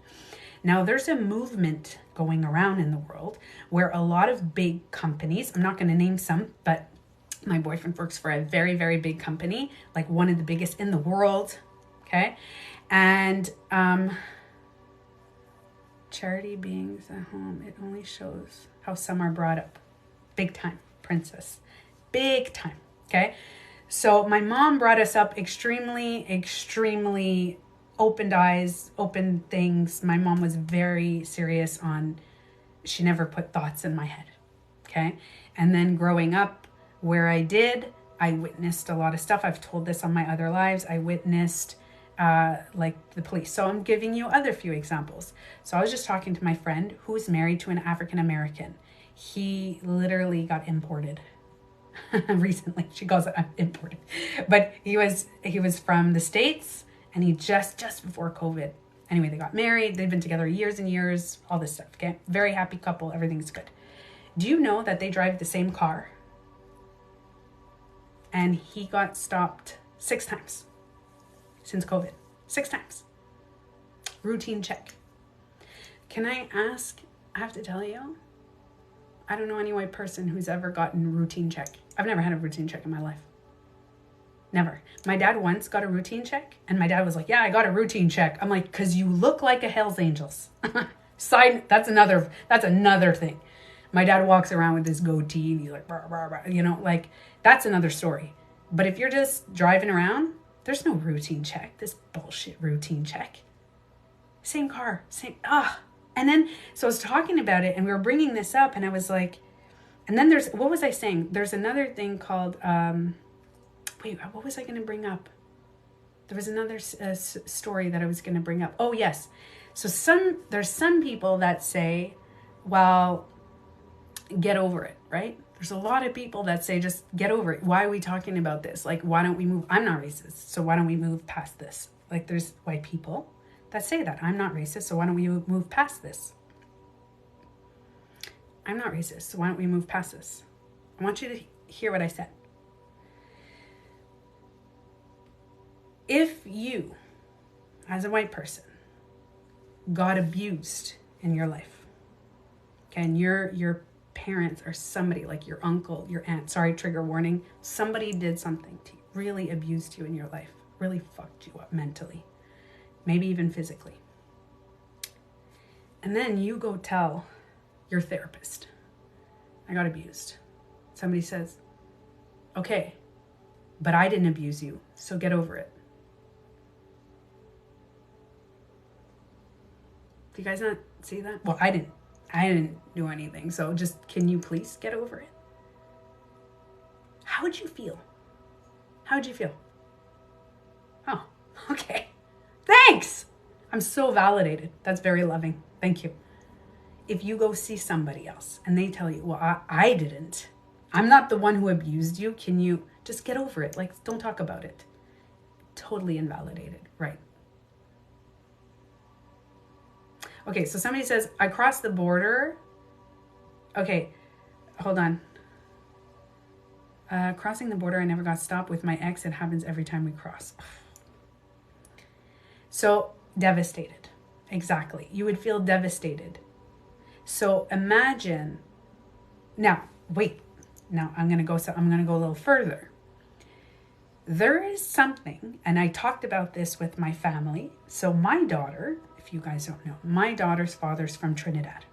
Now, there's a movement going around in the world where a lot of big companies, I'm not going to name some, but my boyfriend works for a very, very big company, like one of the biggest in the world. Okay. And charity beings at home, it only shows how some are brought up. Big time, princess. Big time. Okay. So my mom brought us up extremely, extremely opened eyes, open things. My mom was very serious on, she never put thoughts in my head. Okay. And then growing up where I did, I witnessed a lot of stuff. I've told this on my other lives. I witnessed like the police. So I'm giving you other few examples. So I was just talking to my friend who's married to an African American. He literally got imported recently. She calls it imported, but he was from the States, and he just before COVID. Anyway, they got married. They've been together years and years, all this stuff. Okay. Very happy couple. Everything's good. Do you know that they drive the same car? And he got stopped 6 times since COVID. 6 times. Routine check. Can I ask, I have to tell you, I don't know any white person who's ever gotten routine check. I've never had a routine check in my life. Never. My dad once got a routine check, and my dad was like, yeah, I got a routine check. I'm like, because you look like a Hells Angels. That's another thing. My dad walks around with this goatee and he's like, rah, rah, rah, you know, like that's another story. But if you're just driving around, there's no routine check. This bullshit routine check. Same car, And then, so I was talking about it and we were bringing this up and I was like, and then what was I saying? There's another thing called, what was I going to bring up? There was another story that I was going to bring up. Oh, yes. So there's some people that say, well, get over it, right? There's a lot of people that say, just get over it. Why are we talking about this? Like, why don't we move? I'm not racist, so why don't we move past this? Like, there's white people that say that. I'm not racist, so why don't we move past this? I'm not racist, so why don't we move past this? I want you to hear what I said. If you, as a white person, got abused in your life, okay, and your parents or somebody like your uncle, your aunt, sorry, trigger warning, somebody did something to you, really abused you in your life, really fucked you up mentally, maybe even physically. And then you go tell your therapist, I got abused. Somebody says, okay, but I didn't abuse you, so get over it. Do you guys not see that? Well, I didn't do anything. So just, can you please get over it? How would you feel? How would you feel? Oh, okay. Thanks. I'm so validated. That's very loving. Thank you. If you go see somebody else and they tell you, well, I didn't. I'm not the one who abused you. Can you just get over it? Like, don't talk about it. Totally invalidated. Right. Okay, so somebody says, I crossed the border. Okay, hold on. Crossing the border, I never got stopped with my ex. It happens every time we cross. So, devastated. Exactly. You would feel devastated. So, imagine. Now, wait. Now, I'm going to go a little further. There is something, and I talked about this with my family. So, my daughter, if you guys don't know, my daughter's father's from Trinidad.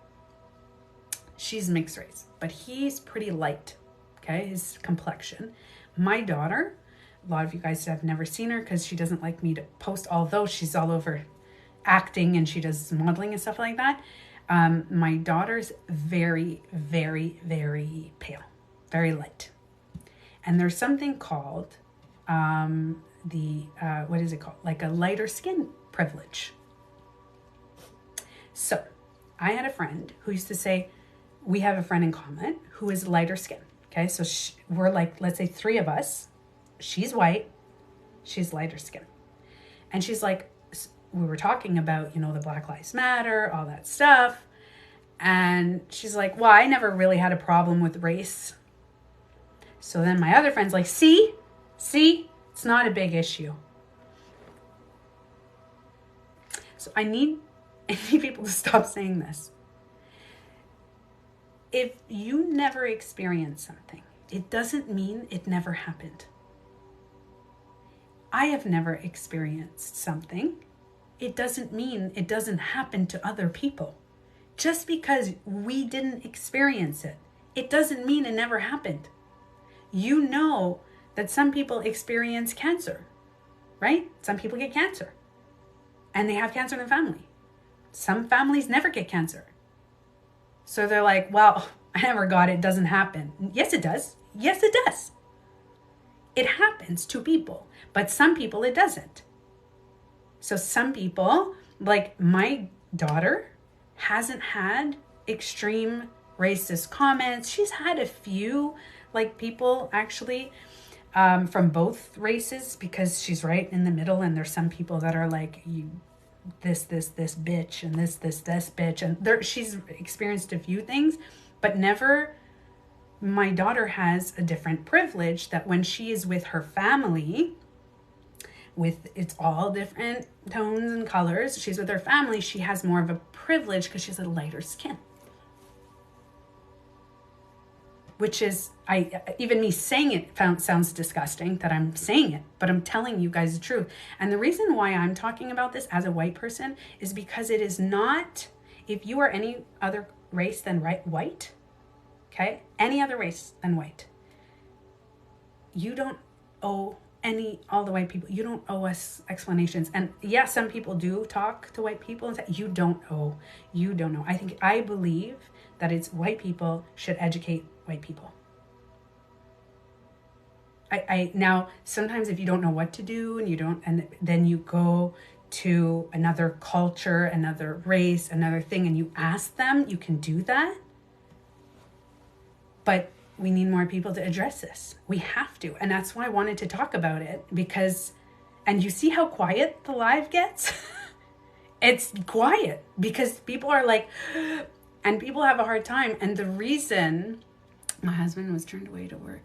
She's mixed race, but he's pretty light, okay, his complexion. My daughter, a lot of you guys have never seen her because she doesn't like me to post, although she's all over acting and she does modeling and stuff like that. My daughter's very, very, very pale, very light. And there's something called, what is it called? Like a lighter skin privilege. So I had a friend who used to say, we have a friend in common who is lighter skin. Okay. So we're like, let's say 3 of us, she's white, she's lighter skin. And she's like, we were talking about, you know, the Black Lives Matter, all that stuff. And she's like, well, I never really had a problem with race. So then my other friend's like, see, it's not a big issue. So I need I need people to stop saying this. If you never experience something, it doesn't mean it never happened. I have never experienced something. It doesn't mean it doesn't happen to other people. Just because we didn't experience it, it doesn't mean it never happened. You know that some people experience cancer, right? Some people get cancer and they have cancer in their family. Some families never get cancer. So they're like, well, I never got it. It doesn't happen. Yes, it does. Yes, it does. It happens to people, but some people it doesn't. So some people, like my daughter, hasn't had extreme racist comments. She's had a few, like people actually from both races, because she's right in the middle, and there's some people that are like, you this bitch, and this bitch, and she's experienced a few things, but never. My daughter has a different privilege that when she is with her family, it's all different tones and colors. She's with her family. She has more of a privilege because she's a lighter skin. Which is, even me saying it sounds disgusting that I'm saying it, but I'm telling you guys the truth. And the reason why I'm talking about this as a white person is because it is not, if you are any other race than white, okay, any other race than white, you don't owe all the white people, you don't owe us explanations. And yeah, some people do talk to white people and say, you don't know. I believe that it's white people should educate white people. I now, sometimes if you don't know what to do and then you go to another culture, another race, another thing, and you ask them, you can do that. But we need more people to address this. We have to. And that's why I wanted to talk about it, because, and you see how quiet the live gets? It's quiet because people are like, and people have a hard time. And the reason, my husband was turned away to work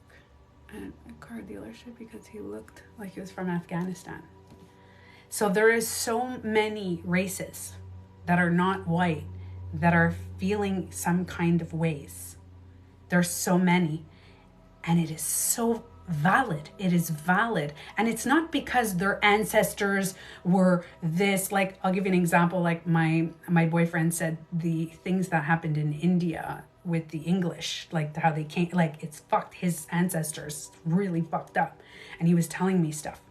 at a car dealership because he looked like he was from Afghanistan. So there is so many races that are not white that are feeling some kind of ways. There's so many, and it is so valid. It is valid. And it's not because their ancestors were this, like, I'll give you an example. Like my boyfriend said the things that happened in India with the English, like how they came, like it's fucked. His ancestors really fucked up. And he was telling me stuff,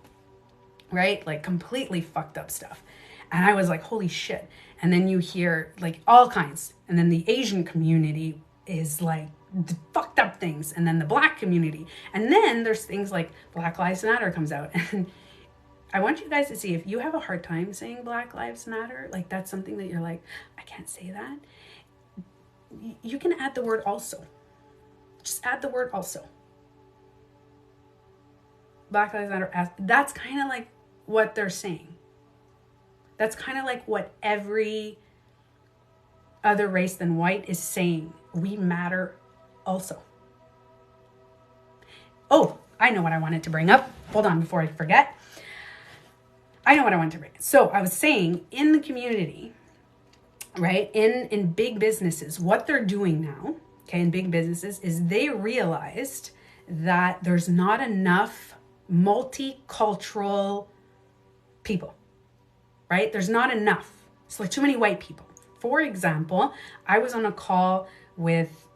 right? Like completely fucked up stuff. And I was like, holy shit. And then you hear like all kinds. And then the Asian community is like the fucked up things, and then the black community, and then there's things like Black Lives Matter comes out. And I want you guys to see, if you have a hard time saying Black Lives Matter, like that's something that you're like, I can't say that, you can add the word also. Just add the word also. Black Lives Matter, that's kind of like what they're saying. That's kind of like what every other race than white is saying. We matter also. Oh, I know what I wanted to bring up. Hold on before I forget. I know what I wanted to bring. So I was saying, in the community, right, in big businesses, what they're doing now, okay, in big businesses, is they realized that there's not enough multicultural people, right? There's not enough. It's like too many white people. For example, I was on a call with,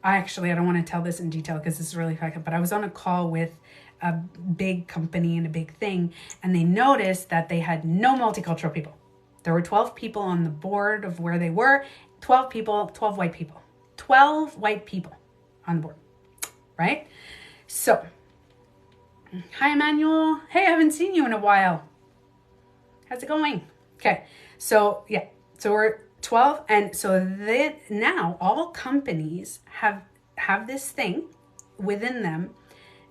I don't want to tell this in detail because this is really fucked up, but I was on a call with a big company and a big thing, and they noticed that they had no multicultural people. There were 12 people on the board of where they were, 12 white people. 12 white people on the board, right? So, hi, Emmanuel. Hey, I haven't seen you in a while. How's it going? Okay, so yeah, so we're 12, and so now all companies have this thing within them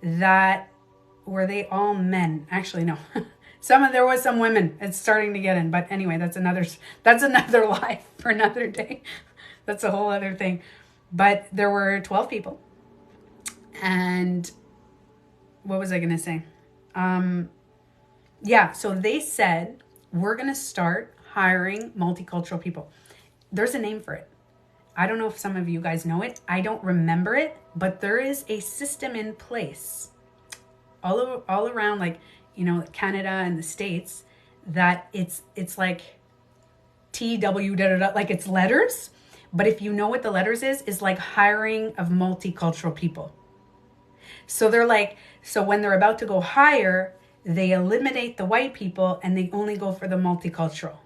that were they all men? Actually, no. There was some women. It's starting to get in, but anyway, that's another life for another day. That's a whole other thing. But there were 12 people, and what was I gonna say? Yeah. So they said, we're gonna start hiring multicultural people. There's a name for it. I don't know if some of you guys know it. I don't remember it, but there is a system in place all around, like, you know, Canada and the States, that it's like TW, like it's letters. But if you know what the letters is like hiring of multicultural people. So they're like, so when they're about to go hire, they eliminate the white people and they only go for the multicultural.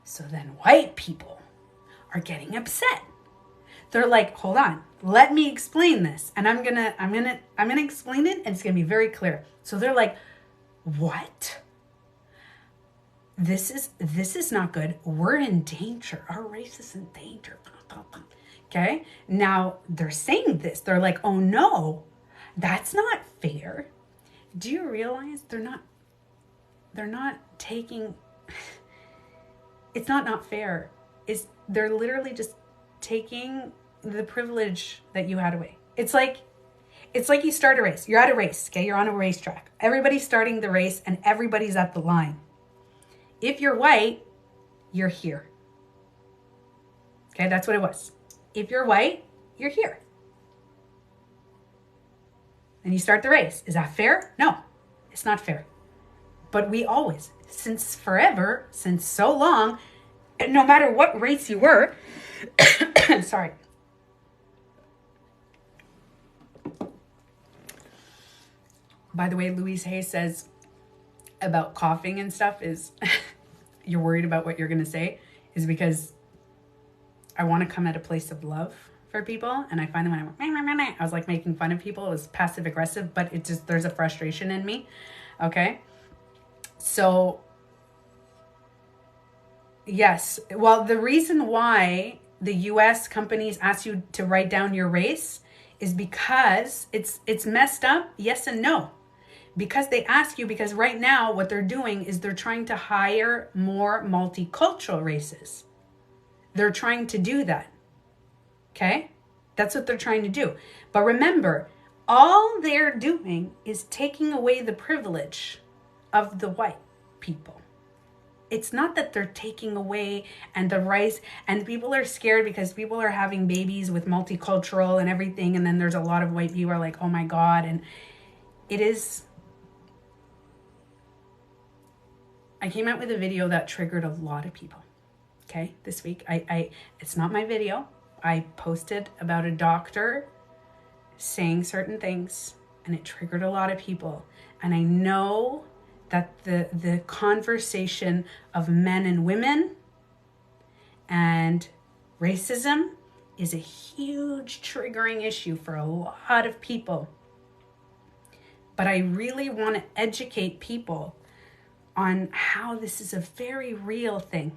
So then white people are getting upset. They're like, hold on, let me explain this. And I'm gonna explain it, and it's gonna be very clear. So they're like, what? This is not good. We're in danger. Our race is in danger. Okay? Now they're saying this. They're like, oh no, that's not fair. Do you realize they're not taking, it's not fair. They're literally just taking the privilege that you had away. It's like you start a race. You're at a race, okay? You're on a racetrack. Everybody's starting the race and everybody's at the line. If you're white, you're here. Okay, that's what it was. If you're white, you're here. And you start the race. Is that fair? No, it's not fair. But we always, since forever, since so long, no matter what race you were, sorry. By the way, Louise Hayes says about coughing and stuff is, you're worried about what you're going to say, is because I want to come at a place of love for people. And I find that when I was like making fun of people, it was passive aggressive, but it just, there's a frustration in me. Okay. So yes. Well, the reason why the US companies ask you to write down your race is because it's messed up. Yes and no. Because they ask you, because right now what they're doing is they're trying to hire more multicultural races. They're trying to do that. Okay? That's what they're trying to do. But remember, all they're doing is taking away the privilege of the white people. It's not that they're taking away and the rights, and people are scared because people are having babies with multicultural and everything. And then there's a lot of white people are like, oh my God. And it is, I came out with a video that triggered a lot of people. Okay, this week, it's not my video. I posted about a doctor saying certain things, and it triggered a lot of people. And I know that the conversation of men and women and racism is a huge triggering issue for a lot of people. But I really want to educate people on how this is a very real thing.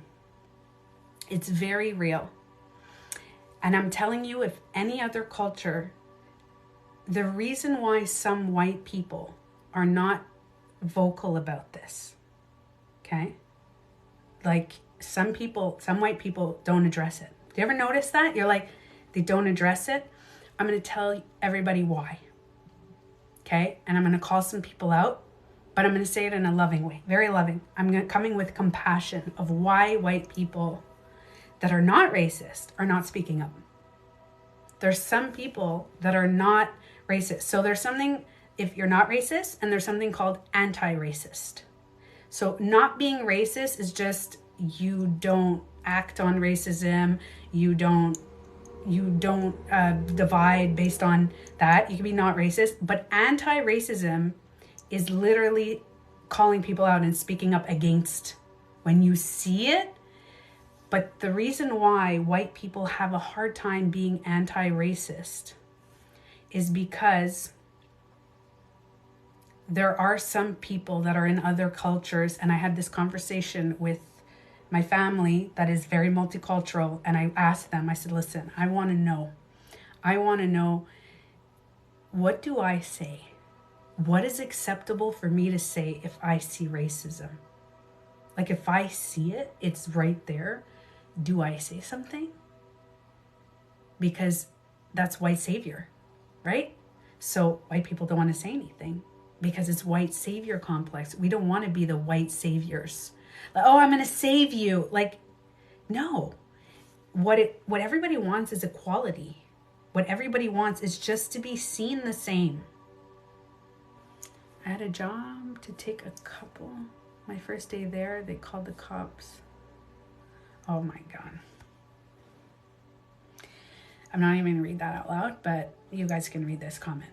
It's very real. And I'm telling you, if any other culture, the reason why some white people are not vocal about this, okay? Like some white people don't address it. Do you ever notice that? You're like, they don't address it. I'm going to tell everybody why, okay? And I'm going to call some people out, but I'm going to say it in a loving way, very loving. I'm coming with compassion of why white people that are not racist are not speaking up. There's some people that are not racist. So there's something, if you're not racist, and there's something called anti-racist. So not being racist is just, you don't act on racism. You don't divide based on that. You can be not racist, but anti-racism is literally calling people out and speaking up against when you see it. But the reason why white people have a hard time being anti-racist is because there are some people that are in other cultures, and I had this conversation with my family that is very multicultural, and I asked them, I said, listen, I want to know, what do I say? What is acceptable for me to say if I see racism? Like if I see it, it's right there. Do I say something? Because that's white savior, right? So white people don't want to say anything because it's white savior complex. We don't want to be the white saviors. Like, oh, I'm going to save you. Like, no. What everybody wants is equality. What everybody wants is just to be seen the same. I had a job to take a couple. My first day there, they called the cops. Oh my God. I'm not even going to read that out loud, but you guys can read this comment.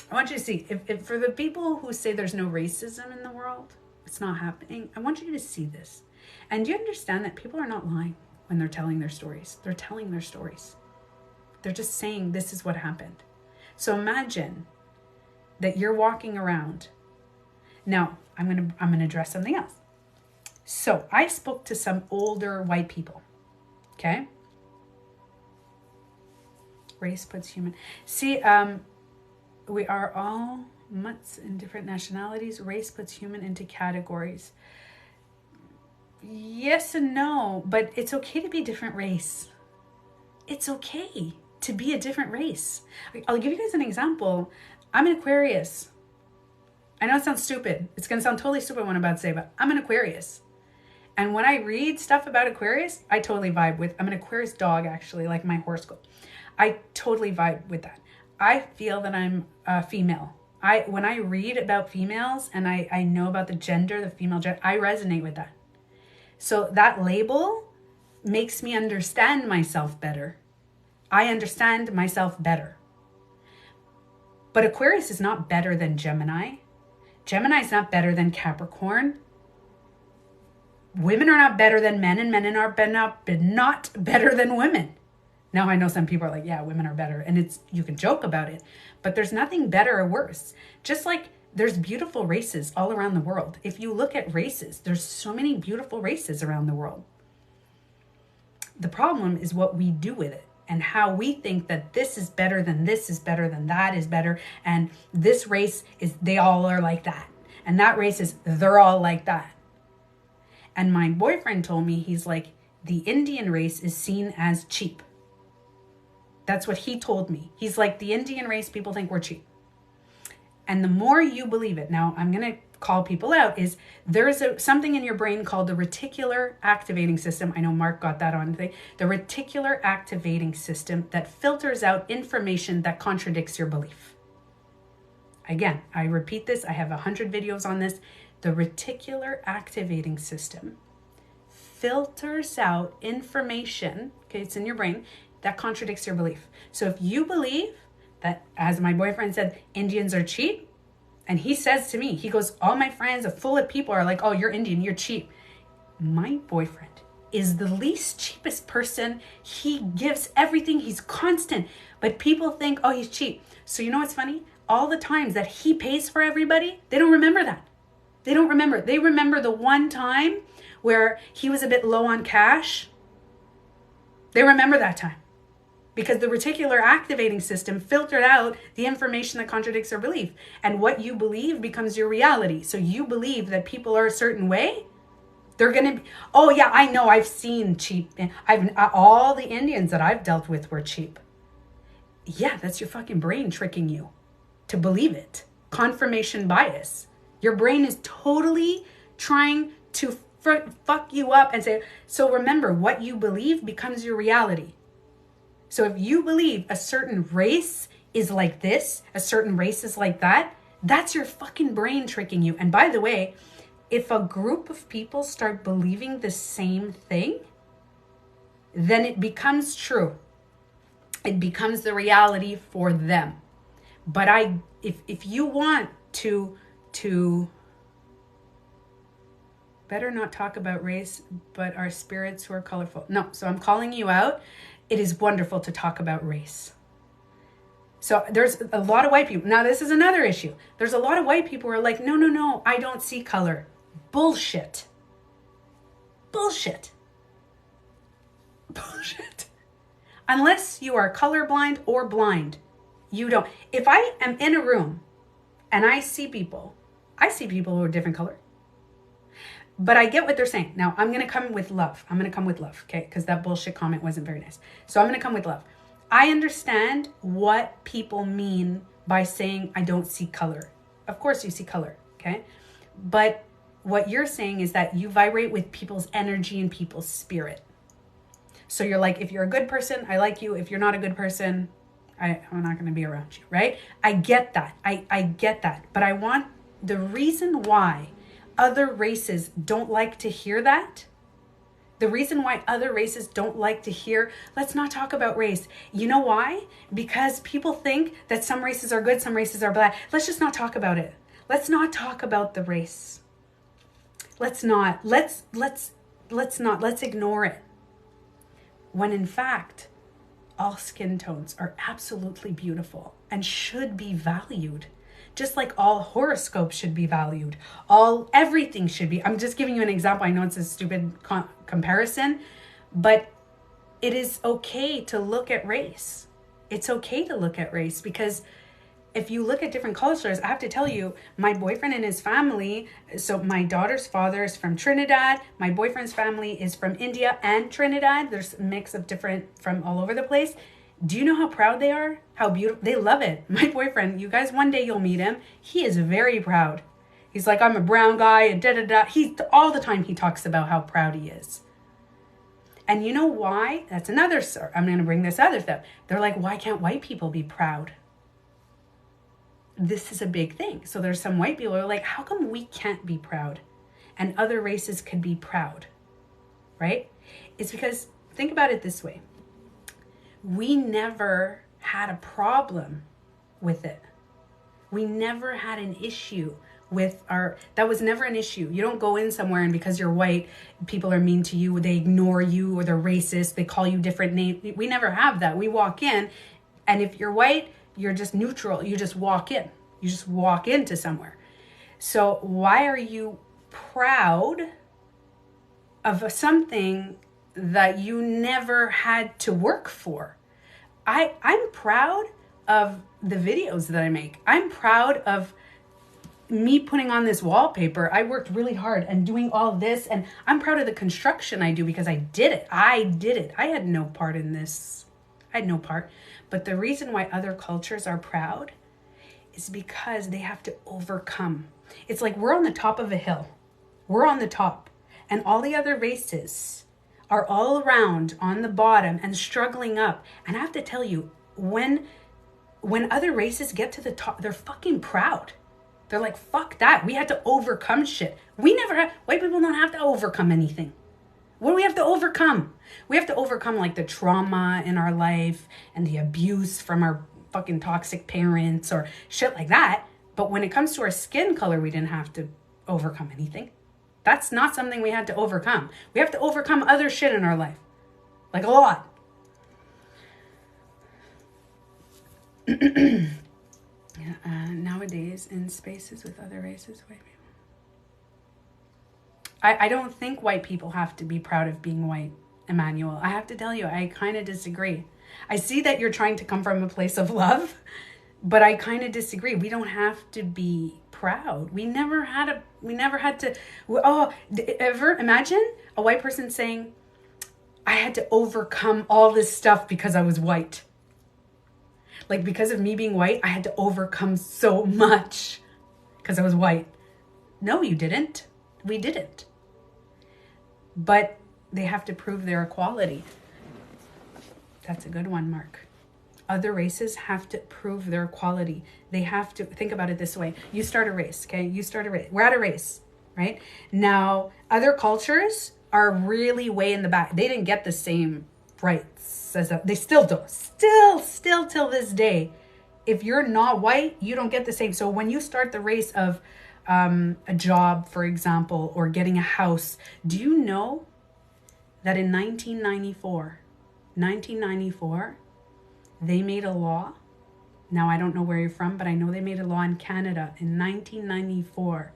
I want you to see, if for the people who say there's no racism in the world, it's not happening, I want you to see this. And do you understand that people are not lying when they're telling their stories? They're telling their stories. They're just saying this is what happened. So imagine that you're walking around. Now, I'm gonna address something else. So I spoke to some older white people, okay? Race puts human. See, we are all mutts in different nationalities. Race puts human into categories. Yes and no, but it's okay to be a different race. It's okay to be a different race. I'll give you guys an example. I'm an Aquarius. I know it sounds stupid. It's going to sound totally stupid what I'm about to say, but I'm an Aquarius. And when I read stuff about Aquarius, I totally vibe with, I'm an Aquarius dog actually, like my horoscope. I totally vibe with that. I feel that I'm a female. When I read about females and I know about the gender, the female gender, I resonate with that. So that label makes me understand myself better. I understand myself better. But Aquarius is not better than Gemini. Gemini is not better than Capricorn. Women are not better than men, and men are not better than women. Now I know some people are like, yeah, women are better, and you can joke about it, but there's nothing better or worse. Just like there's beautiful races all around the world. If you look at races, there's so many beautiful races around the world. The problem is what we do with it and how we think that this is better than this is better than that is better. And this race is, they all are like that. And that race is, they're all like that. And my boyfriend told me, he's like, the Indian race is seen as cheap. That's what he told me. He's like, the Indian race, people think we're cheap. And the more you believe it, now I'm going to call people out, is there's something in your brain called the reticular activating system. I know Mark got that on today. The reticular activating system that filters out information that contradicts your belief. Again, I repeat this. I have 100 videos on this. The reticular activating system filters out information, okay, it's in your brain, that contradicts your belief. So if you believe that, as my boyfriend said, Indians are cheap, and he says to me, he goes, all my friends are full of people are like, oh, you're Indian, you're cheap. My boyfriend is the least cheapest person. He gives everything, he's constant, but people think, oh, he's cheap. So you know what's funny? All the times that he pays for everybody, they don't remember that. They don't remember. They remember the one time where he was a bit low on cash. They remember that time because the reticular activating system filtered out the information that contradicts their belief. And what you believe becomes your reality. So you believe that people are a certain way. They're going to be, oh yeah, I know, I've seen cheap. All the Indians that I've dealt with were cheap. Yeah, that's your fucking brain tricking you to believe it. Confirmation bias. Your brain is totally trying to fuck you up and say, so remember, what you believe becomes your reality. So if you believe a certain race is like this, a certain race is like that, that's your fucking brain tricking you. And by the way, if a group of people start believing the same thing, then it becomes true. It becomes the reality for them. But if you want to better not talk about race, but our spirits who are colorful. No, so I'm calling you out. It is wonderful to talk about race. So there's a lot of white people. Now this is another issue. There's a lot of white people who are like, no, I don't see color. Bullshit. Bullshit. Bullshit. Unless you are colorblind or blind, you don't. If I am in a room and I see people who are different color. But I get what they're saying. Now, I'm going to come with love. Okay? Because that bullshit comment wasn't very nice. So I'm going to come with love. I understand what people mean by saying, I don't see color. Of course you see color, okay? But what you're saying is that you vibrate with people's energy and people's spirit. So you're like, if you're a good person, I like you. If you're not a good person, I'm not going to be around you, right? I get that. I get that. But I want the reason why other races don't like to hear that. The reason why other races don't like to hear, let's not talk about race. You know why? Because people think that some races are good, some races are bad. Let's just not talk about it. Let's not talk about the race. Let's not. Let's ignore it. When in fact, all skin tones are absolutely beautiful and should be valued. Just like all horoscopes should be valued. Everything should be. I'm just giving you an example. I know it's a stupid comparison, but it is okay to look at race. It's okay to look at race, because if you look at different cultures, I have to tell you, my boyfriend and his family, so my daughter's father is from Trinidad, my boyfriend's family is from India and Trinidad. There's a mix of different from all over the place. Do you know how proud they are? How beautiful. They love it. My boyfriend, you guys, one day you'll meet him. He is very proud. He's like, I'm a brown guy and da-da-da. All the time he talks about how proud he is. And you know why? That's another story. I'm going to bring this other stuff. They're like, why can't white people be proud? This is a big thing. So there's some white people who are like, how come we can't be proud and other races could be proud, right? It's because, think about it this way. We never had a problem with it. We never had an issue with that was never an issue. You don't go in somewhere and because you're white, people are mean to you, they ignore you, or they're racist, they call you different names. We never have that. We walk in, and if you're white, you're just neutral. You just walk in. You just walk into somewhere. So why are you proud of something that you never had to work for? I'm proud of the videos that I make. I'm proud of me putting on this wallpaper. I worked really hard and doing all this, and I'm proud of the construction I do because I did it. I had no part in this. I had no part. But the reason why other cultures are proud is because they have to overcome. It's like we're on the top of a hill. We're on the top, and all the other races are all around on the bottom and struggling up. And I have to tell you, when other races get to the top, they're fucking proud. They're like, fuck that. We had to overcome shit. White people don't have to overcome anything. What do we have to overcome? We have to overcome like the trauma in our life and the abuse from our fucking toxic parents or shit like that. But when it comes to our skin color, we didn't have to overcome anything. That's not something we had to overcome. We have to overcome other shit in our life. Like a lot. Nowadays, in spaces with other races, white people. I don't think white people have to be proud of being white, Emmanuel. I have to tell you, I kind of disagree. I see that you're trying to come from a place of love, but I kind of disagree. We don't have to be proud. We never had to, ever imagine a white person saying, I had to overcome all this stuff because I was white. Like, because of me being white, I had to overcome so much because I was white. No, you didn't. We didn't. But they have to prove their equality. That's a good one, Mark. Other races have to prove their equality. They have to, think about it this way. You start a race, okay? You start a race. We're at a race, right? Now, other cultures are really way in the back. They didn't get the same rights as they still don't. Still till this day. If you're not white, you don't get the same. So when you start the race of a job, for example, or getting a house, do you know that in 1994, they made a law. Now, I don't know where you're from, but I know they made a law in Canada in 1994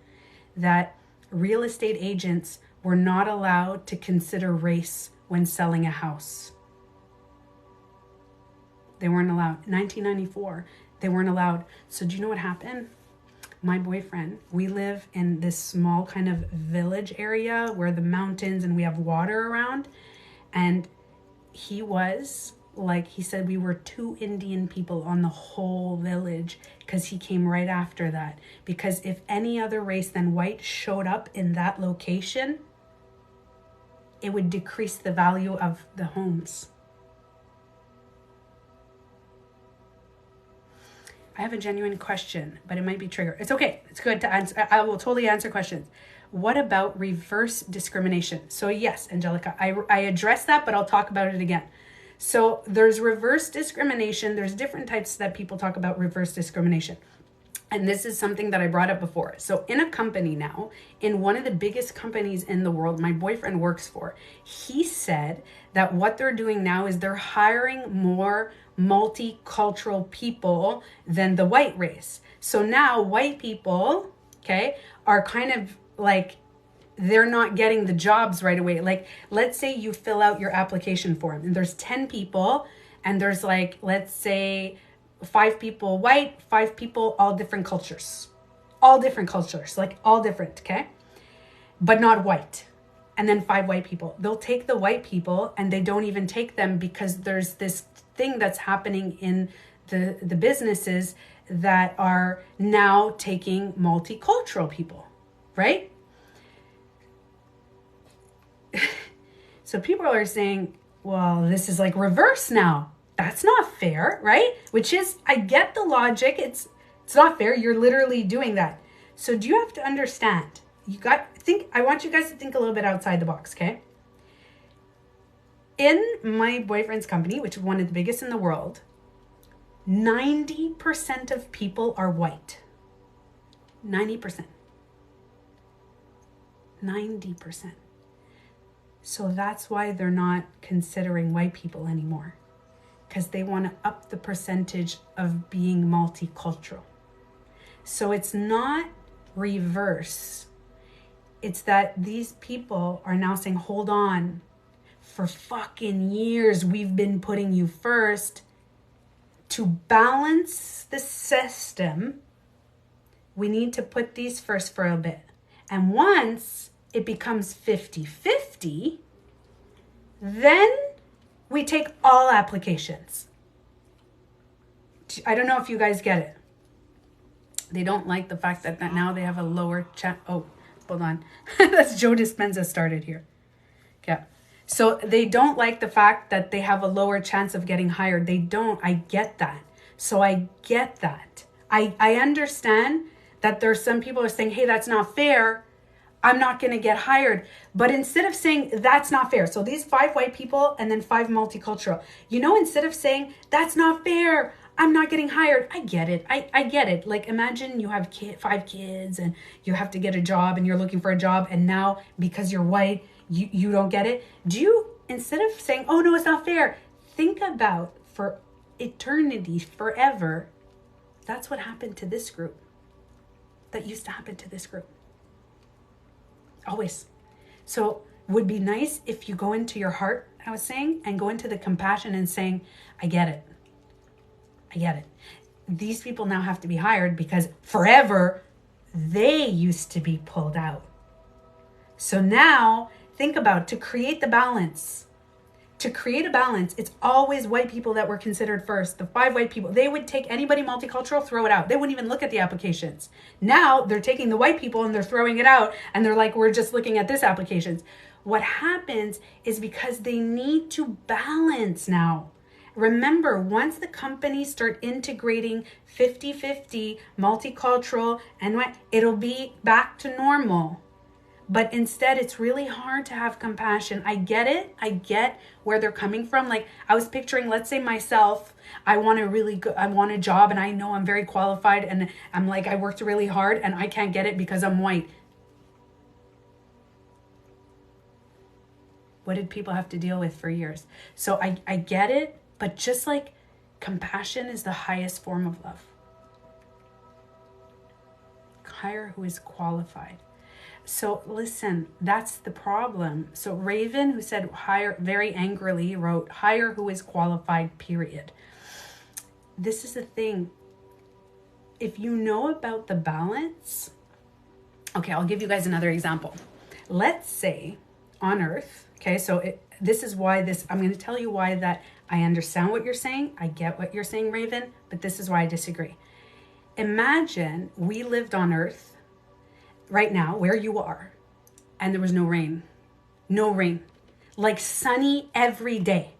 that real estate agents were not allowed to consider race when selling a house. They weren't allowed. 1994, they weren't allowed. So do you know what happened? My boyfriend, we live in this small kind of village area where the mountains and we have water around. And he was like he said, we were 2 Indian people on the whole village, because he came right after that. Because if any other race than white showed up in that location, it would decrease the value of the homes. I have a genuine question, but it might be trigger. It's okay. It's good to answer. I will totally answer questions. What about reverse discrimination? So yes, Angelica, I addressed that, but I'll talk about it again. So there's reverse discrimination. There's different types that people talk about reverse discrimination. And this is something that I brought up before. So in a company now, in one of the biggest companies in the world, my boyfriend works for, he said that what they're doing now is they're hiring more multicultural people than the white race. So now white people, okay, are kind of like, they're not getting the jobs right away. Like, let's say you fill out your application form and there's 10 people and there's like, let's say 5 people white, 5 people, all different cultures, like all different, okay? But not white. And then 5 white people. They'll take the white people and they don't even take them because there's this thing that's happening in the businesses that are now taking multicultural people, right? So people are saying, well, this is like reverse now. That's not fair, right? Which is, I get the logic. It's not fair. You're literally doing that. So do you have to understand? I want you guys to think a little bit outside the box, okay? In my boyfriend's company, which is one of the biggest in the world, 90% of people are white. 90%. So that's why they're not considering white people anymore, because they want to up the percentage of being multicultural. So it's not reverse. It's that these people are now saying, hold on, for fucking years we've been putting you first. To balance the system, we need to put these first for a bit. And once it becomes 50-50, then we take all applications. I don't know if you guys get it. They don't like the fact that now they have a lower chance. Oh, hold on. That's Joe Dispenza started here. Yeah. So they don't like the fact that they have a lower chance of getting hired. They don't. I get that. So I get that. I understand that there's some people who are saying, hey, that's not fair. I'm not going to get hired. But instead of saying that's not fair, so these 5 white people and then 5 multicultural, instead of saying that's not fair, I'm not getting hired. I get it. I get it. Like, imagine you have 5 kids and you have to get a job and you're looking for a job. And now because you're white, you don't get it. Do you, instead of saying, oh no, it's not fair, think about for eternity, forever, that's what happened to this group. That used to happen to this group. Always. So would be nice if you go into your heart, I was saying, and go into the compassion and saying, I get it. These people now have to be hired because forever they used to be pulled out. So now think about, to create the balance. To create a balance, it's always white people that were considered first. The 5 white people, they would take anybody multicultural, throw it out. They wouldn't even look at the applications. Now they're taking the white people and they're throwing it out. And they're like, we're just looking at this applications. What happens is because they need to balance now. Remember, once the companies start integrating 50-50 multicultural and what, it'll be back to normal. But instead, it's really hard to have compassion. I get it. I get where they're coming from. Like, I was picturing, let's say myself, I want a job and I know I'm very qualified and I'm like, I worked really hard and I can't get it because I'm white. What did people have to deal with for years? So I get it, but just like compassion is the highest form of love. Hire who is qualified. So listen, that's the problem. So Raven, who said hire, very angrily wrote, hire who is qualified, period. This is the thing. If you know about the balance, okay, I'll give you guys another example. Let's say on Earth, okay, so this is why I'm going to tell you why that I understand what you're saying. I get what you're saying, Raven, but this is why I disagree. Imagine we lived on Earth right now, where you are, and there was no rain. No rain. Like sunny every day.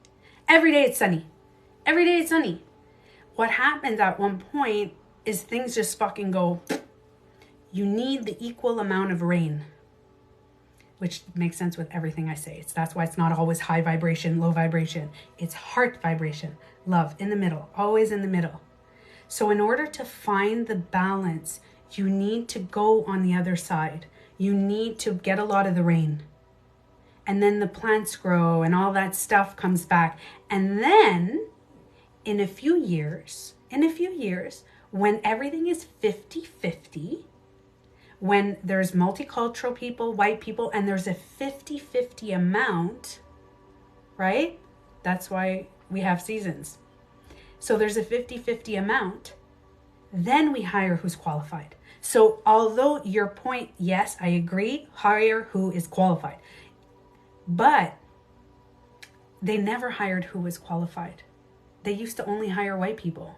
Every day it's sunny. Every day it's sunny. What happens at one point is things just fucking go, you need the equal amount of rain. Which makes sense with everything I say. That's why it's not always high vibration, low vibration. It's heart vibration, love, in the middle, always in the middle. So in order to find the balance, you need to go on the other side. You need to get a lot of the rain. And then the plants grow and all that stuff comes back. And then in a few years, when everything is 50-50, when there's multicultural people, white people, and there's a 50-50 amount, right? That's why we have seasons. So there's a 50-50 amount, then we hire who's qualified. So although your point, yes, I agree, hire who is qualified. But they never hired who was qualified. They used to only hire white people.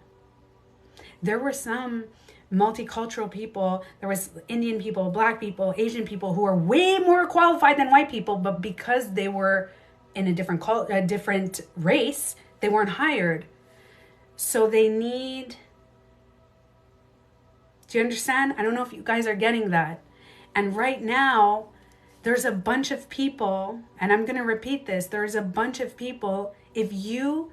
There were some multicultural people, there was Indian people, black people, Asian people who are way more qualified than white people, but because they were in a different race, they weren't hired. So they need, do you understand? I don't know if you guys are getting that. And right now, there's a bunch of people, and I'm going to repeat this, there's a bunch of people, if you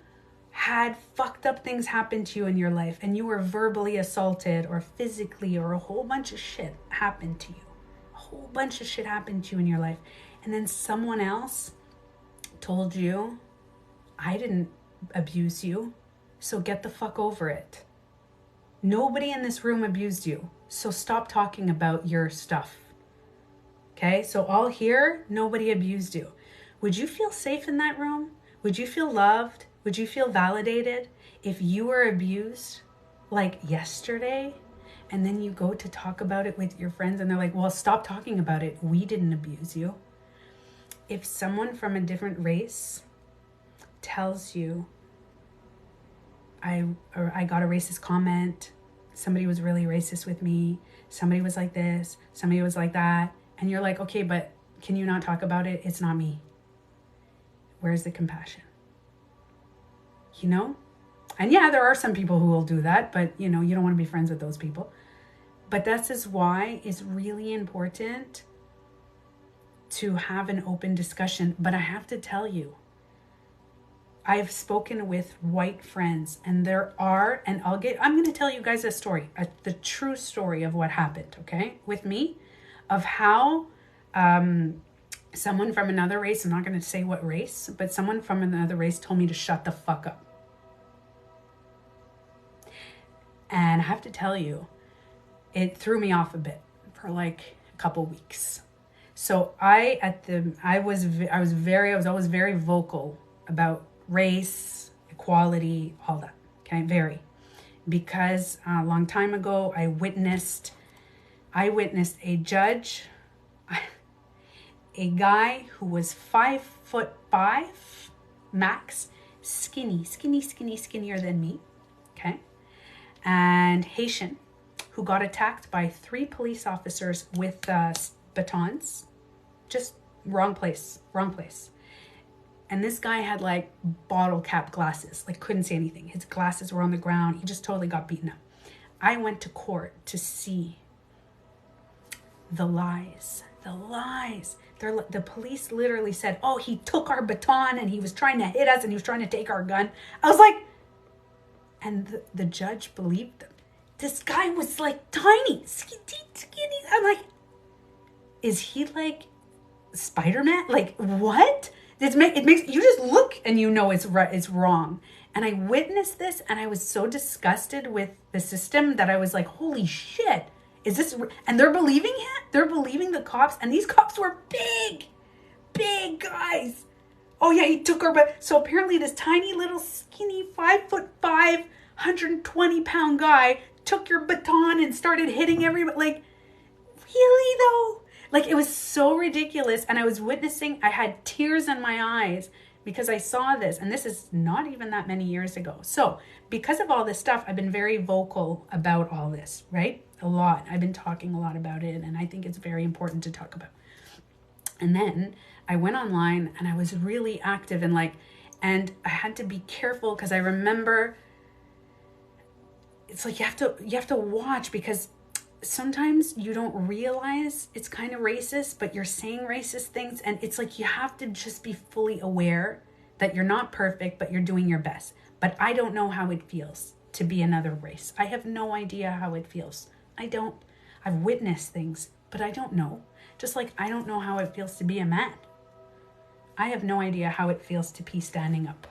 had fucked up things happen to you in your life and you were verbally assaulted or physically or a whole bunch of shit happened to you. A whole bunch of shit happened to you in your life. And then someone else told you, I didn't abuse you, so get the fuck over it. Nobody in this room abused you, so stop talking about your stuff. Okay, so all here, nobody abused you. Would you feel safe in that room? Would you feel loved? Would you feel validated if you were abused like yesterday and then you go to talk about it with your friends and they're like, well, stop talking about it. We didn't abuse you. If someone from a different race tells you, I got a racist comment, somebody was really racist with me, somebody was like this, somebody was like that, and you're like, okay, but can you not talk about it? It's not me. Where's the compassion? You know? And yeah, there are some people who will do that, but you know, you don't want to be friends with those people. But this is why it's really important to have an open discussion. But I have to tell you, I've spoken with white friends, and there are, and I'm going to tell you guys a story, the true story of what happened, okay, with me, of how someone from another race, I'm not going to say what race, but someone from another race told me to shut the fuck up. And I have to tell you, it threw me off a bit for like a couple weeks. So I was always very vocal about race, equality, all that. Okay, very. Because a long time ago, I witnessed a judge, a guy who was 5'5" max, skinnier than me, okay? And Haitian, who got attacked by 3 police officers with batons. Just wrong place. And this guy had like bottle cap glasses, like couldn't see anything. His glasses were on the ground. He just totally got beaten up. I went to court to see the lies. The police literally said, oh, he took our baton and he was trying to hit us and he was trying to take our gun. I was like, and the judge believed them. This guy was like tiny, skinny. I'm like, is he like Spider-Man? Like what? It makes you just look and you know it's right, it's wrong. And I witnessed this and I was so disgusted with the system that I was like, holy shit, is this? And they're believing him. They're believing the cops, and these cops were big guys. Oh yeah, he took her, but so apparently this tiny little skinny 5'5", 120-pound guy took your baton and started hitting everybody. Like, really though? Like, it was so ridiculous. And I was witnessing, I had tears in my eyes because I saw this, and this is not even that many years ago. So because of all this stuff, I've been very vocal about all this, right? A lot. I've been talking a lot about it, and I think it's very important to talk about. And then I went online and I was really active and and I had to be careful because I remember it's like you have to watch, because sometimes you don't realize it's kind of racist, but you're saying racist things, and it's like you have to just be fully aware that you're not perfect, but you're doing your best. But I don't know how it feels to be another race. I have no idea how it feels. I don't. I've witnessed things, but I don't know. Just like I don't know how it feels to be a man. I have no idea how it feels to be standing up.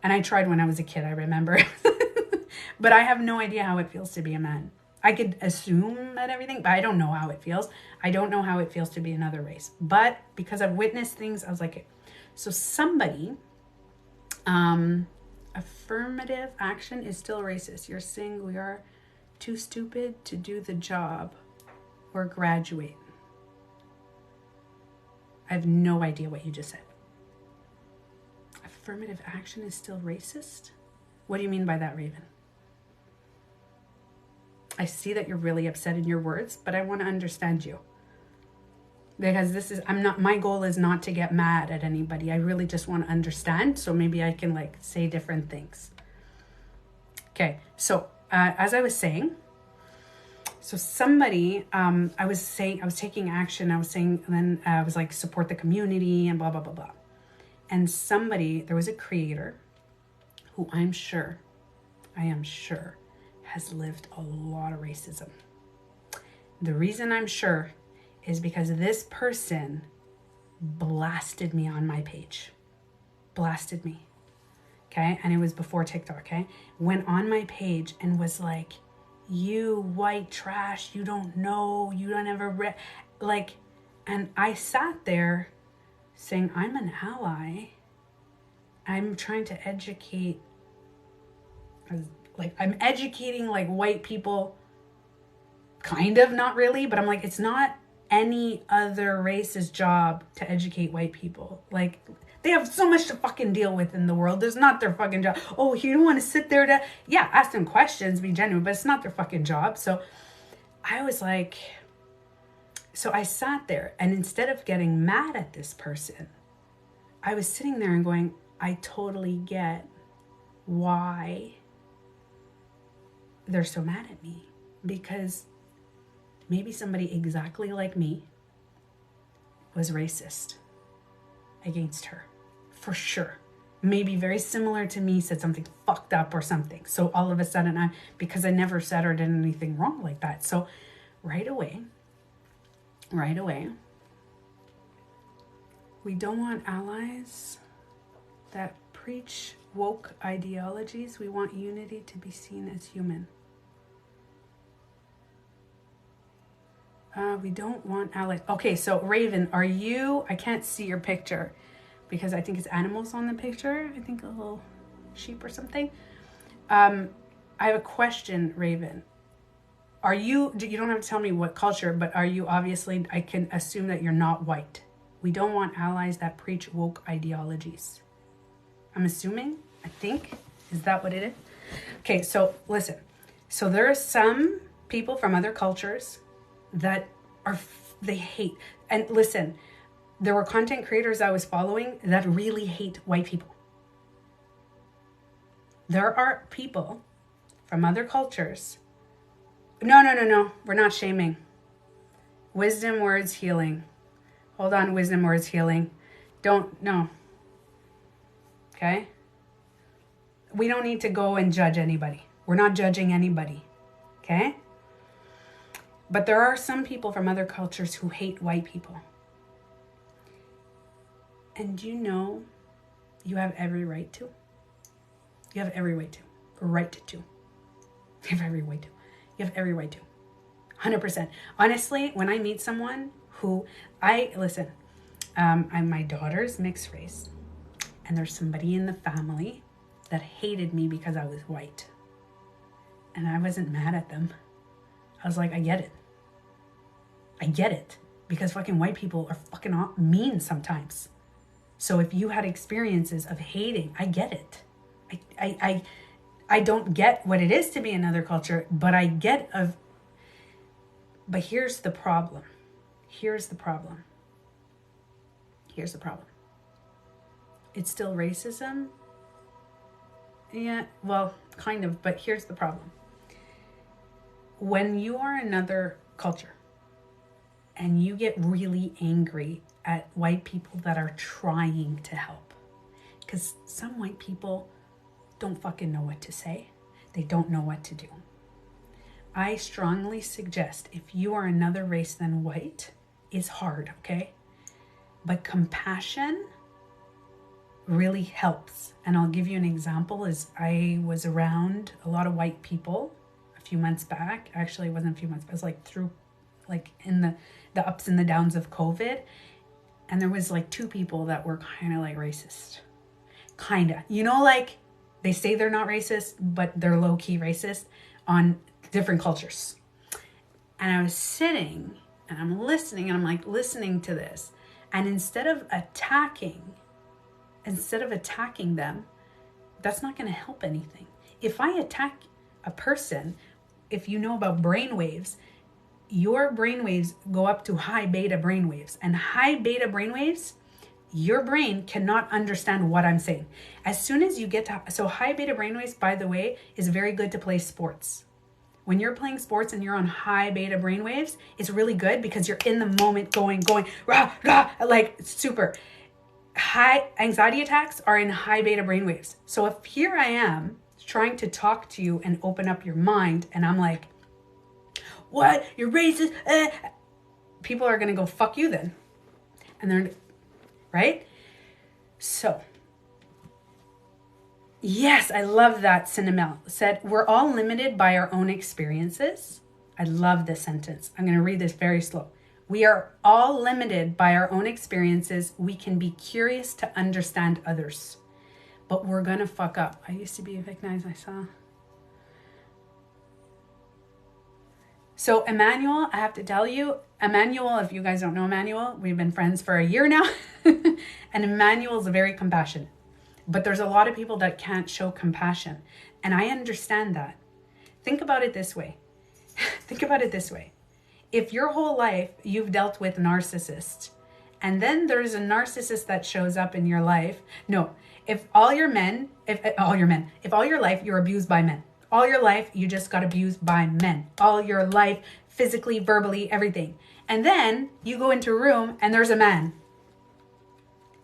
And I tried when I was a kid, I remember. But I have no idea how it feels to be a man. I could assume that everything, but I don't know how it feels. I don't know how it feels to be another race. But because I've witnessed things, I was like, okay. So somebody, affirmative action is still racist. You're saying we are too stupid to do the job or graduate. I have no idea what you just said. Affirmative action is still racist? What do you mean by that, Raven? I see that you're really upset in your words, but I want to understand you. Because my goal is not to get mad at anybody. I really just want to understand, so maybe I can say different things. Okay, so as I was saying, so somebody, I was taking action, I was saying, and then I was like, support the community and blah, blah, blah, blah. And there was a creator who I am sure, has lived a lot of racism. The reason I'm sure is because this person blasted me on my page. Blasted me. Okay? And it was before TikTok, okay? Went on my page and was like, you white trash, you don't know, you don't ever and I sat there saying, I'm an ally. I'm trying to educate, I'm educating white people, kind of, not really, but I'm like, it's not any other race's job to educate white people. They have so much to fucking deal with in the world. There's not their fucking job. Oh, you don't want to sit there to, ask them questions, be genuine, but it's not their fucking job. So I was like, so I sat there, and instead of getting mad at this person, I was sitting there and going, I totally get why they're so mad at me, because maybe somebody exactly like me was racist against her, for sure. Maybe very similar to me, said something fucked up or something. So all of a sudden, because I never said or did anything wrong like that. So right away, we don't want allies that preach woke ideologies. We want unity to be seen as human. We don't want allies. Okay, so Raven, I can't see your picture because I think it's animals on the picture. I think a little sheep or something. I have a question, Raven. You don't have to tell me what culture, but are you, obviously, I can assume that you're not white. We don't want allies that preach woke ideologies. I'm assuming, I think. Is that what it is? Okay, so listen. So there are some people from other cultures that they hate. And listen, there were content creators I was following that really hate white people. There are people from other cultures. No. We're not shaming. Wisdom, words, healing. Hold on, wisdom, words, healing. No. Okay? We don't need to go and judge anybody. We're not judging anybody. Okay? But there are some people from other cultures who hate white people. And you have every right to. You have every right to. Right to. You have every right to. You have every right to. 100%. Honestly, when I meet someone who, I'm my daughter's mixed race, and there's somebody in the family that hated me because I was white. And I wasn't mad at them. I was like, I get it. Because fucking white people are fucking mean sometimes. So if you had experiences of hating, I get it. I don't get what it is to be another culture, but I get of, but here's the problem. Here's the problem. Here's the problem. It's still racism. Yeah, well, kind of, but here's the problem. When you are another culture and you get really angry at white people that are trying to help, because some white people don't fucking know what to say. They don't know what to do. I strongly suggest if you are another race than white, it's hard, okay? But compassion really helps. And I'll give you an example. Is I was around a lot of white people a few months back. Actually, it wasn't a few months, but it was like through, like in the ups and the downs of COVID. And there was like 2 people that were kind of like racist. Kind of. You know, like they say they're not racist, but they're low-key racist on different cultures. And I was sitting and I'm listening and I'm like listening to this. And instead of attacking them, that's not going to help anything. If I attack a person, if you know about brainwaves, your brainwaves go up to high beta brainwaves. And high beta brainwaves, your brain cannot understand what I'm saying. As soon as you get to, so high beta brainwaves, by the way, is very good to play sports. When you're playing sports and you're on high beta brainwaves, it's really good because you're in the moment going, rah, rah, like super. High anxiety attacks are in high beta brainwaves. So if here I am trying to talk to you and open up your mind and I'm like, what? You're racist? People are going to go, fuck you then. And they're, right? So, yes, I love that. Cinnamel said, we're all limited by our own experiences. I love this sentence. I'm going to read this very slow. We are all limited by our own experiences. We can be curious to understand others, but we're going to fuck up. I used to be victimized, I saw. So Emmanuel, I have to tell you, Emmanuel, if you guys don't know Emmanuel, we've been friends for a year now. And Emmanuel is very compassionate. But there's a lot of people that can't show compassion. And I understand that. Think about it this way. Think about it this way. If your whole life you've dealt with narcissists, and then there's a narcissist that shows up in your life. No, if all your life you're abused by men. All your life you just got abused by men. All your life, physically, verbally, everything. And then you go into a room and there's a man.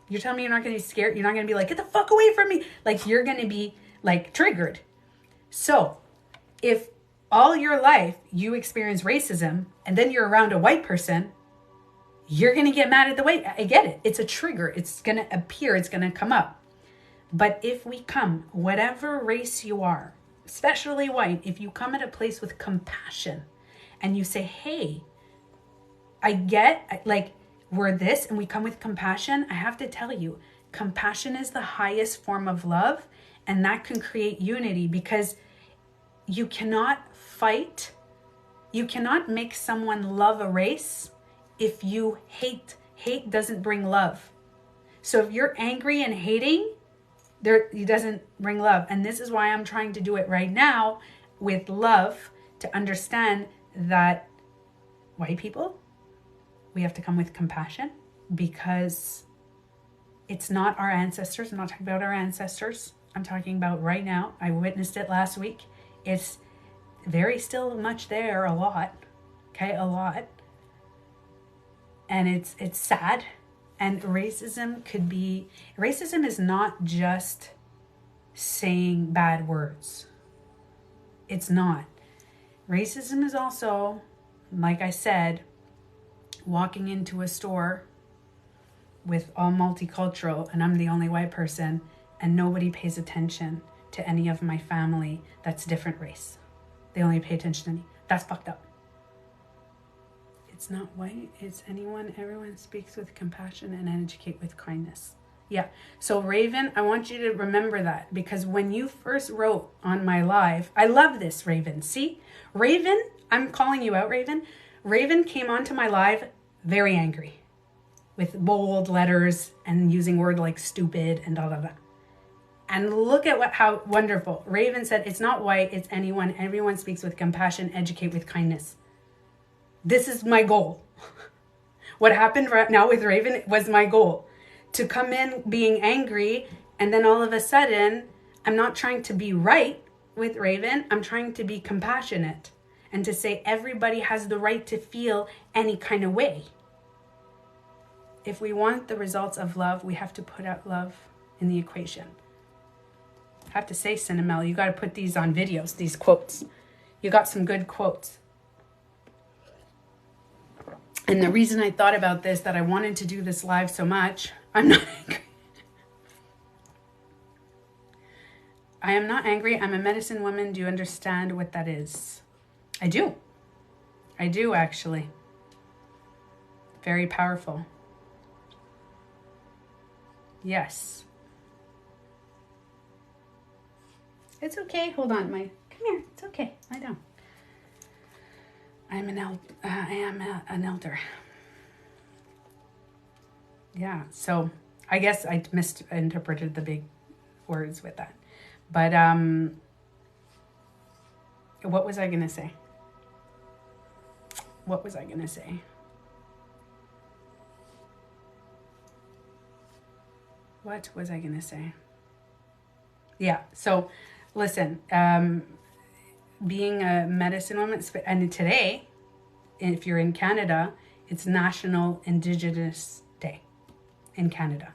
You're telling me you're not going to be scared? You're not going to be like, get the fuck away from me. Like, you're going to be like triggered. So if all your life you experience racism and then you're around a white person, you're going to get mad at the white. I get it. It's a trigger. It's going to appear. It's going to come up. But if we come, whatever race you are, especially white, if you come at a place with compassion and you say, hey, I get, like, we're this, and we come with compassion, I have to tell you, compassion is the highest form of love, and that can create unity because you cannot fight, you cannot make someone love a race if you hate. Hate doesn't bring love. So if you're angry and hating, it doesn't bring love. And this is why I'm trying to do it right now with love, to understand that white people, we have to come with compassion because it's not our ancestors. I'm not talking about our ancestors. I'm talking about right now. I witnessed it last week. It's very still much there, a lot. Okay, a lot. And it's sad. And racism is not just saying bad words. It's not. Racism is also, like I said, walking into a store with all multicultural and I'm the only white person and nobody pays attention to any of my family that's different race. They only pay attention to me. That's fucked up. It's not white, it's anyone. Everyone speaks with compassion and educate with kindness. Yeah. So Raven, I want you to remember that because when you first wrote on my live, I love this, Raven. See? Raven, I'm calling you out, Raven. Raven came onto my live very angry. with bold letters and using words like stupid and da da da. And look at how wonderful. Raven said, it's not white, it's anyone. Everyone speaks with compassion, educate with kindness. This is my goal. What happened right now with Raven was my goal. To come in being angry, and then all of a sudden, I'm not trying to be right with Raven. I'm trying to be compassionate and to say everybody has the right to feel any kind of way. If we want the results of love, we have to put out love in the equation. I have to say, Cinnamel, you got to put these on videos, these quotes. You got some good quotes. And the reason I thought about this, that I wanted to do this live so much, I'm not angry. I am not angry. I'm a medicine woman. Do you understand what that is? I do. I do, actually. Very powerful. Yes. It's okay. Hold on. Come here. It's okay. Lie down. I am an elder. Yeah. So I guess I misinterpreted the big words with that. But what was I going to say? What was I going to say? What was I going to say? Yeah. So listen, being a medicine woman, and today, if you're in Canada, it's National Indigenous Day in Canada,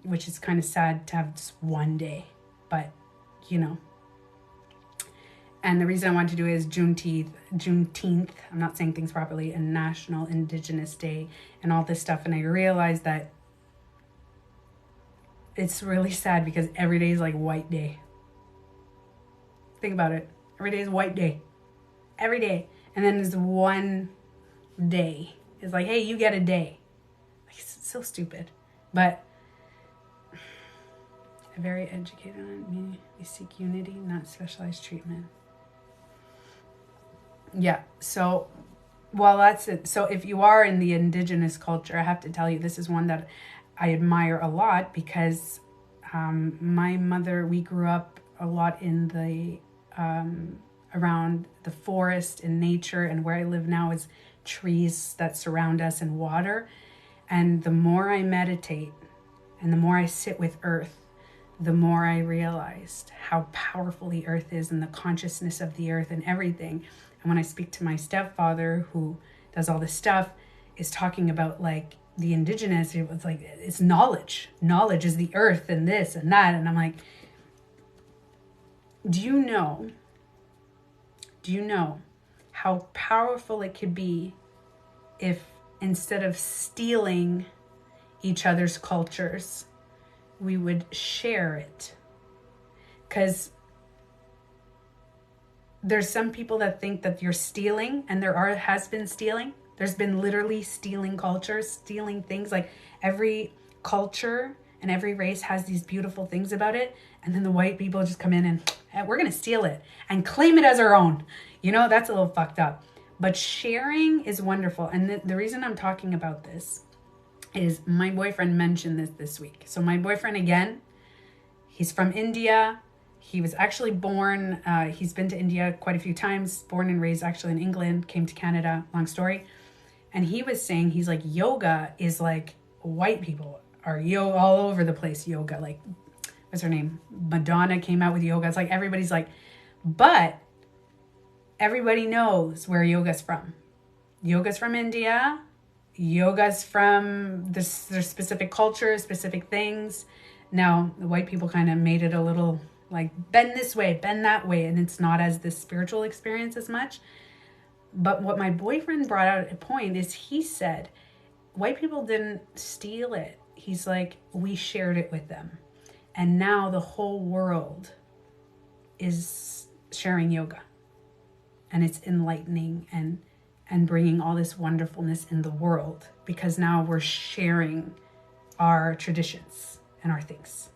which is kind of sad to have just one day, but you know. And the reason I wanted to do it is Juneteenth, I'm not saying things properly, and National Indigenous Day and all this stuff. And I realized that it's really sad because every day is like white day. Think about it. Every day is white day. Every day. And then there's one day. It's like, hey, you get a day. Like, it's so stupid. But very educated on me. We seek unity, not specialized treatment. Yeah. So, well, that's it. So if you are in the indigenous culture, I have to tell you, this is one that I admire a lot because my mother, we grew up a lot in the around the forest and nature, and where I live now is trees that surround us and water. And the more I meditate and the more I sit with earth, the more I realized how powerful the earth is and the consciousness of the earth and everything. And when I speak to my stepfather, who does all this stuff, is talking about like the indigenous, it was like, it's knowledge. Knowledge is the earth and this and that. And I'm like, do you know how powerful it could be if instead of stealing each other's cultures, we would share it? Because there's some people that think that you're stealing, and has been stealing. There's been literally stealing cultures, stealing things. Like every culture and every race has these beautiful things about it. And then the white people just come in and we're going to steal it and claim it as our own. You know, that's a little fucked up. But sharing is wonderful. And the reason I'm talking about this is my boyfriend mentioned this week. So my boyfriend, again, he's from India. He was actually born, he's been to India quite a few times, born and raised actually in England, came to Canada, long story. And he was saying, he's like, yoga is like white people are all over the place, yoga. Like, what's her name? Madonna came out with yoga. It's like everybody's like, but everybody knows where yoga's from. Yoga's from India. Yoga's from their specific culture, specific things. Now, the white people kind of made it a little like bend this way, bend that way. And it's not as this spiritual experience as much. But what my boyfriend brought out at a point is he said, white people didn't steal it. He's like, we shared it with them. And now the whole world is sharing yoga. And it's enlightening and bringing all this wonderfulness in the world. Because now we're sharing our traditions and our things.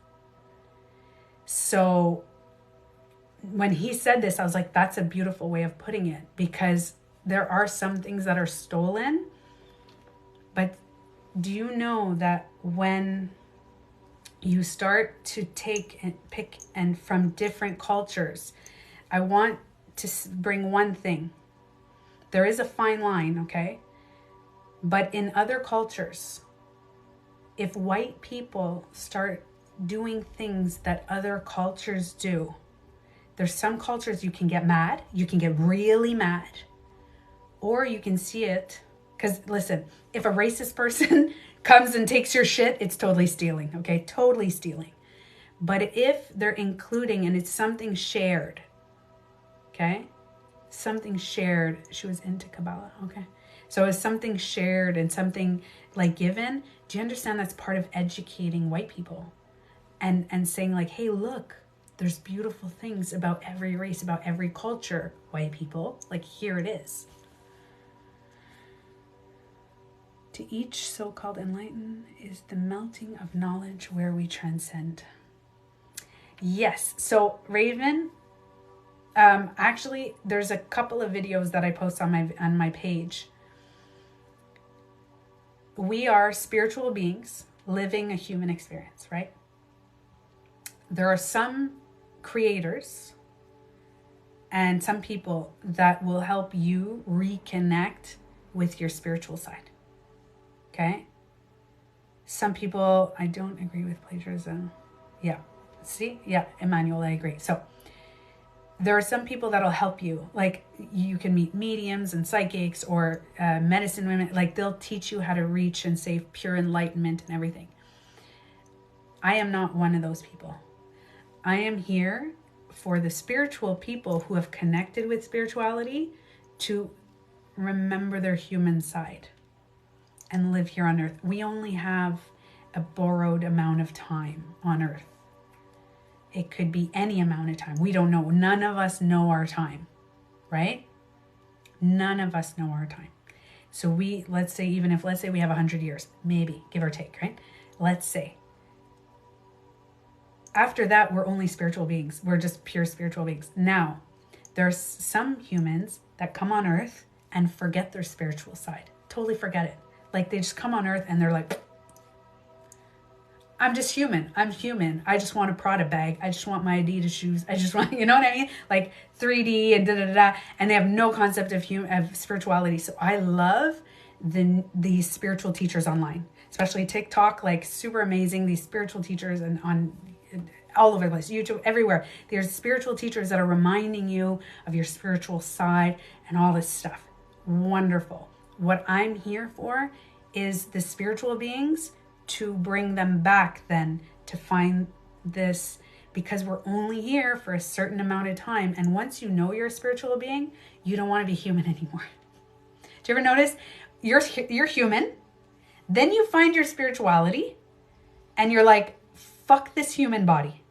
So when he said this, I was like, that's a beautiful way of putting it, because there are some things that are stolen But do you know that when you start to take and pick and from different cultures, I want to bring one thing. There is a fine line, okay? But in other cultures, if white people start doing things that other cultures do, there's some cultures you can get mad, you can get really mad, or you can see it. Because listen, if a racist person comes and takes your shit, it's totally stealing, okay? Totally stealing. But if they're including and it's something shared, okay? Something shared. She was into Kabbalah, okay? So it's something shared and something like given. Do you understand that's part of educating white people? And saying like, hey, look, there's beautiful things about every race, about every culture, white people. Like, here it is. To each so-called enlightened is the melting of knowledge where we transcend. Yes. So Raven, actually, there's a couple of videos that I post on my page. We are spiritual beings living a human experience, right? There are some creators and some people that will help you reconnect with your spiritual side. Okay? Some people, I don't agree with plagiarism. Yeah. See? Yeah, Emmanuel, I agree. So there are some people that'll help you. Like you can meet mediums and psychics or medicine women. Like they'll teach you how to reach and say pure enlightenment and everything. I am not one of those people. I am here for the spiritual people who have connected with spirituality to remember their human side and live here on earth. We only have a borrowed amount of time on earth. It could be any amount of time. We don't know. None of us know our time, right? None of us know our time. So let's say we have 100 years, maybe, give or take, right? Let's say. After that, we're only spiritual beings. We're just pure spiritual beings. Now, there's some humans that come on earth and forget their spiritual side. Totally forget it. Like they just come on earth and they're like, I'm just human. I'm human. I just want a Prada bag. I just want my Adidas shoes. I just want, you know what I mean? Like 3D and da-da-da-da. And they have no concept of spirituality. So I love these spiritual teachers online, especially TikTok, like super amazing. These spiritual teachers and on all over the place, YouTube, everywhere. There's spiritual teachers that are reminding you of your spiritual side and all this stuff. Wonderful. What I'm here for is the spiritual beings to bring them back then to find this, because we're only here for a certain amount of time. And once you know you're a spiritual being, you don't want to be human anymore. Do you ever notice you're human, then you find your spirituality and you're like, fuck this human body.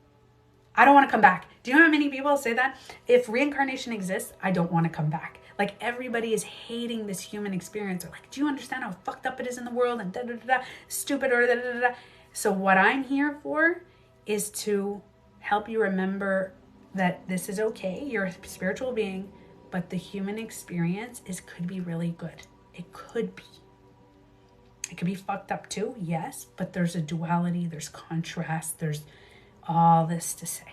I don't want to come back. Do you know how many people say that? If reincarnation exists, I don't want to come back. Like everybody is hating this human experience. They're like, do you understand how fucked up it is in the world and da-da-da-da, stupid or da-da-da-da. So what I'm here for is to help you remember that this is okay. You're a spiritual being, but the human experience could be really good. It could be. It could be fucked up too, yes, but there's a duality, there's contrast, there's all this to say.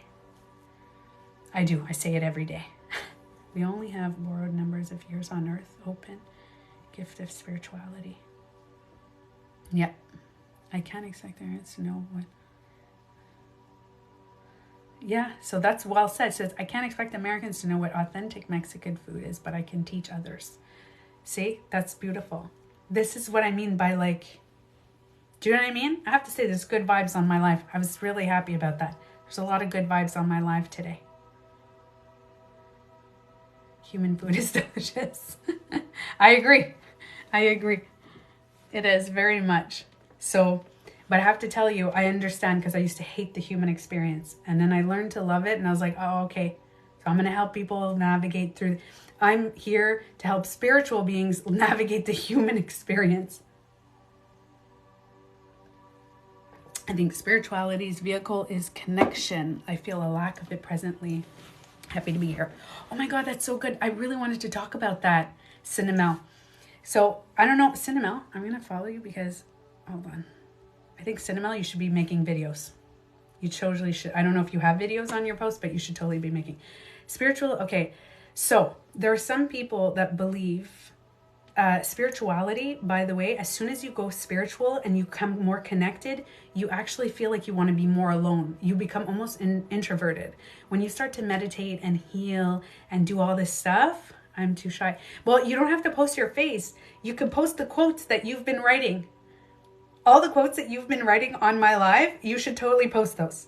I say it every day. We only have borrowed numbers of years on earth, open, gift of spirituality. Yep. I can't expect parents to know what. Yeah, so that's well said. It says, I can't expect Americans to know what authentic Mexican food is, but I can teach others. See, that's beautiful. This is what I mean by like, do you know what I mean? I have to say there's good vibes on my life. I was really happy about that. There's a lot of good vibes on my life today. Human food is delicious. I agree. It is very much. So, but I have to tell you, I understand because I used to hate the human experience. And then I learned to love it. And I was like, oh, okay. So I'm going to help people navigate through. I'm here to help spiritual beings navigate the human experience. I think spirituality's vehicle is connection. I feel a lack of it presently. Happy to be here. Oh my God, that's so good. I really wanted to talk about that, Cinnamel. So I don't know, Cinnamel, I'm going to follow you because, hold on. I think Cinnamel, you should be making videos. You totally should. I don't know if you have videos on your post, but you should totally be making. Spiritual, okay. So there are some people that believe spirituality, by the way, as soon as you go spiritual and you become more connected, you actually feel like you want to be more alone. You become almost introverted. When you start to meditate and heal and do all this stuff, I'm too shy. Well, you don't have to post your face. You can post the quotes that you've been writing. All the quotes that you've been writing on my live, you should totally post those.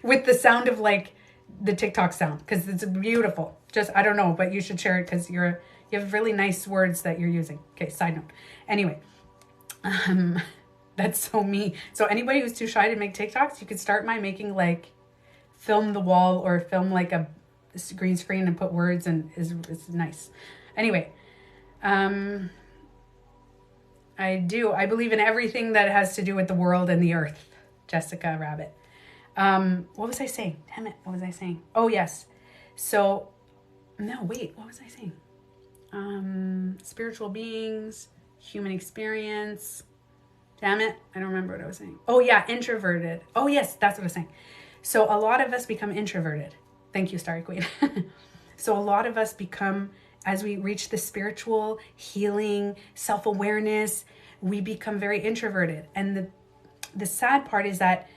With the sound of like the TikTok sound, because it's beautiful. Just, I don't know, but you should share it because you have really nice words that you're using. Okay, side note. Anyway, that's so me. So anybody who's too shy to make TikToks, you could start by making like, film the wall or film like a green screen and put words, and it's nice. Anyway, I believe in everything that has to do with the world and the earth. Jessica Rabbit. What was I saying? Damn it. What was I saying? Oh, yes. So, no, wait, what was I saying? Spiritual beings, human experience. Damn it. I don't remember what I was saying. Oh, yeah. Introverted. Oh, yes. That's what I was saying. So a lot of us become introverted. Thank you, Starry Queen. So a lot of us become, as we reach the spiritual healing, self-awareness, we become very introverted. And the sad part is that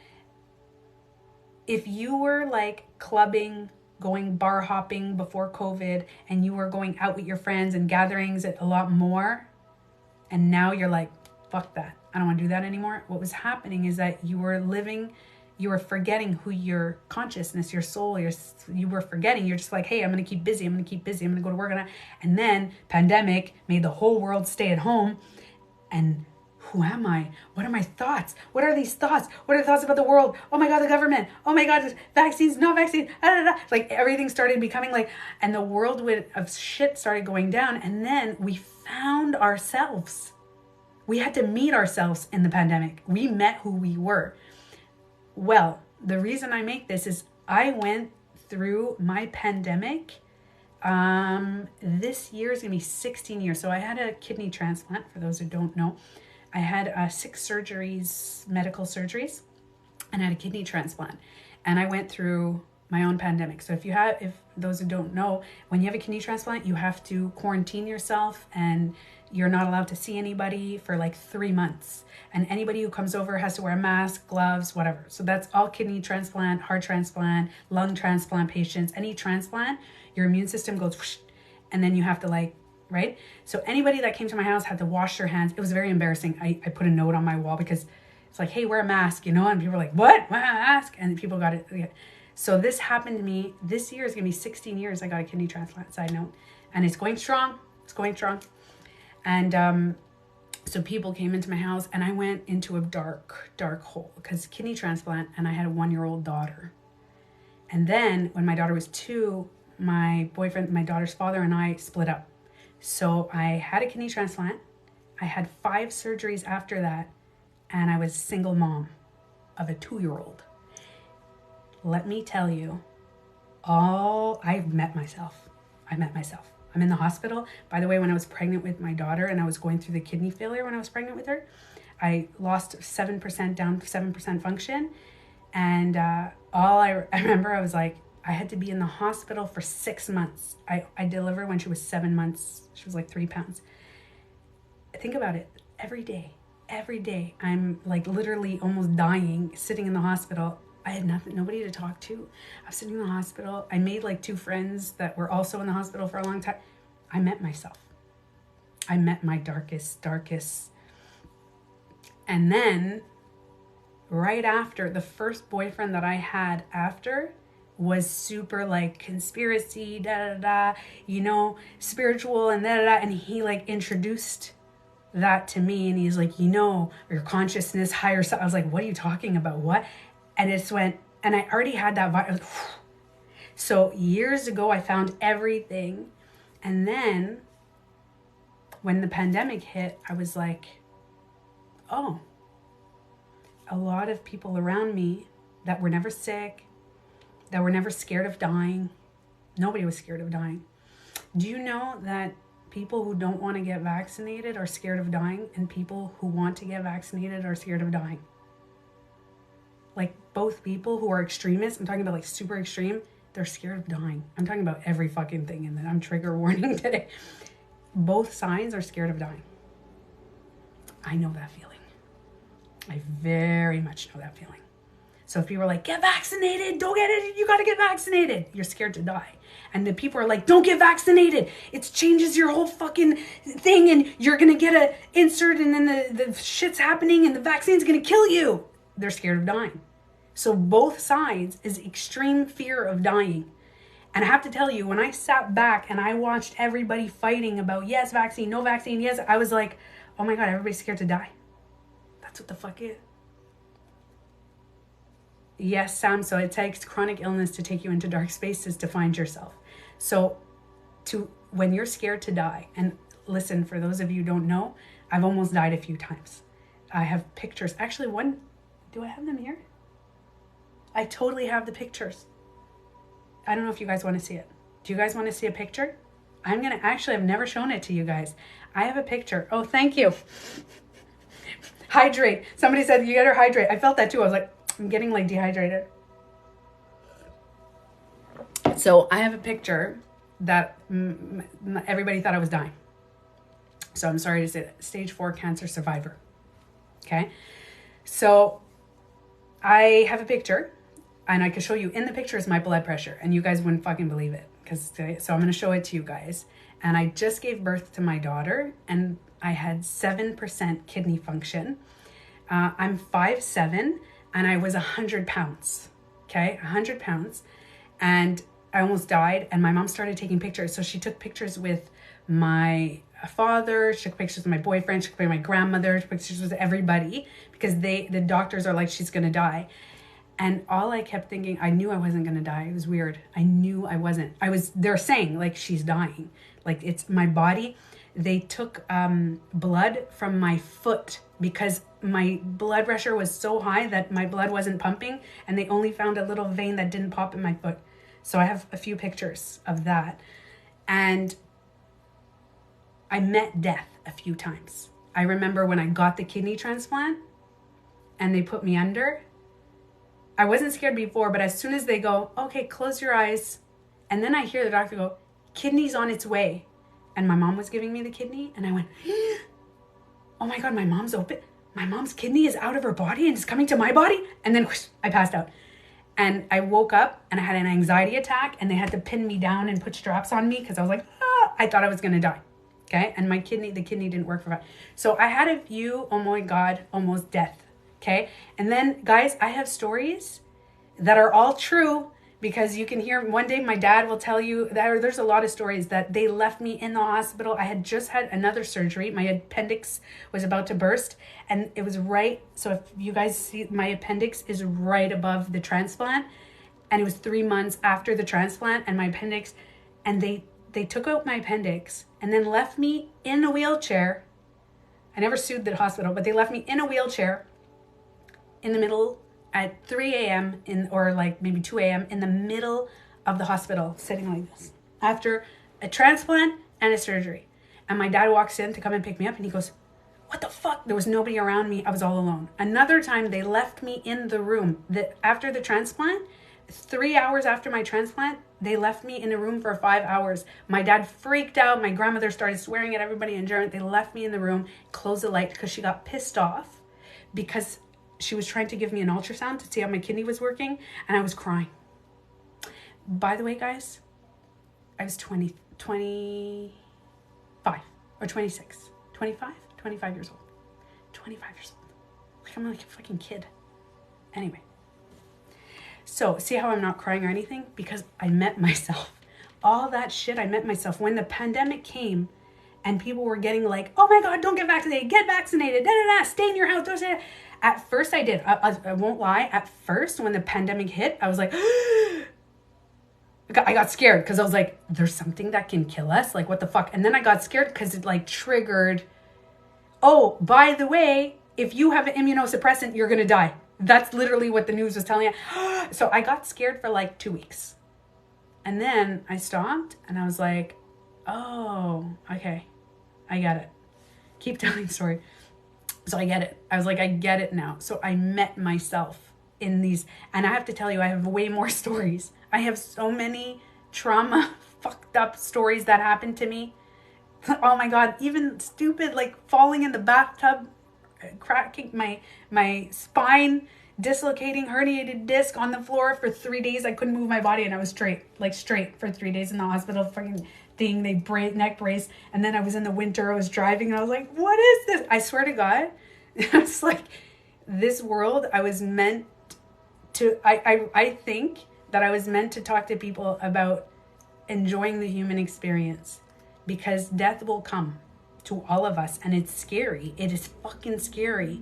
if you were like clubbing, going bar hopping before COVID, and you were going out with your friends and gatherings a lot more, and now you're like, fuck that. I don't want to do that anymore. What was happening is that you were forgetting who your consciousness, your soul, you were forgetting. You're just like, hey, I'm going to keep busy. I'm going to keep busy. I'm going to go to work on it. And then pandemic made the whole world stay at home. And who am I? What are my thoughts? What are these thoughts? What are the thoughts about the world? Oh my God, the government. Oh my God, vaccines, no vaccines. Like everything started becoming like, and the world of shit started going down. And then we found ourselves. We had to meet ourselves in the pandemic. We met who we were. Well, the reason I make this is I went through my pandemic. This year is going to be 16 years. So I had a kidney transplant, for those who don't know. I had 6 surgeries, medical surgeries, and I had a kidney transplant. And I went through my own pandemic. So if those who don't know, when you have a kidney transplant, you have to quarantine yourself and you're not allowed to see anybody for like 3 months. And anybody who comes over has to wear a mask, gloves, whatever. So that's all kidney transplant, heart transplant, lung transplant patients. Any transplant, your immune system goes whoosh, and then you have to like, right? So anybody that came to my house had to wash their hands. It was very embarrassing. I put a note on my wall because it's like, hey, wear a mask, And people were like, what? Wear a mask? And people got it. So this happened to me. This year is going to be 16 years I got a kidney transplant, side note. And it's going strong. It's going strong. And so people came into my house and I went into a dark, dark hole because kidney transplant, and I had a 1-year-old daughter. And then when my daughter was 2, my boyfriend, my daughter's father, and I split up. So I had a kidney transplant. I had 5 surgeries after that. And I was a single mom of a 2-year-old. Let me tell you, I've met myself. I'm in the hospital. By the way, when I was pregnant with my daughter and I was going through the kidney failure when I was pregnant with her, I lost 7% down to 7% function. And I remember I was like, I had to be in the hospital for 6 months. I delivered when she was 7 months. She was like 3 pounds. Think about it. Every day, I'm like literally almost dying, sitting in the hospital. I had nobody to talk to. I was sitting in the hospital. I made like 2 friends that were also in the hospital for a long time. I met myself. I met my darkest. And then right after, the first boyfriend that I had after was super like conspiracy, spiritual and and he like introduced that to me, and he's like, your consciousness, higher self. I was like, what are you talking about? What? And it just went, and I already had that vibe. So years ago, I found everything. And then when the pandemic hit, I was like, oh, a lot of people around me that were never sick, that were never scared of dying. Nobody was scared of dying. Do you know that people who don't want to get vaccinated are scared of dying, and people who want to get vaccinated are scared of dying. Like both people who are extremists, I'm talking about like super extreme, they're scared of dying. I'm talking about every fucking thing, and then I'm trigger warning today. Both sides are scared of dying. I know that feeling. I very much know that feeling. So if people are like, get vaccinated, don't get it, you got to get vaccinated, you're scared to die. And the people are like, don't get vaccinated, it changes your whole fucking thing, and you're going to get a insert, and then the shit's happening, and the vaccine's going to kill you. They're scared of dying. So both sides is extreme fear of dying. And I have to tell you, when I sat back and I watched everybody fighting about yes vaccine, no vaccine, yes, I was like, oh my God, everybody's scared to die. That's what the fuck is. Yes, Sam, so it takes chronic illness to take you into dark spaces to find yourself. So when you're scared to die, and listen, for those of you who don't know, I've almost died a few times. I have pictures. Actually, do I have them here? I totally have the pictures. I don't know if you guys want to see it. Do you guys want to see a picture? I've never shown it to you guys. I have a picture. Oh, thank you. Hydrate. Somebody said you gotta hydrate. I felt that too. I was like, I'm getting like dehydrated. So I have a picture that everybody thought I was dying. So I'm sorry to say that. Stage 4 cancer survivor. Okay. So I have a picture, and I could show you in the picture is my blood pressure, and you guys wouldn't fucking believe it. So I'm going to show it to you guys. And I just gave birth to my daughter, and I had 7% kidney function. I'm 5'7", and I was 100 pounds. Okay, 100 pounds. And I almost died, and my mom started taking pictures. So she took pictures with my father, she took pictures with my boyfriend, she took pictures with my grandmother, she took pictures with everybody, because the doctors are like, she's gonna die. And all I kept thinking, I knew I wasn't gonna die. It was weird. I knew I wasn't. They're saying like she's dying. Like it's my body. They took blood from my foot because my blood pressure was so high that my blood wasn't pumping, and they only found a little vein that didn't pop in my foot. So I have a few pictures of that. And I met death a few times. I remember when I got the kidney transplant and they put me under. I wasn't scared before, but as soon as they go, okay, close your eyes. And then I hear the doctor go, kidney's on its way. And my mom was giving me the kidney, and I went, oh my God, my mom's open. My mom's kidney is out of her body and it's coming to my body. And then whoosh, I passed out. And I woke up and I had an anxiety attack, and they had to pin me down and put straps on me because I was like, I thought I was going to die. Okay. And the kidney didn't work for that. So I had a few, oh my God, almost death. Okay. And then guys, I have stories that are all true, because you can hear one day my dad will tell you that there's a lot of stories that they left me in the hospital. I had just had another surgery. My appendix was about to burst, and it was right. So if you guys see, my appendix is right above the transplant, and it was 3 months after the transplant, and my appendix, and they took out my appendix and then left me in a wheelchair. I never sued the hospital, but they left me in a wheelchair in the middle at 3 a.m. or like maybe 2 a.m. in the middle of the hospital, sitting like this after a transplant and a surgery. And my dad walks in to come and pick me up, and he goes, what the fuck? There was nobody around me. I was all alone. Another time they left me in the room after the transplant, 3 hours after my transplant, they left me in a room for 5 hours. My dad freaked out. My grandmother started swearing at everybody in German. They left me in the room, closed the light, because she got pissed off because she was trying to give me an ultrasound to see how my kidney was working, and I was crying. By the way, guys, I was 25 or 26, 25 years old. 25 years old. Like I'm like a fucking kid. Anyway. So see how I'm not crying or anything? Because I met myself. All that shit, I met myself. When the pandemic came and people were getting like, oh my God, don't get vaccinated, stay in your house, don't say that. At first I did. I won't lie. At first, when the pandemic hit, I was like, I got scared because I was like, there's something that can kill us. Like, what the fuck? And then I got scared because it like triggered, oh, by the way, if you have an immunosuppressant, you're going to die. That's literally what the news was telling you. So I got scared for like 2 weeks. And then I stopped and I was like, oh, Okay, I get it. Keep telling the story. So I get it. I was like, I get it now. So I met myself in these, and I have to tell you, I have way more stories. I have so many trauma, fucked up stories that happened to me. Oh my God, even stupid, like falling in the bathtub, cracking my spine, dislocating herniated disc on the floor for 3 days. I couldn't move my body and I was straight for 3 days in the hospital. Fucking thing, they neck brace. And then I was in the winter, I was driving and I was like, what is this? I swear to God, it's like this world I was meant to, I think that I was meant to talk to people about enjoying the human experience, because death will come to all of us and it's scary. It is fucking scary.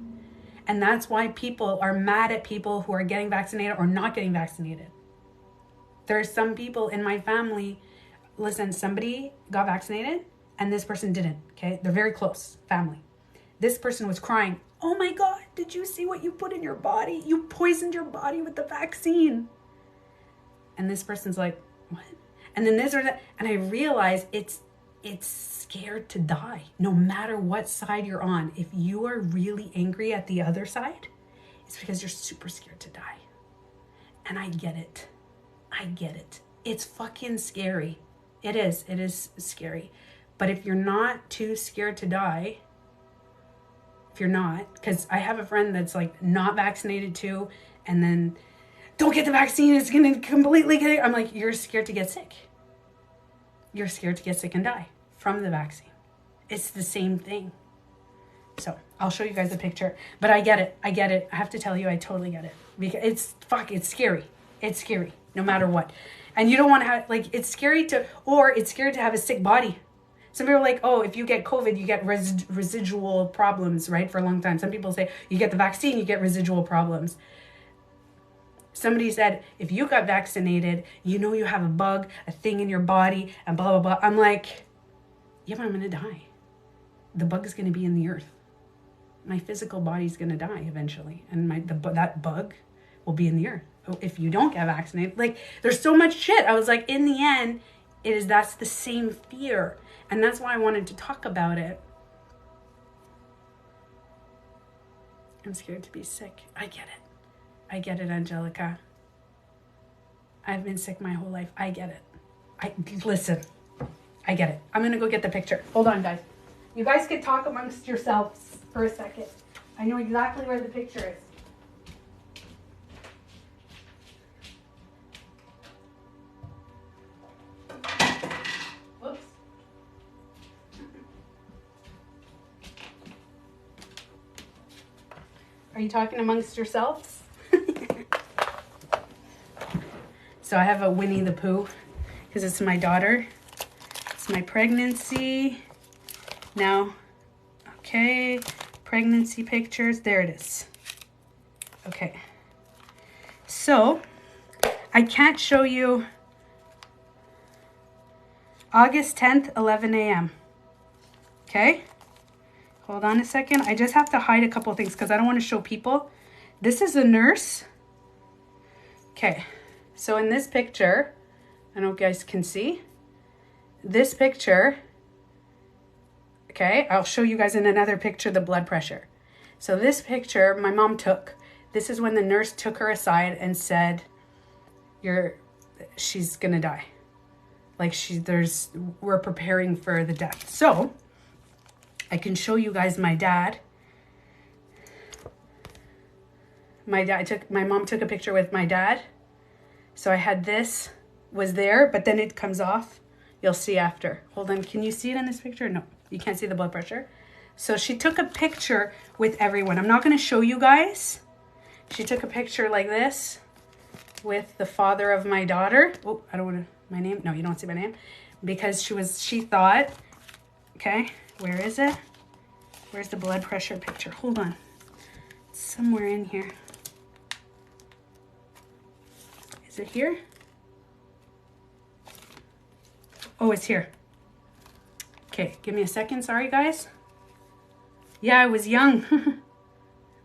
And that's why people are mad at people who are getting vaccinated or not getting vaccinated. There are some people in my family, listen, somebody got vaccinated and this person didn't, okay? They're very close family. This person was crying, oh my God, did you see what you put in your body? You poisoned your body with the vaccine. And this person's like, what? And then this or that. And I realized it's scared to die. No matter what side you're on, if you are really angry at the other side, it's because you're super scared to die. And I get it. I get it. It's fucking scary. It is scary. But if you're not too scared to die, if you're not, because I have a friend that's like not vaccinated too, and then don't get the vaccine, it's going to completely get it. I'm like, you're scared to get sick. You're scared to get sick and die from the vaccine. It's the same thing. So I'll show you guys a picture, but I get it. I get it. I have to tell you, I totally get it, because it's scary. It's scary no matter what. And you don't want to have, like, it's scary to have a sick body. Some people are like, oh, if you get COVID, you get residual problems, right? For a long time. Some people say you get the vaccine, you get residual problems. Somebody said, if you got vaccinated, you know you have a bug, a thing in your body, and blah, blah, blah. I'm like, yeah, but I'm going to die. The bug is going to be in the earth. My physical body is going to die eventually. And that bug will be in the earth. If you don't get vaccinated, like, there's so much shit. I was like, in the end, that's the same fear. And that's why I wanted to talk about it. I'm scared to be sick. I get it. I get it, Angelica. I've been sick my whole life. I get it. Listen, I get it. I'm going to go get the picture. Hold on, guys. You guys can talk amongst yourselves for a second. I know exactly where the picture is. Whoops. Are you talking amongst yourselves? So I have a Winnie the Pooh because it's my daughter. It's my pregnancy. Now, okay, pregnancy pictures. There it is. Okay. So I can't show you August 10th, 11 a.m. Okay. Hold on a second. I just have to hide a couple of things because I don't want to show people. This is a nurse. Okay. So in this picture, I don't know if you guys can see. This picture, okay, I'll show you guys in another picture the blood pressure. So this picture my mom took. This is when the nurse took her aside and said, she's gonna die. Like we're preparing for the death. So I can show you guys my dad. My mom took a picture with my dad. So I had this was there, but then it comes off. You'll see after. Hold on, can you see it in this picture? No, you can't see the blood pressure. So she took a picture with everyone. I'm not gonna show you guys. She took a picture like this with the father of my daughter. Oh, I don't wanna, my name? No, you don't see my name. Because she thought, okay, where is it? Where's the blood pressure picture? Hold on, it's somewhere in here. Is it here? Oh, it's here. Okay, give me a second. Sorry, guys. Yeah, I was young.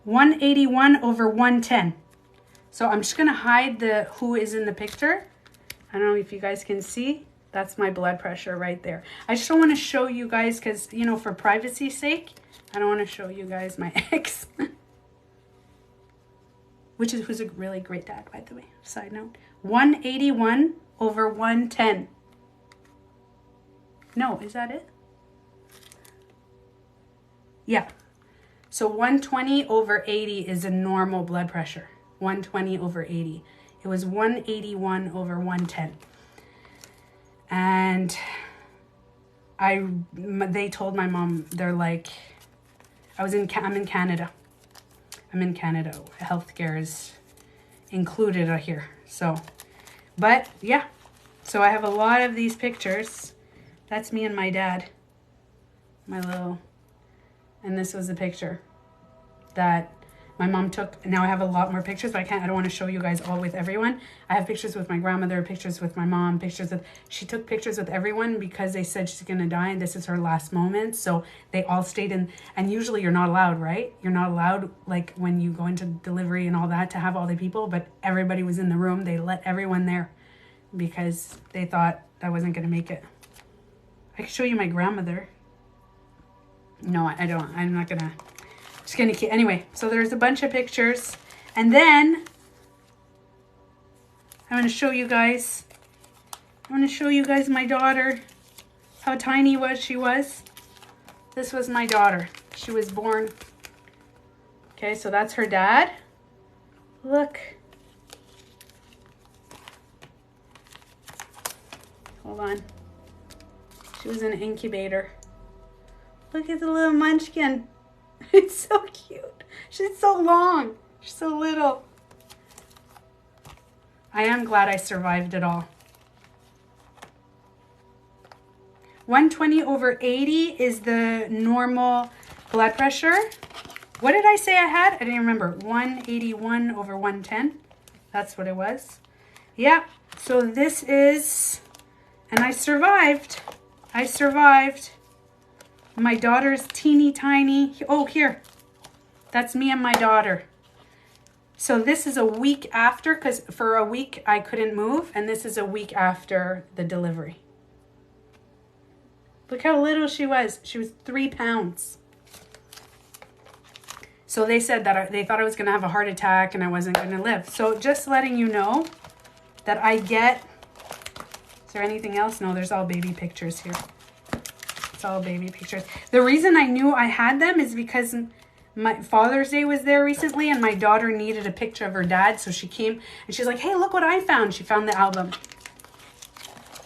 181 over 110. So I'm just going to hide who is in the picture. I don't know if you guys can see. That's my blood pressure right there. I just don't want to show you guys because, you know, for privacy's sake, I don't want to show you guys my ex. Who's a really great dad, by the way. Side note. 181 over 110. No, is that it? Yeah. So 120 over 80 is a normal blood pressure. 120 over 80. It was 181 over 110. And they told my mom, they're like, I'm in Canada. I'm in Canada. Healthcare is included here. So, but yeah. So I have a lot of these pictures. That's me and my dad. And this was a picture that my mom took. Now I have a lot more pictures, but I don't want to show you guys all with everyone. I have pictures with my grandmother, pictures with my mom, she took pictures with everyone because they said she's going to die and this is her last moment. So they all stayed in, and usually you're not allowed, right? You're not allowed, like when you go into delivery and all that, to have all the people, but everybody was in the room. They let everyone there because they thought I wasn't going to make it. I can show you my grandmother. No, I don't. I'm not going to. Just gonna keep, anyway, so there's a bunch of pictures. And then I'm gonna show you guys my daughter, how tiny she was. This was my daughter. She was born. Okay, so that's her dad. Look. Hold on. She was in an incubator. Look at the little munchkin. It's so cute. She's so long. She's so little. I am glad I survived it all. 120 over 80 is the normal blood pressure. What did I say I had? I didn't remember. 181 over 110. That's what it was. Yeah. So this is, and I survived. I survived. My daughter's teeny tiny. Oh, here. That's me and my daughter. So this is a week after, because for a week I couldn't move. And this is a week after the delivery. Look how little she was. She was 3 pounds. So they said that they thought I was going to have a heart attack and I wasn't going to live. So just letting you know that I get... Is there anything else? No, there's all baby pictures here. It's all baby pictures. The reason I knew I had them is because my Father's Day was there recently and my daughter needed a picture of her dad. So she came and she's like, hey, look what I found. She found the album.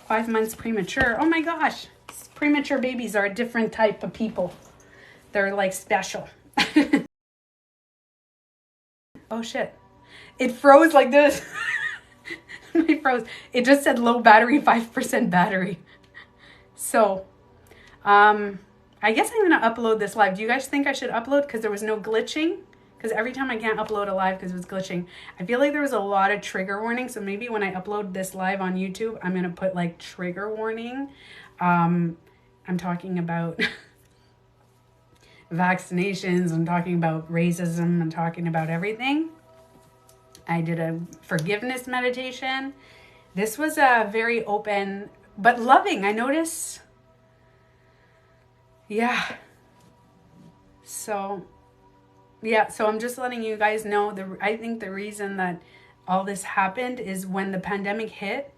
5 months premature. Oh my gosh. Premature babies are a different type of people. They're like special. Oh shit. It froze like this. It froze. It just said low battery, 5% battery. So... I guess I'm going to upload this live. Do you guys think I should upload because there was no glitching? Because every time I can't upload a live because it was glitching. I feel like there was a lot of trigger warnings. So maybe when I upload this live on YouTube, I'm going to put like trigger warning. I'm talking about vaccinations. I'm talking about racism. I'm talking about everything. I did a forgiveness meditation. This was a very open but loving. I noticed... Yeah. So I'm just letting you guys know I think the reason that all this happened is when the pandemic hit.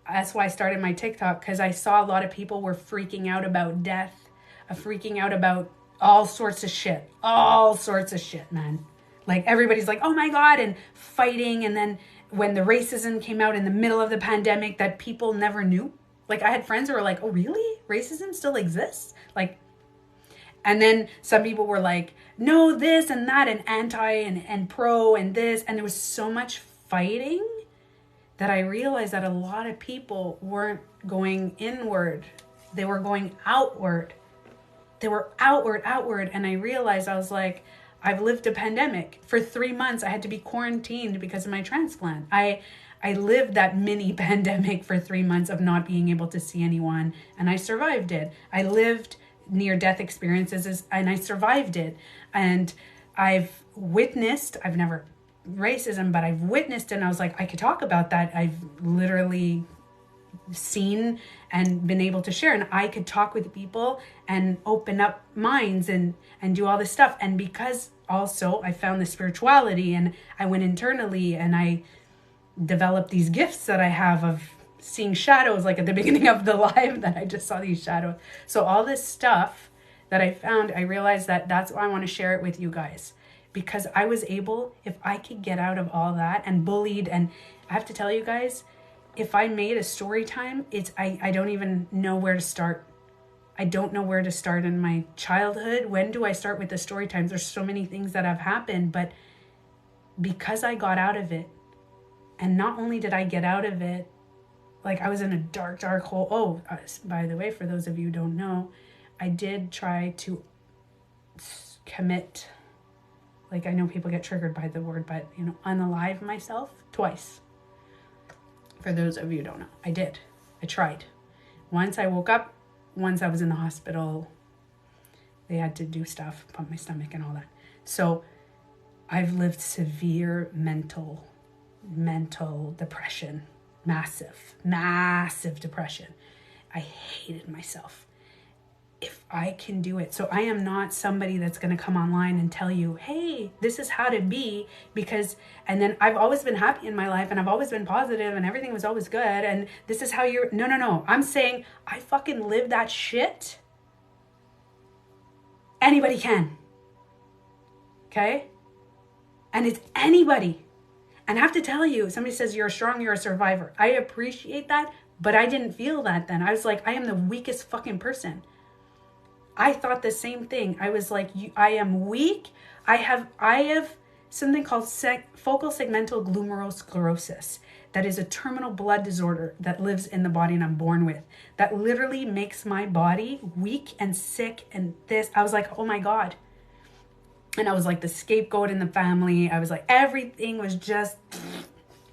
That's why I started my TikTok, because I saw a lot of people were freaking out about death, freaking out about all sorts of shit. All sorts of shit, man. Like everybody's like, oh my God, and fighting. And then when the racism came out in the middle of the pandemic that people never knew. Like I had friends who were like, oh really? Racism still exists? Like, and then some people were like, no, this and that and anti and pro and this. And there was so much fighting that I realized that a lot of people weren't going inward. They were going outward. They were outward. And I realized, I was like, I've lived a pandemic. For 3 months, I had to be quarantined because of my transplant. I lived that mini pandemic for 3 months of not being able to see anyone, and I survived it. I lived near-death experiences, and I survived it. And I've never racism, but I've witnessed it, and I was like, I could talk about that. I've literally seen and been able to share, and I could talk with people and open up minds and do all this stuff. And because also I found the spirituality, and I went internally and I developed these gifts that I have of seeing shadows, like at the beginning of the live that I just saw these shadows. So all this stuff that I found, I realized that that's why I want to share it with you guys, because I was able, if I could get out of all that and bullied, and I have to tell you guys, if I made a story time, I don't even know where to start. I don't know where to start in my childhood. When do I start with the story times? There's so many things that have happened, but because I got out of it, and not only did I get out of it, like I was in a dark, dark hole. Oh, by the way, for those of you who don't know, I did try to commit, like I know people get triggered by the word, but unalive myself twice. For those of you who don't know, I did. I tried. Once I woke up, once I was in the hospital, they had to do stuff, pump my stomach and all that. So I've lived severe mental depression, massive depression. I hated myself. If I can do it. So I am not somebody that's going to come online and tell you, hey, this is how to be, and then I've always been happy in my life and I've always been positive and everything was always good. And this is how no. I'm saying I fucking live that shit. Anybody can. Okay? And it's anybody. And I have to tell you, somebody says you're strong, you're a survivor. I appreciate that, but I didn't feel that then. I was like, I am the weakest fucking person. I thought the same thing. I was like, I am weak. I have something called focal segmental glomerulosclerosis. That is a terminal blood disorder that lives in the body and I'm born with. That literally makes my body weak and sick and this. I was like, oh my God. And I was like the scapegoat in the family. I was like, everything was just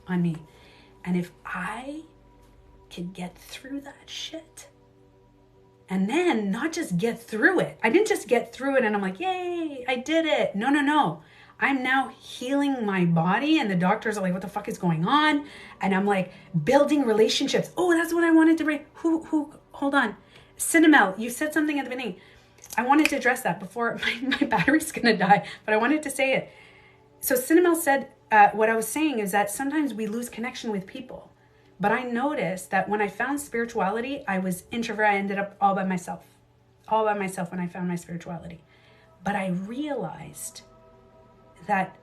on me. And if I could get through that shit, and then not just get through it. I didn't just get through it and I'm like, yay, I did it. No. I'm now healing my body and the doctors are like, what the fuck is going on? And I'm like building relationships. Oh, that's what I wanted to bring. Hold on. Cinnamel, you said something at the beginning. I wanted to address that before my battery's gonna die, but I wanted to say it. So Cinnamel said, what I was saying is that sometimes we lose connection with people. But I noticed that when I found spirituality, I was introverted. I ended up all by myself when I found my spirituality. But I realized that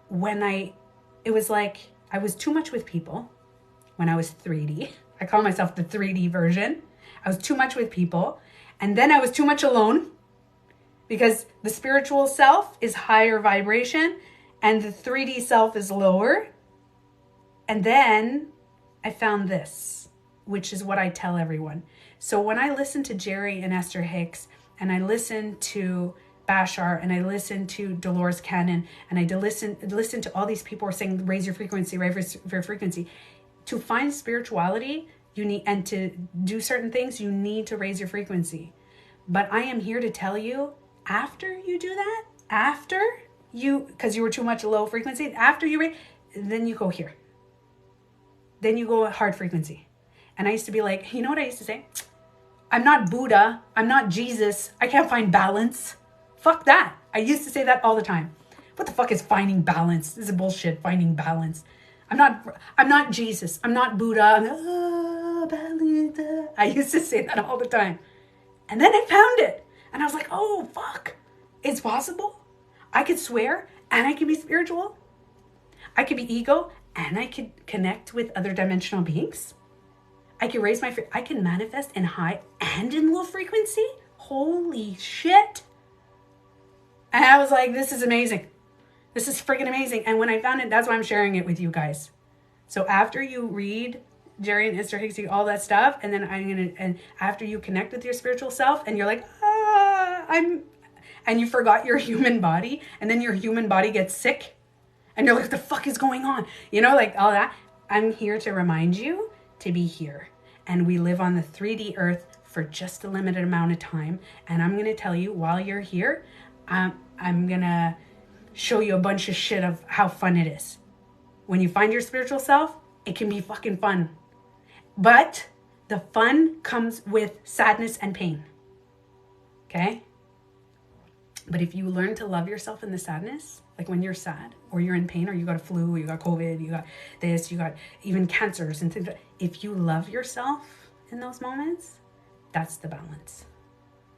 it was like I was too much with people when I was 3D. I call myself the 3D version. I was too much with people. And then I was too much alone because the spiritual self is higher vibration and the 3D self is lower. And then I found this, which is what I tell everyone. So when I listen to Jerry and Esther Hicks, and I listen to Bashar, and I listen to Dolores Cannon, and I listen to all these people who are saying, raise your frequency, raise your frequency. To find spirituality, you need, and to do certain things, you need to raise your frequency. But I am here to tell you, after you do that, because you were too much low frequency, after you raise, then you go here. Then you go hard frequency. And I used to be like, you know what I used to say? I'm not Buddha. I'm not Jesus. I can't find balance. Fuck that. I used to say that all the time. What the fuck is finding balance? This is bullshit, finding balance. I'm not Jesus. I'm not Buddha. Balance. I used to say that all the time. And then I found it. And I was like, oh, fuck. It's possible. I could swear and I could be spiritual. I could be ego and I could connect with other dimensional beings. I could raise my, I can manifest in high and in low frequency. Holy shit. And I was like, this is amazing. This is freaking amazing. And when I found it, that's why I'm sharing it with you guys. So after you read Jerry and Esther Hicks, all that stuff, and then and after you connect with your spiritual self and you're like, and you forgot your human body, and then your human body gets sick and you're like, what the fuck is going on? You know, like all that. I'm here to remind you to be here. And we live on the 3D earth for just a limited amount of time. And I'm going to tell you, while you're here, I'm going to show you a bunch of shit of how fun it is. When you find your spiritual self, it can be fucking fun. But The fun comes with sadness and pain. Okay? But if you learn to love yourself in the sadness, like when you're sad or you're in pain or you got a flu or you got COVID, you got this, you got even cancers and things. If you love yourself in those moments, that's the balance.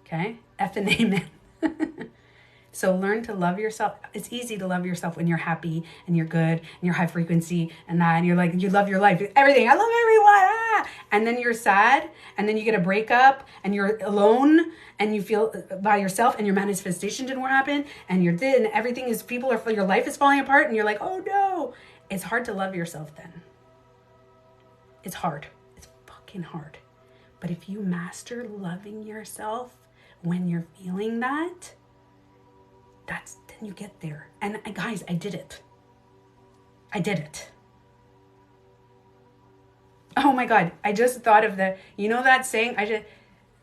Okay? F and amen. So learn to love yourself. It's easy to love yourself when you're happy and you're good and you're high frequency and that, and you're like, you love your life, everything. I love everyone. Ah! And then you're sad and then you get a breakup and you're alone and you feel by yourself and your manifestation didn't happen and you're thin and everything is, your life is falling apart and you're like, oh no. It's hard to love yourself then. It's hard. It's fucking hard. But if you master loving yourself when you're feeling that, then you get there. And guys, I did it. Oh my God. I just thought of that saying,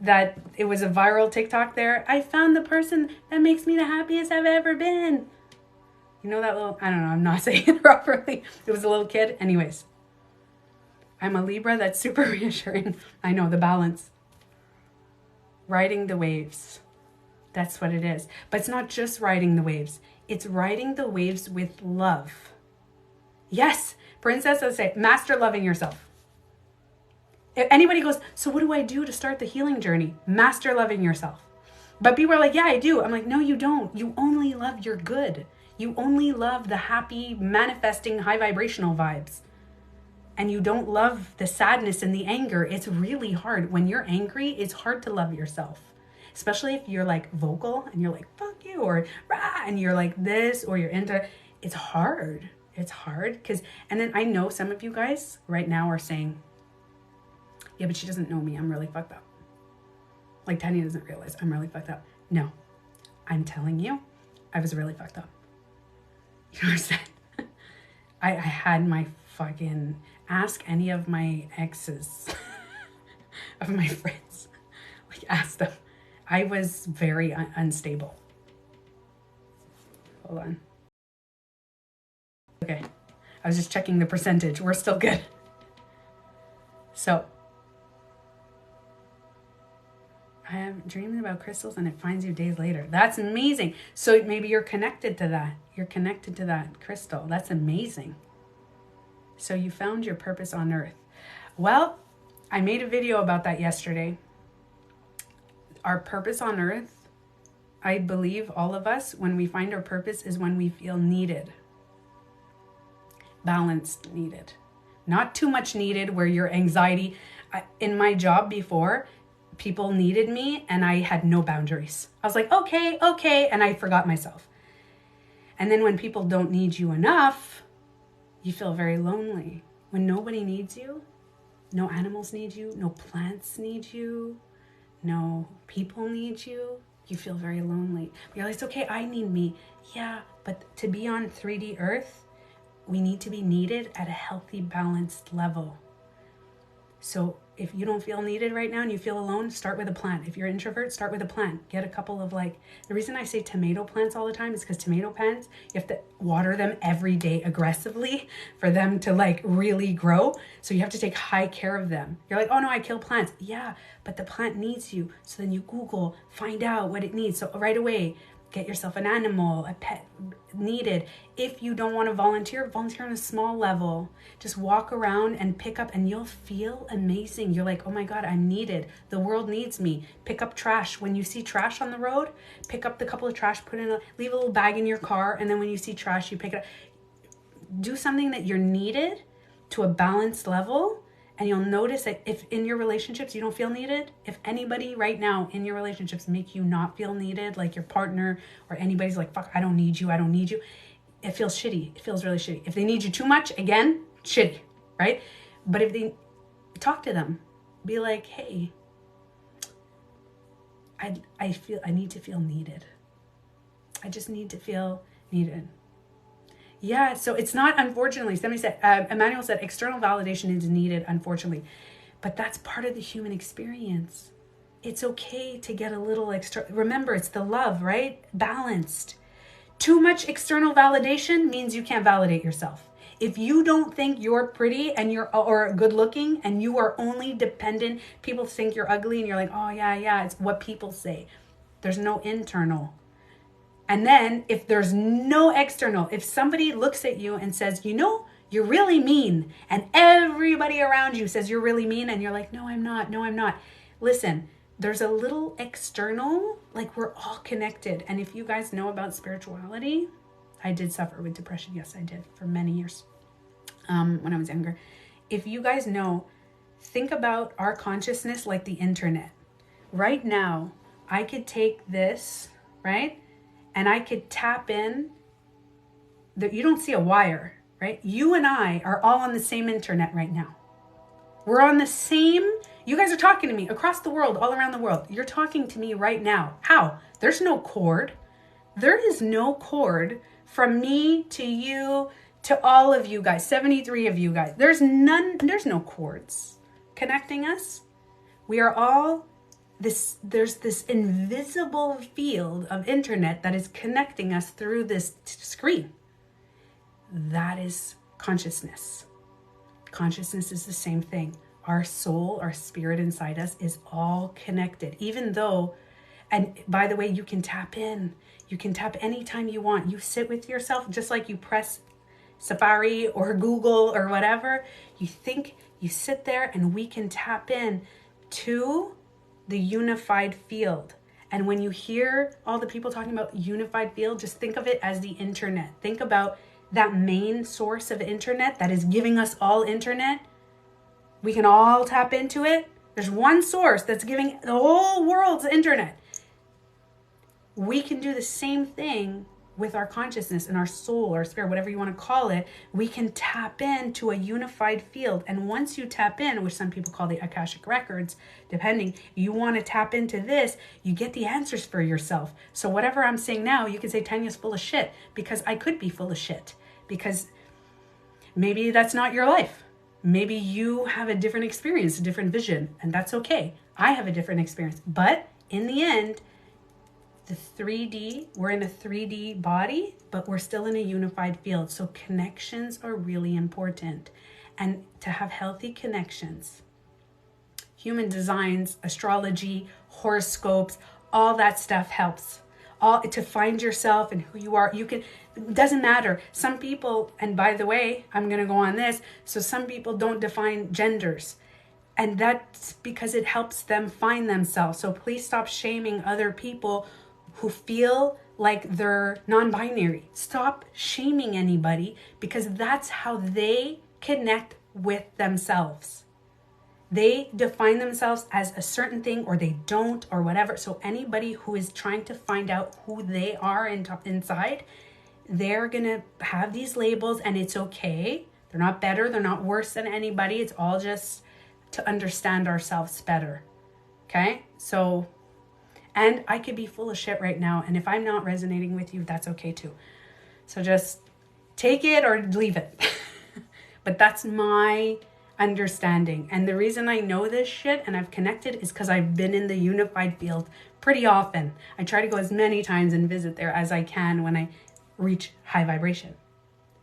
that it was a viral TikTok there. I found the person that makes me the happiest I've ever been. You know that little, I don't know, I'm not saying it properly. It was a little kid. Anyways, I'm a Libra. That's super reassuring. I know, the balance. Riding the waves. That's what it is. But it's not just riding the waves. It's riding the waves with love. Yes, princess, I say, master loving yourself. If anybody goes, so what do I do to start the healing journey? Master loving yourself. But people are like, yeah, I do. I'm like, no, you don't. You only love your good. You only love the happy, manifesting, high vibrational vibes. And you don't love the sadness and the anger. It's really hard. When you're angry, it's hard to love yourself. Especially if you're like vocal and you're like, fuck you, or rah, and you're like this, or you're into, it's hard. It's hard. And then I know some of you guys right now are saying, yeah, but she doesn't know me. I'm really fucked up. Like Tanya doesn't realize I'm really fucked up. No, I'm telling you, I was really fucked up. You understand? I had my fucking, ask any of my exes, of my friends, like ask them. I was very unstable. Hold on. Okay. I was just checking the percentage. We're still good. So, I am dreaming about crystals and it finds you days later. That's amazing. So maybe you're connected to that. You're connected to that crystal. That's amazing. So you found your purpose on earth. Well, I made a video about that yesterday. Our purpose on earth, I believe all of us, when we find our purpose, is when we feel needed. Balanced needed. Not too much needed where your anxiety, in my job before, people needed me and I had no boundaries. I was like, okay, and I forgot myself. And then when people don't need you enough, you feel very lonely. When nobody needs you, no animals need you, no plants need you, no people need you, you feel very lonely. You're like, it's okay, I need me. Yeah, but to be on 3D Earth, we need to be needed at a healthy, balanced level. So if you don't feel needed right now and you feel alone, start with a plant. If you're an introvert, start with a plant. Get a couple of the reason I say tomato plants all the time is because tomato plants, you have to water them every day aggressively for them to really grow. So you have to take high care of them. You're like, oh no, I kill plants. Yeah, but the plant needs you. So then you Google, find out what it needs. So right away, get yourself an animal, a pet needed. If you don't want to volunteer on a small level. Just walk around and pick up and you'll feel amazing. You're like, oh my God, I'm needed. The world needs me. Pick up trash. When you see trash on the road, pick up the couple of trash, leave a little bag in your car. And then when you see trash, you pick it up. Do something that you're needed to a balanced level. And you'll notice that if in your relationships you don't feel needed, if anybody right now in your relationships make you not feel needed, like your partner or anybody's like, fuck, I don't need you, it feels shitty. It feels really shitty. If they need you too much, again, shitty, right? But if they talk to them, be like, hey, I need to feel needed. I just need to feel needed. Yeah, so it's not, unfortunately, somebody said, Emmanuel said, external validation is needed, unfortunately. But that's part of the human experience. It's okay to get a little extra. Remember, it's the love, right? Balanced. Too much external validation means you can't validate yourself. If you don't think you're pretty and or good looking and you are only dependent, people think you're ugly and you're like, oh yeah, it's what people say. There's no internal. And then if there's no external, if somebody looks at you and says, you're really mean, and everybody around you says you're really mean, and you're like, no, I'm not. Listen, there's a little external, like we're all connected. And if you guys know about spirituality, I did suffer with depression. Yes, I did, for many years when I was younger. If you guys know, think about our consciousness like the internet. Right now, I could take this, right? And I could tap in. You don't see a wire, right? You and I are all on the same internet right now. We're on the same, you guys are talking to me across the world, all around the world. You're talking to me right now. How? There's no cord. There is no cord from me to you to all of you guys, 73 of you guys. There's no cords connecting us. We are all there's this invisible field of internet that is connecting us through this screen. That is consciousness. Consciousness is the same thing. Our soul, our spirit inside us is all connected, even though, and by the way, you can tap in. You can tap anytime you want. You sit with yourself, just like you press Safari or Google or whatever. You think, you sit there, and we can tap in to the unified field. And when you hear all the people talking about unified field, just think of it as the internet. Think about that main source of internet that is giving us all internet. We can all tap into it. There's one source that's giving the whole world's internet. We can do the same thing with our consciousness and our soul or spirit, whatever you want to call it. We can tap into a unified field. And once you tap in, which some people call the Akashic Records, depending, you want to tap into this, you get the answers for yourself. So whatever I'm saying now, you can say Tanya's full of shit, because I could be full of shit, because maybe that's not your life. Maybe you have a different experience, a different vision, and that's okay. I have a different experience. But in the end, the 3D, we're in a 3D body, but we're still in a unified field. So connections are really important. And to have healthy connections, human designs, astrology, horoscopes, all that stuff helps. All to find yourself and who you are. You can, it doesn't matter. Some people, and by the way, I'm going to go on this. So some people don't define genders. And that's because it helps them find themselves. So please stop shaming other people who feel like they're non-binary. Stop shaming anybody, because that's how they connect with themselves. They define themselves as a certain thing, or they don't, or whatever. So anybody who is trying to find out who they are inside, they're gonna have these labels, and it's okay. They're not better, they're not worse than anybody. It's all just to understand ourselves better. Okay? So, and I could be full of shit right now, and if I'm not resonating with you, that's okay too. So just take it or leave it. But that's my understanding. And the reason I know this shit and I've connected is because I've been in the unified field pretty often. I try to go as many times and visit there as I can when I reach high vibration.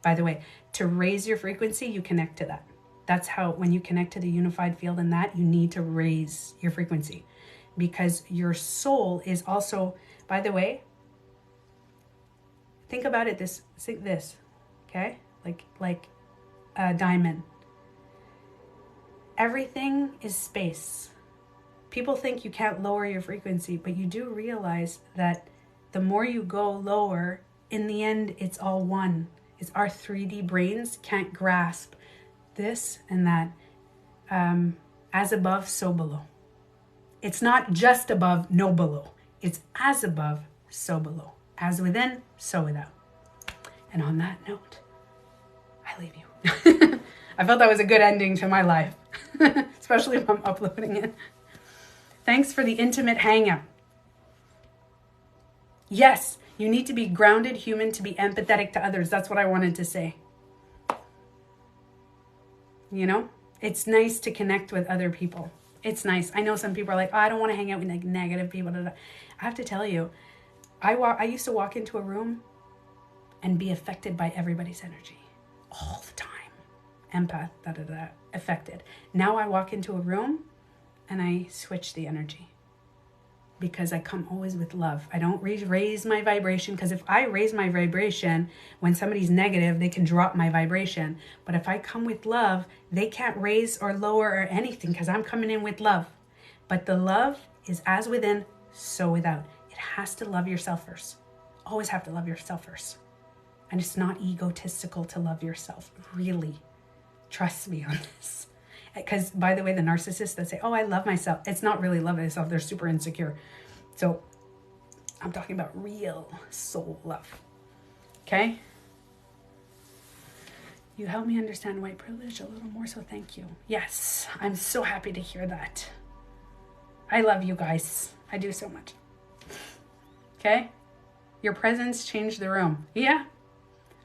By the way, to raise your frequency, you connect to that. That's how, when you connect to the unified field and that, you need to raise your frequency. Because your soul is also, by the way, think about it this, okay? Like a diamond. Everything is space. People think you can't lower your frequency, but you do realize that the more you go lower, in the end, it's all one. It's our 3D brains can't grasp this and that. As above, so below. It's not just above, no below. It's as above, so below. As within, so without. And on that note, I leave you. I felt that was a good ending to my life, especially if I'm uploading it. Thanks for the intimate hangout. Yes, you need to be grounded human to be empathetic to others. That's what I wanted to say. You know, it's nice to connect with other people. It's nice. I know some people are like, oh, I don't want to hang out with like negative people. I have to tell you, I used to walk into a room and be affected by everybody's energy. all the time. Empath, affected. Now I walk into a room and I switch the energy because I come always with love. I don't raise my vibration, because if I raise my vibration, when somebody's negative, they can drop my vibration. But if I come with love, they can't raise or lower or anything, because I'm coming in with love. But the love is as within, so without. It has to love yourself first. Always have to love yourself first. And it's not egotistical to love yourself, really. Trust me on this. Because, by the way, the narcissists that say, oh, I love myself, it's not really loving myself. They're super insecure. So I'm talking about real soul love. Okay? You helped me understand white privilege a little more, so thank you. Yes, I'm so happy to hear that. I love you guys. I do so much. Okay? Your presence changed the room. Yeah.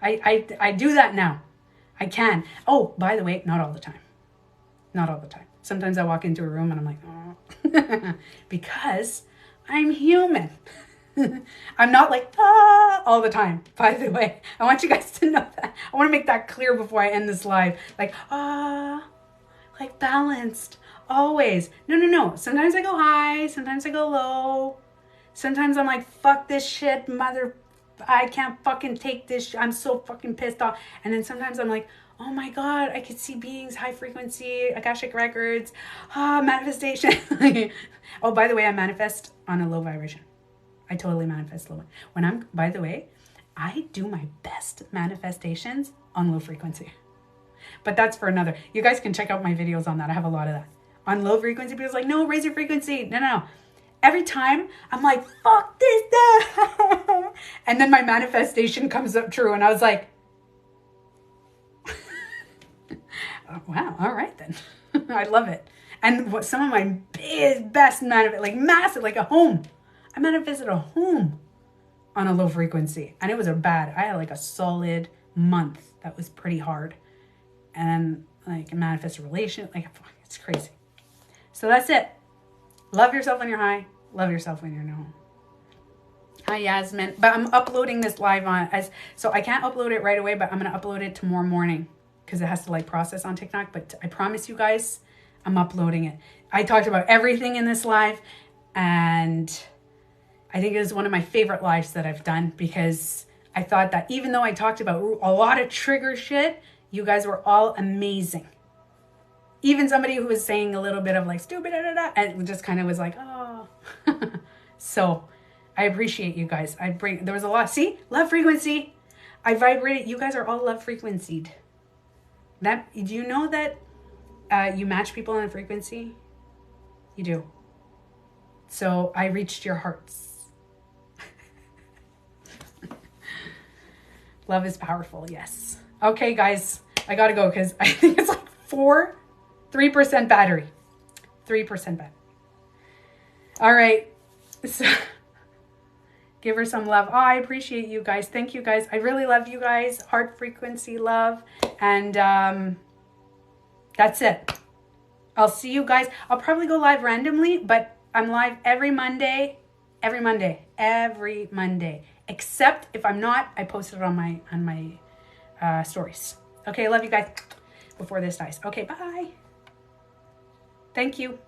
I do that now. I can. Oh, by the way, not all the time. Not all the time. Sometimes I walk into a room and I'm like, oh, because I'm human. I'm not like, all the time, by the way. I want you guys to know that. I want to make that clear before I end this live. Like, like balanced, always. No. Sometimes I go high. Sometimes I go low. Sometimes I'm like, fuck this shit, I can't fucking take this. I'm so fucking pissed off. And then sometimes I'm like, oh my God, I could see beings, high frequency, Akashic records, manifestation. Oh, by the way, I manifest on a low vibration. I totally manifest low. By the way, I do my best manifestations on low frequency. But that's for another. You guys can check out my videos on that. I have a lot of that. On low frequency, people's like, no, raise your frequency. No. Every time I'm like, fuck this. And then my manifestation comes up true. And I was like, oh, wow, all right then. I love it. And what some of my best like massive, like a home. I manifested a home on a low frequency. And it was I had like a solid month that was pretty hard. And like manifest a relation, like it's crazy. So that's it. Love yourself when you're high. Love yourself when you're low. Hi, Yasmin. But I'm uploading this live so I can't upload it right away, but I'm going to upload it tomorrow morning because it has to like process on TikTok. But I promise you guys, I'm uploading it. I talked about everything in this live, and I think it was one of my favorite lives that I've done, because I thought that even though I talked about a lot of trigger shit, you guys were all amazing. Even somebody who was saying a little bit of like stupid, and just kind of was like, oh. So I appreciate you guys. There was a lot. See, love frequency. I vibrated. You guys are all love frequencied. Do you know that you match people on a frequency? You do. So I reached your hearts. Love is powerful. Yes. Okay, guys, I gotta go because I think it's like 3% battery. 3% battery. All right. So give her some love. Oh, I appreciate you guys. Thank you guys. I really love you guys. Heart frequency love. And that's it. I'll see you guys. I'll probably go live randomly, but I'm live every Monday. Every Monday. Except if I'm not, I post it on my stories. Okay, love you guys before this dies. Okay, bye. Thank you.